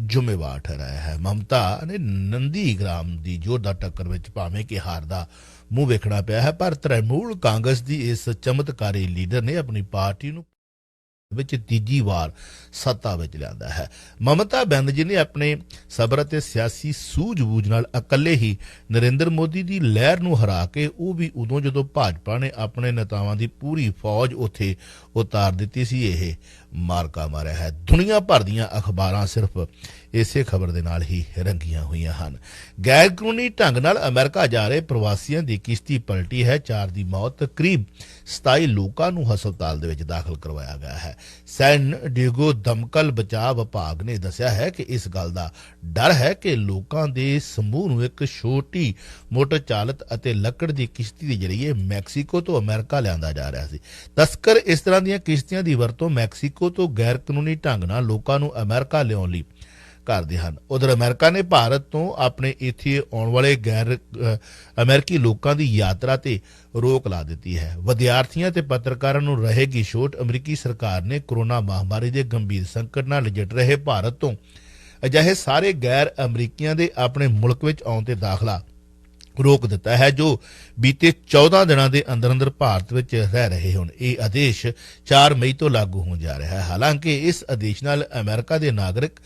ਜ਼ਿੰਮੇਵਾਰ ਠਹਿਰਾਇਆ ਹੈ। ਮਮਤਾ ਨੇ ਨੰਦੀਗ੍ਰਾਮ ਦੀ ਜ਼ੋਰਦਾਰ ਟੱਕਰ ਵਿੱਚ ਭਾਵੇਂ ਕਿ ਹਾਰ ਦਾ ਮੂੰਹ ਵੇਖਣਾ ਪਿਆ ਹੈ, ਪਰ ਤ੍ਰਿਣਮੂਲ ਕਾਂਗਰਸ ਦੀ ਇਸ ਚਮਤਕਾਰੀ ਲੀਡਰ ਨੇ ਆਪਣੀ ਪਾਰਟੀ ਨੂੰ ਵਿੱਚ ਤੀਜੀ ਵਾਰ ਸੱਤਾ ਵਿੱਚ ਲਿਆਂਦਾ ਹੈ। ਮਮਤਾ ਬੈਨਰਜੀ ਨੇ ਆਪਣੇ ਸਬਰ ਅਤੇ ਸਿਆਸੀ ਸੂਝ-ਬੂਝ ਨਾਲ ਇਕੱਲੇ ਹੀ ਨਰਿੰਦਰ ਮੋਦੀ ਦੀ ਲਹਿਰ ਨੂੰ ਹਰਾ ਕੇ, ਉਹ ਵੀ ਉਦੋਂ ਜਦੋਂ ਭਾਜਪਾ ਨੇ ਆਪਣੇ ਨੇਤਾਵਾਂ ਦੀ ਪੂਰੀ ਫੌਜ ਉੱਥੇ ਉਤਾਰ ਦਿੱਤੀ ਸੀ, ਇਹ ਮਾਰਕਾ ਮਾਰਿਆ ਹੈ। ਦੁਨੀਆ ਭਰ ਦੀਆਂ ਅਖਬਾਰਾਂ ਸਿਰਫ ਇਸੇ ਖਬਰ ਦੇ ਨਾਲ ਹੀ ਰੰਗੀਆਂ ਹੋਈਆਂ ਹਨ। ਗੈਰ ਕਾਨੂੰਨੀ ਢੰਗ ਨਾਲ ਅਮਰੀਕਾ ਜਾ ਰਹੇ ਪ੍ਰਵਾਸੀਆਂ ਦੀ ਕਿਸ਼ਤੀ ਪਲਟੀ ਹੈ। 4 ਦੀ ਮੌਤ, ਕਰੀਬ 27 ਲੋਕਾਂ ਨੂੰ ਹਸਪਤਾਲ ਦੇ ਵਿੱਚ ਦਾਖਲ ਕਰਵਾਇਆ ਗਿਆ ਹੈ। ਸੈਨ ਡਿਏਗੋ ਦਮਕਲ ਬਚਾਅ ਵਿਭਾਗ ਨੇ ਦੱਸਿਆ ਹੈ ਕਿ ਇਸ ਗੱਲ ਦਾ ਡਰ ਹੈ ਕਿ ਲੋਕਾਂ ਦੇ ਸਮੂਹ ਨੂੰ ਇੱਕ ਛੋਟੀ ਮੋਟਰ ਚਾਲਤ ਅਤੇ ਲੱਕੜ ਦੀ ਕਿਸ਼ਤੀ ਦੇ ਜ਼ਰੀਏ ਮੈਕਸੀਕੋ ਤੋਂ ਅਮਰੀਕਾ ਲਿਆਂਦਾ ਜਾ ਰਿਹਾ ਸੀ। ਤਸਕਰ ਇਸ ਤਰ੍ਹਾਂ ਦੀਆਂ ਕਿਸ਼ਤੀਆਂ ਦੀ ਵਰਤੋਂ ਮੈਕਸੀਕੋ ਤੋਂ ਗੈਰ ਕਾਨੂੰਨੀ ਢੰਗ ਨਾਲ ਲੋਕਾਂ ਨੂੰ ਅਮਰੀਕਾ ਲਿਆਉਣ ਲਈ ਕਰਦੇ ਹਨ। ਉਧਰ ਅਮਰੀਕਾ ਨੇ ਭਾਰਤ ਤੋਂ ਆਪਣੇ ਇੱਥੇ ਆਉਣ ਵਾਲੇ ਗੈਰ ਅਮਰੀਕੀ ਲੋਕਾਂ ਦੀ ਯਾਤਰਾ ਤੇ ਰੋਕ ਲਾ ਦਿੱਤੀ ਹੈ। ਵਿਦਿਆਰਥੀਆਂ ਤੇ ਪੱਤਰਕਾਰਾਂ ਨੂੰ ਰਹੇਗੀ ਛੋਟ। ਅਮਰੀਕੀ ਸਰਕਾਰ ਨੇ ਕੋਰੋਨਾ ਮਹਾਮਾਰੀ ਦੇ ਗੰਭੀਰ ਸੰਕਟ ਨਾਲ ਨਜਿੱਠ ਰਹੇ ਭਾਰਤ ਤੋਂ ਅਜਿਹੇ ਸਾਰੇ ਗੈਰ ਅਮਰੀਕੀਆਂ ਦੇ ਆਪਣੇ ਮੁਲਕ ਵਿੱਚ ਆਉਣ ਤੇ ਦਾਖਲਾ ਰੋਕ ਦਿੱਤਾ ਹੈ ਜੋ ਬੀਤੇ 14 ਦਿਨਾਂ ਦੇ ਅੰਦਰ ਅੰਦਰ ਭਾਰਤ ਵਿੱਚ ਰਹਿ ਰਹੇ ਹੋਣ। ਇਹ ਆਦੇਸ਼ 4 ਮਈ ਤੋਂ ਲਾਗੂ ਹੋਣ ਜਾ ਰਿਹਾ ਹੈ। ਹਾਲਾਂਕਿ ਇਸ ਆਦੇਸ਼ ਨਾਲ ਅਮਰੀਕਾ ਦੇ ਨਾਗਰਿਕ,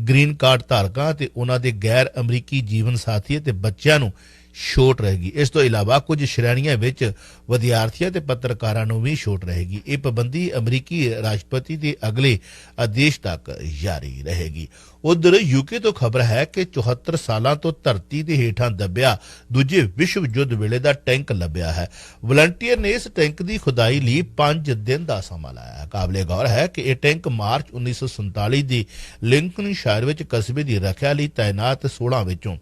ਗ੍ਰੀਨ ਕਾਰਡ ਧਾਰਕਾਂ ਤੇ ਉਹਨਾਂ ਦੇ ਗੈਰ ਅਮਰੀਕੀ ਜੀਵਨ ਸਾਥੀ ਅਤੇ ਬੱਚਿਆਂ ਨੂੰ ਛੋਟ ਰਹੇਗੀ। ਇਸ ਤੋਂ ਇਲਾਵਾ ਕੁਝ ਸ਼੍ਰੇਣੀਆਂ ਵਿੱਚ ਵਿਦਿਆਰਥੀਆਂ ਤੇ ਪੱਤਰਕਾਰਾਂ ਨੂੰ ਵੀ ਛੋਟ ਰਹੇਗੀ। ਇਹ ਪਾਬੰਦੀ ਅਮਰੀਕੀ ਰਾਸ਼ਟਰਪਤੀ ਦੇ ਅਗਲੇ ਆਦੇਸ਼ ਤੱਕ ਜਾਰੀ ਰਹੇਗੀ। ਉਧਰ ਯੂਕੇ ਤੋਂ ਖਬਰ ਹੈ ਕਿ 74 ਸਾਲਾਂ ਤੋਂ ਧਰਤੀ ਦੇ ਹੇਠਾਂ ਦੱਬਿਆ ਦੂਜੇ ਵਿਸ਼ਵ ਯੁੱਧ ਵੇਲੇ ਦਾ ਟੈਂਕ ਲੱਭਿਆ ਹੈ। ਵਲੰਟੀਅਰ ਨੇ ਇਸ ਟੈਂਕ ਦੀ ਖੁਦਾਈ ਲਈ 5 ਦਿਨ ਦਾ ਸਮਾਂ ਲਾਇਆ। ਕਾਬਲੇ ਗੌਰ ਹੈ ਕਿ ਇਹ ਟੈਂਕ ਮਾਰਚ 1947 ਦੀ ਲਿੰਕਨਸ਼ਾਇਰ ਵਿੱਚ ਕਸਬੇ ਦੀ ਰੱਖਿਆ ਲਈ ਤਾਇਨਾਤ 16 ਵਿੱਚੋਂ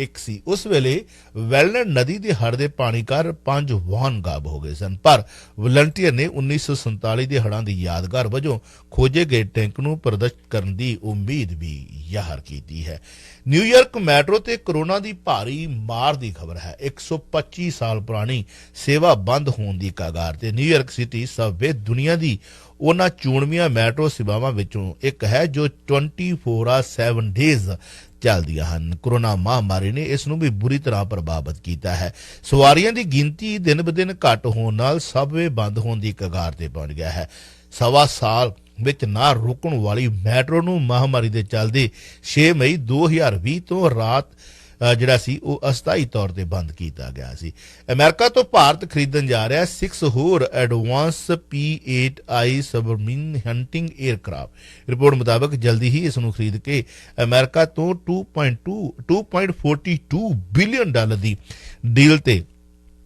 ਇੱਕ ਸੀ। ਉਸ ਵੇਲੇ ਵੈਲਨਟ ਨਦੀ ਦੇ ਹੜ੍ਹ ਦੇ ਪਾਣੀ ਕਾਰਨ 5 ਵਾਹਨ ਗਾਇਬ ਹੋ ਗਏ ਸਨ, ਪਰ ਵਲੰਟੀਅਰ ਨੇ 1947 ਦੇ ਹੜ੍ਹਾਂ ਦੀ ਯਾਦਗਾਰ ਵਜੋਂ ਖੋਜੇ ਗਏ ਟੈਂਕ ਨੂੰ ਪ੍ਰਦਰਸ਼ਿਤ ਕਰਨ ਦੀ ਉਮੀਦ ਵੀ ਜ਼ਾਹਰ ਕੀਤੀ ਹੈ। ਨਿਊਯਾਰਕ ਮੈਟਰੋ ਤੇ ਕੋਰੋਨਾ ਦੀ ਭਾਰੀ ਮਾਰ ਦੀ ਖਬਰ ਹੈ। 125 ਸਾਲ ਪੁਰਾਣੀ ਸੇਵਾ ਬੰਦ ਹੋਣ ਦੀ ਕਗਾਰ ਤੇ ਨਿਊਯਾਰਕ ਸਿਟੀ ਸਬਵੇ ਦੁਨੀਆ ਦੀ ਉਹਨਾਂ ਚੋਣਵੀਆਂ ਮੈਟਰੋ ਸੇਵਾਵਾਂ ਵਿੱਚੋਂ ਇੱਕ ਹੈ ਜੋ 24/7 ਡੇਜ਼ ਚੱਲਦੀਆਂ ਹਨ। ਕੋਰੋਨਾ ਮਹਾਮਾਰੀ ਨੇ ਇਸ ਨੂੰ ਵੀ ਬੁਰੀ ਤਰ੍ਹਾਂ ਪ੍ਰਭਾਵਿਤ ਕੀਤਾ ਹੈ। ਸਵਾਰੀਆਂ ਦੀ ਗਿਣਤੀ ਦਿਨ ਬ ਦਿਨ ਘੱਟ ਹੋਣ ਨਾਲ ਸਬਵੇ ਬੰਦ ਹੋਣ ਦੀ ਕਗਾਰ ਤੇ ਪਹੁੰਚ ਗਿਆ ਹੈ। 1.25 ਸਾਲ ਵਿੱਚ ਨਾ ਰੁਕਣ ਵਾਲੀ ਮੈਟਰੋ ਨੂੰ ਮਹਾਮਾਰੀ ਦੇ ਚੱਲਦੇ 6 ਮਈ 2020 ਤੋਂ ਰਾਤ ਜਿਹੜਾ ਸੀ ਉਹ ਅਸਥਾਈ ਤੌਰ ਤੇ ਬੰਦ ਕੀਤਾ ਗਿਆ ਸੀ। ਅਮਰੀਕਾ ਤੋਂ ਭਾਰਤ ਖਰੀਦਣ ਜਾ ਰਿਹਾ 6 ਹੋਰ advance P-8I submarine hunting aircraft. Report ਮੁਤਾਬਕ ਜਲਦੀ ਹੀ ਇਸ ਨੂੰ ਖਰੀਦ ਕੇ ਅਮਰੀਕਾ ਤੋਂ $2.42 ਬਿਲੀਅਨ ਦੀ ਡੀਲ ਤੇ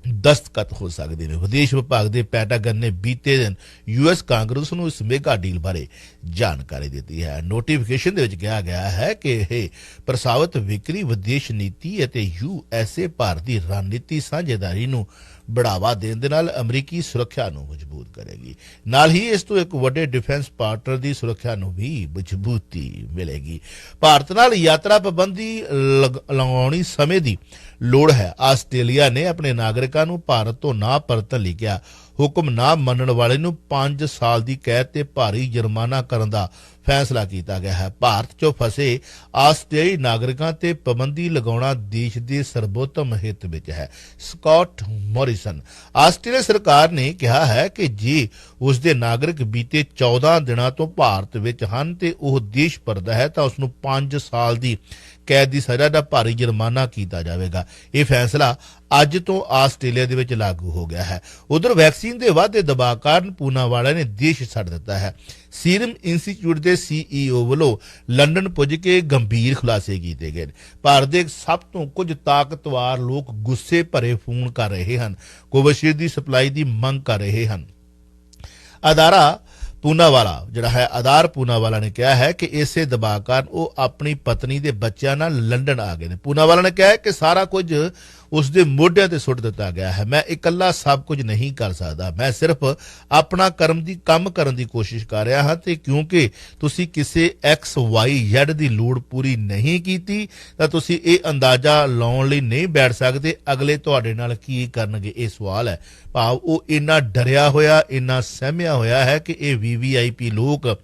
ਦਸਤਖਤ ਹੋ ਸਕਦੇ ਨੇ। ਵਿਦੇਸ਼ ਵਿਭਾਗ ਦੇ ਪੈਟਾਗਨ ਨੇ ਬੀਤੇ ਦਿਨ US ਕਾਂਗਰਸ ਨੂੰ ਇਸ ਮੇਗਾ ਡੀਲ ਬਾਰੇ ਜਾਣਕਾਰੀ ਦਿੱਤੀ ਹੈ। ਨੋਟੀਫਿਕੇਸ਼ਨ ਦੇ ਵਿੱਚ ਕਿਹਾ ਗਿਆ ਹੈ ਕਿ ਇਹ ਪ੍ਰਸਾਵਿਤ ਵਿਕਰੀ, ਵਿਦੇਸ਼ ਨੀਤੀ ਅਤੇ USA ਭਾਰਤੀ ਰਣਨੀਤੀ ਸਾਂਝੇਦਾਰੀ ਨੂੰ बढ़ावा देने दे नाल अमरीकी सुरक्षा नूं मजबूत करेगी। नाल ही इस तो एक वड्डे डिफेंस पार्टनर की सुरक्षा नूं भी मजबूती मिलेगी। भारत नाल यात्रा पाबंदी लगाउणी समय की लोड़ है। आस्ट्रेलिया ने अपने नागरिकों नूं भारत तो ना परतण लई किहा। हुक्म ना मनण वाले नूं 5 साल की कैद ते भारी जुर्माना करन दा फैसला किया गया है। भारत चो फसे आस्ट्रेलियाई नागरिकों ते पाबंदी लगाउणा देश के सर्वोत्तम हित विच है। Scott Morrison. आस्ट्रेलिया सरकार ने कहा है कि जे उसके नागरिक बीते 14 दिनों तो भारत विच हन ते ओह देश परदा है तां उसनूं 5 साल की कैद की सज़ा का भारी जुर्माना किया जाएगा। यह फैसला अज तो आस्ट्रेलिया दे विच लागू हो गया है। उधर वैक्सीन के वाधे दबाव कारण पूनावाला ने देश छड्ड दिता है। सीरम इंस्टीट्यूट के CEO वालों लंडन पुज के गंभीर खुलासे किए गए। भारत के सब तो कुछ ताकतवर लोग गुस्से भरे फोन कर रहे हैं, कोविशील्ड की सप्लाई की मंग कर रहे हैं। अदारा पूनावाला जिहड़ा है आधार पूनावाला ने कहा है कि इसे दबाव कारण वो अपनी पत्नी के बच्चों नाल लंडन आ गए। पूनावाला ने कहा है कि सारा कुछ उसके मोढिਆਂ ते सुट दिता गया है। मैं इकल्ला सब कुछ नहीं कर सकता, मैं सिर्फ अपना काम करने की कोशिश कर रहा हाँ। ते क्योंकि तुसी किसी XYZ की लोड़ पूरी नहीं की तां तुसी ये अंदाजा लाउण लई नहीं बैठ सकते अगले तुहाडे नाल की करनगे। ये सवाल है। भाव वो इन्ना डरिया होया, इन्ना सहमिया होया है कि ये VVIP लोग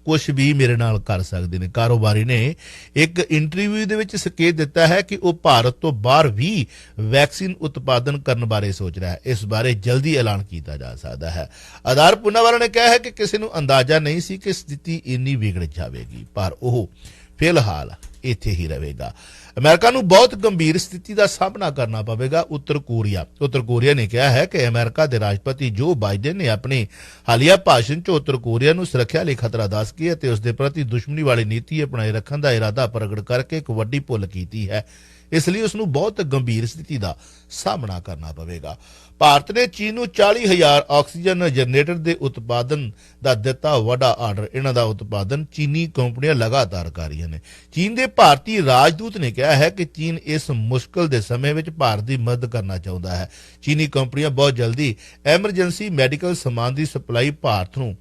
कुछ भी मेरे नाल कर सकते हैं। कारोबारी ने एक इंटरव्यू दे विच संकेत दिता है कि वह भारत तो बाहर भी वैक्सीन उत्पादन करने बारे सोच रहा है। इस बारे जल्दी ऐलान किया जा सकता है। आधार पूनावाला ने कहा है कि किसी को अंदाजा नहीं सी कि स्थिति इन्नी बिगड़ जाएगी, पर वह फिलहाल इत्थे ही रहेगा। अमेरिका नूं बहुत गंभीर स्थिति का सामना करना पवेगा। उत्तर कोरिया ने कहा है कि अमेरिका के राष्ट्रपति जो बाइडेन ने अपने हालिया भाषण च उत्तर कोरिया नूं सुरक्षा लई खतरा दस के ते उसके प्रति दुश्मनी वाली नीति अपनाए रखने का इरादा प्रगट करके एक वड्डी भुल की है। इसलिए उसनूं बहुत गंभीर स्थिति का सामना करना पवेगा। भारत ने चीन नूं 40,000 ऑक्सीजन जनरेटर के उत्पादन का दिता वड्डा आर्डर। इन्हां दा उत्पादन चीनी कंपनियां लगातार कर रही ने। चीन के भारतीय राजदूत ने कहा है कि चीन इस मुश्किल के समय में भारत की मदद करना चाहता है। चीनी कंपनियां बहुत जल्दी एमरजेंसी मैडिकल समान की सप्लाई भारत नूं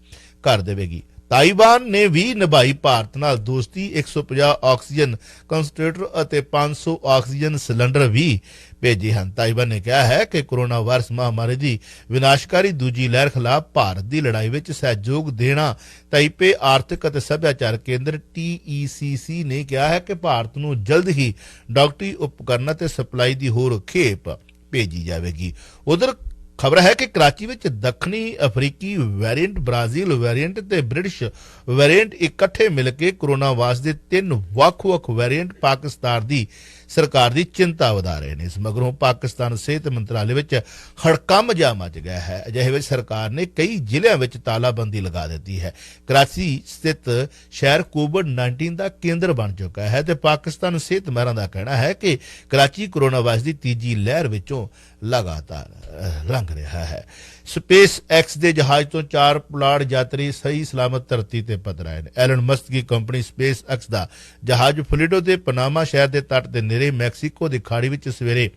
कर देवेगी। ताइवान ने भी निभाई भारत नाल दोस्ती। 150 ऑक्सीजन कंसनट्रेटर और 500 ऑक्सीजन सिलेंडर भी भेजे हैं। ताइवान ने कहा है कि कोरोना वायरस महामारी की विनाशकारी दूजी लहर खिलाफ भारत की लड़ाई में सहयोग देना। ताइपे आर्थिक और सभ्याचार केंद्र TECC ने कहा है कि भारत नूं जल्द ही डॉक्टरी उपकरण ते सप्लाई की होर खेप भेजी जाएगी। उधर खबर है कि कराची में दक्षिणी अफ्रीकी वेरिएंट, ब्राजील वेरिएंट ते ब्रिटिश वेरिएंट इकट्ठे मिलकर कोरोना वायरस के 3 ਵੱਖ-ਵੱਖ वेरिएंट पाकिस्तान की सरकार की चिंता वधा रहे हैं। इस मगरों पाकिस्तान सेहत मंत्रालय में हड़कंप जा मच गया है। अजिहे विच सरकार ने कई जिलों में तालाबंदी लगा दी है। कराची स्थित शहर कोविड-19 का केंद्र बन चुका है तो पाकिस्तान सेहत माहिरां का कहना है कि कराची कोरोना वायरस की तीजी लहर विचों लगातार लंघ रहा है। स्पेस एक्स के जहाज तो 4 पुलाड़ यात्री सही सलामत धरती ते पतराए ने। एलन मस्क की कंपनी स्पेस एक्स का जहाज फ्लोरिडा के पनामा शहर के तट के नेड़े मैक्सीको की खाड़ी में सवेरे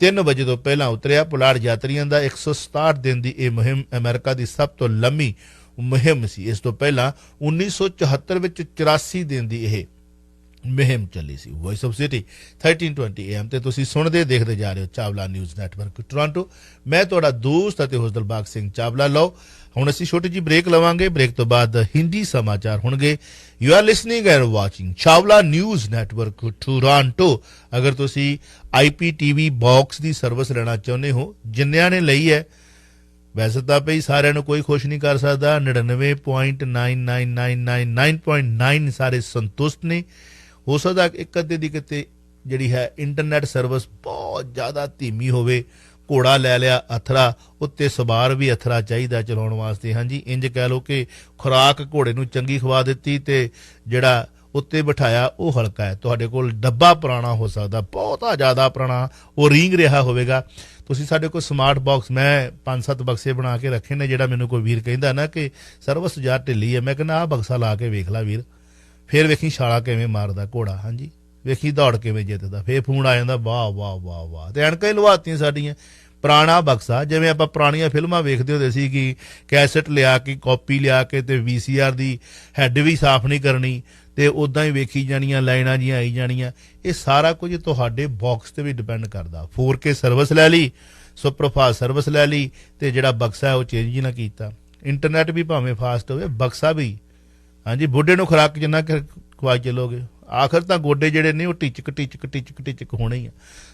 3 बजे तो पहला उतरिया। पुलाड़ यात्रियों का 167 दिन की यह मुहिम अमेरिका की सब तो लंबी मुहिम सी। इस तो पहला 1974 में 84 दिन की यह मुहिम चली सी। वॉइस ऑफ सिटी 1320 AM ते तुसी सुनदे देखते जा रहे हो चावला न्यूज़ नैटवर्क टोरंटो। मैं तुहाडा दोस्त अते होस्ट दिलबाग सिंह चावला। लो हुण असीं छोटी जी ब्रेक लवांगे। ब्रेक तो बाद हिंदी समाचार होणगे। You are listening and watching Chawla news network Toronto. अगर तुसी IPTV बॉक्स की सर्विस लेना चाहुंदे हो, जिन्नियां ने लई है, वैसे तो भई सारिਆਂ ਨੂੰ कोई खुश नहीं कर सकता। 99.99999.9 सारे संतुष्ट ने। हो सकता एक अद्धे की किते जिहड़ी है इंटरनेट सर्विस बहुत ज़्यादा धीमी होवे। घोड़ा लै लिया अथरा, उत्ते सवार भी अथरा चाहिए चलाउण वास्ते। हाँ जी, इंज कह लो कि खुराक घोड़े नूं चंगी खवा दित्ती ते जिहड़ा उत्ते बिठाया वो हल्का है। तुहाडे कोल डब्बा पुराना हो सकता, बहुत ज़्यादा पुराना, वो रींग रहा होवेगा। तुसीं साडे कोल स्मार्ट बॉक्स, मैं 5-7 बक्से बना के रखे ने। जिहड़ा मैनूं कोई वीर कहंदा ना कि सर्विस यार ढिली है, मैं कहना आ बक्सा ला के वेख ला वीर, फिर वेखी छाला किवें मारदा घोड़ा। हाँ जी, वेखी दौड़ किवें जितदा, फिर फोन आ जांदा वाह वाह वाह वाह। ते अणकां ही लवातीआं साडीआं। ਪੁਰਾਣਾ ਬਕਸਾ, ਜਿਵੇਂ ਆਪਾਂ ਪੁਰਾਣੀਆਂ ਫਿਲਮਾਂ ਵੇਖਦੇ ਹੁੰਦੇ ਸੀ ਕਿ ਕੈਸਟ ਲਿਆ ਕੇ, ਕਾਪੀ ਲਿਆ ਕੇ ਤੇ VCR ਦੀ ਹੈੱਡ ਵੀ ਸਾਫ਼ ਨਹੀਂ ਕਰਨੀ ਤੇ ਉੱਦਾਂ ਹੀ ਵੇਖੀ ਜਾਣੀਆਂ, ਲਾਈਨਾਂ ਜੀਆਂ ਆਈ ਜਾਣੀਆਂ। ਇਹ ਸਾਰਾ ਕੁਝ ਤੁਹਾਡੇ ਬਾਕਸ ਤੇ ਵੀ ਡਿਪੈਂਡ ਕਰਦਾ। 4K ਸਰਵਿਸ ਲੈ ਲਈ, ਸੁਪਰਫਾਸਟ ਸਰਵਿਸ ਲੈ ਲਈ ਤੇ ਜਿਹੜਾ ਬਕਸਾ ਹੈ ਉਹ ਚੇਂਜ ਹੀ ਨਾ ਕੀਤਾ। ਇੰਟਰਨੈਟ ਵੀ ਭਾਵੇਂ ਫਾਸਟ ਹੋਵੇ, ਬਕਸਾ ਵੀ। ਹਾਂਜੀ, ਬੁੱਢੇ ਨੂੰ ਖੁਰਾਕ ਜਿੰਨਾ ਖਵਾ ਚੱਲੋਗੇ, ਆਖਰ ਤਾਂ ਗੋਡੇ ਜਿਹੜੇ ਨੇ ਉਹ ਟਿਚਕ ਹੋਣੇ ਹੀ ਆ।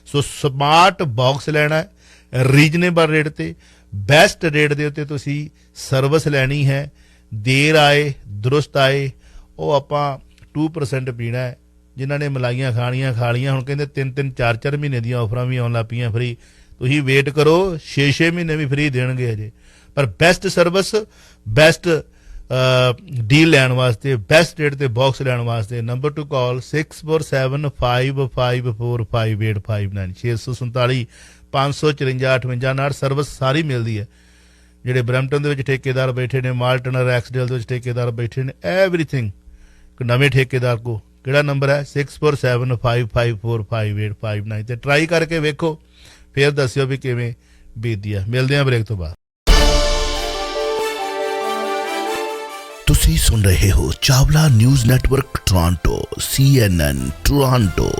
ਸੋ ਸਮਾਰਟ ਬਾਕਸ ਲੈਣਾ ਹੈ, ਰੀਜਨੇਬਲ ਰੇਟ ਤੇ, ਬੈਸਟ ਰੇਟ ਦੇ ਉੱਤੇ ਤੁਸੀਂ ਸਰਵਿਸ ਲੈਣੀ ਹੈ। ਦੇਰ ਆਏ ਦਰੁਸਤ ਆਏ। ਉਹ ਆਪਾਂ 2% ਪੀਣਾ ਹੈ। ਜਿਨ੍ਹਾਂ ਨੇ ਮਲਾਈਆਂ ਖਾਣੀਆਂ ਖਾ ਲਈਆਂ, ਹੁਣ ਕਹਿੰਦੇ 3-3 4-4 ਮਹੀਨੇ ਦੀਆਂ ਆਫਰਾਂ ਵੀ ਆਉਣ ਲੱਗ ਪਈਆਂ ਫਰੀ। ਤੁਸੀਂ ਵੇਟ ਕਰੋ, 6-6 ਮਹੀਨੇ ਵੀ ਫਰੀ ਦੇਣਗੇ ਅਜੇ। ਪਰ ਬੈਸਟ ਸਰਵਿਸ, ਬੈਸਟ ਡੀਲ ਲੈਣ ਵਾਸਤੇ, ਬੈਸਟ ਰੇਟ ਤੇ ਬਾਕਸ ਲੈਣ ਵਾਸਤੇ ਨੰਬਰ ਟੂ ਕਾਲ 6475545859 647 554 ਨਾਲ ਸਰਵਿਸ ਸਾਰੀ ਮਿਲਦੀ ਹੈ। ਜਿਹੜੇ ਬਰੈਂਪਟਨ ਦੇ ਵਿੱਚ ਠੇਕੇਦਾਰ ਬੈਠੇ ਨੇ, ਮਾਲਟਨ ਰੈਕਸਡੇਲ ਦੇ ਵਿੱਚ ਠੇਕੇਦਾਰ ਬੈਠੇ ਨੇ, ਐਵਰੀਥਿੰਗ। ਨਵੇਂ ਠੇਕੇਦਾਰ ਕੋ ਕਿਹੜਾ ਨੰਬਰ ਹੈ? 6475545859 ਤੇ ਟਰਾਈ ਕਰਕੇ ਵੇਖੋ, ਫਿਰ ਦੱਸਿਓ ਵੀ ਕਿਵੇਂ ਬੀਤਦੀ ਆ। ਮਿਲਦੇ ਆ ਬ੍ਰੇਕ ਤੋਂ ਬਾਅਦ। ਤੁਸੀਂ ਸੁਣ ਰਹੇ ਹੋ Chawla news network Toronto, CNN Toronto.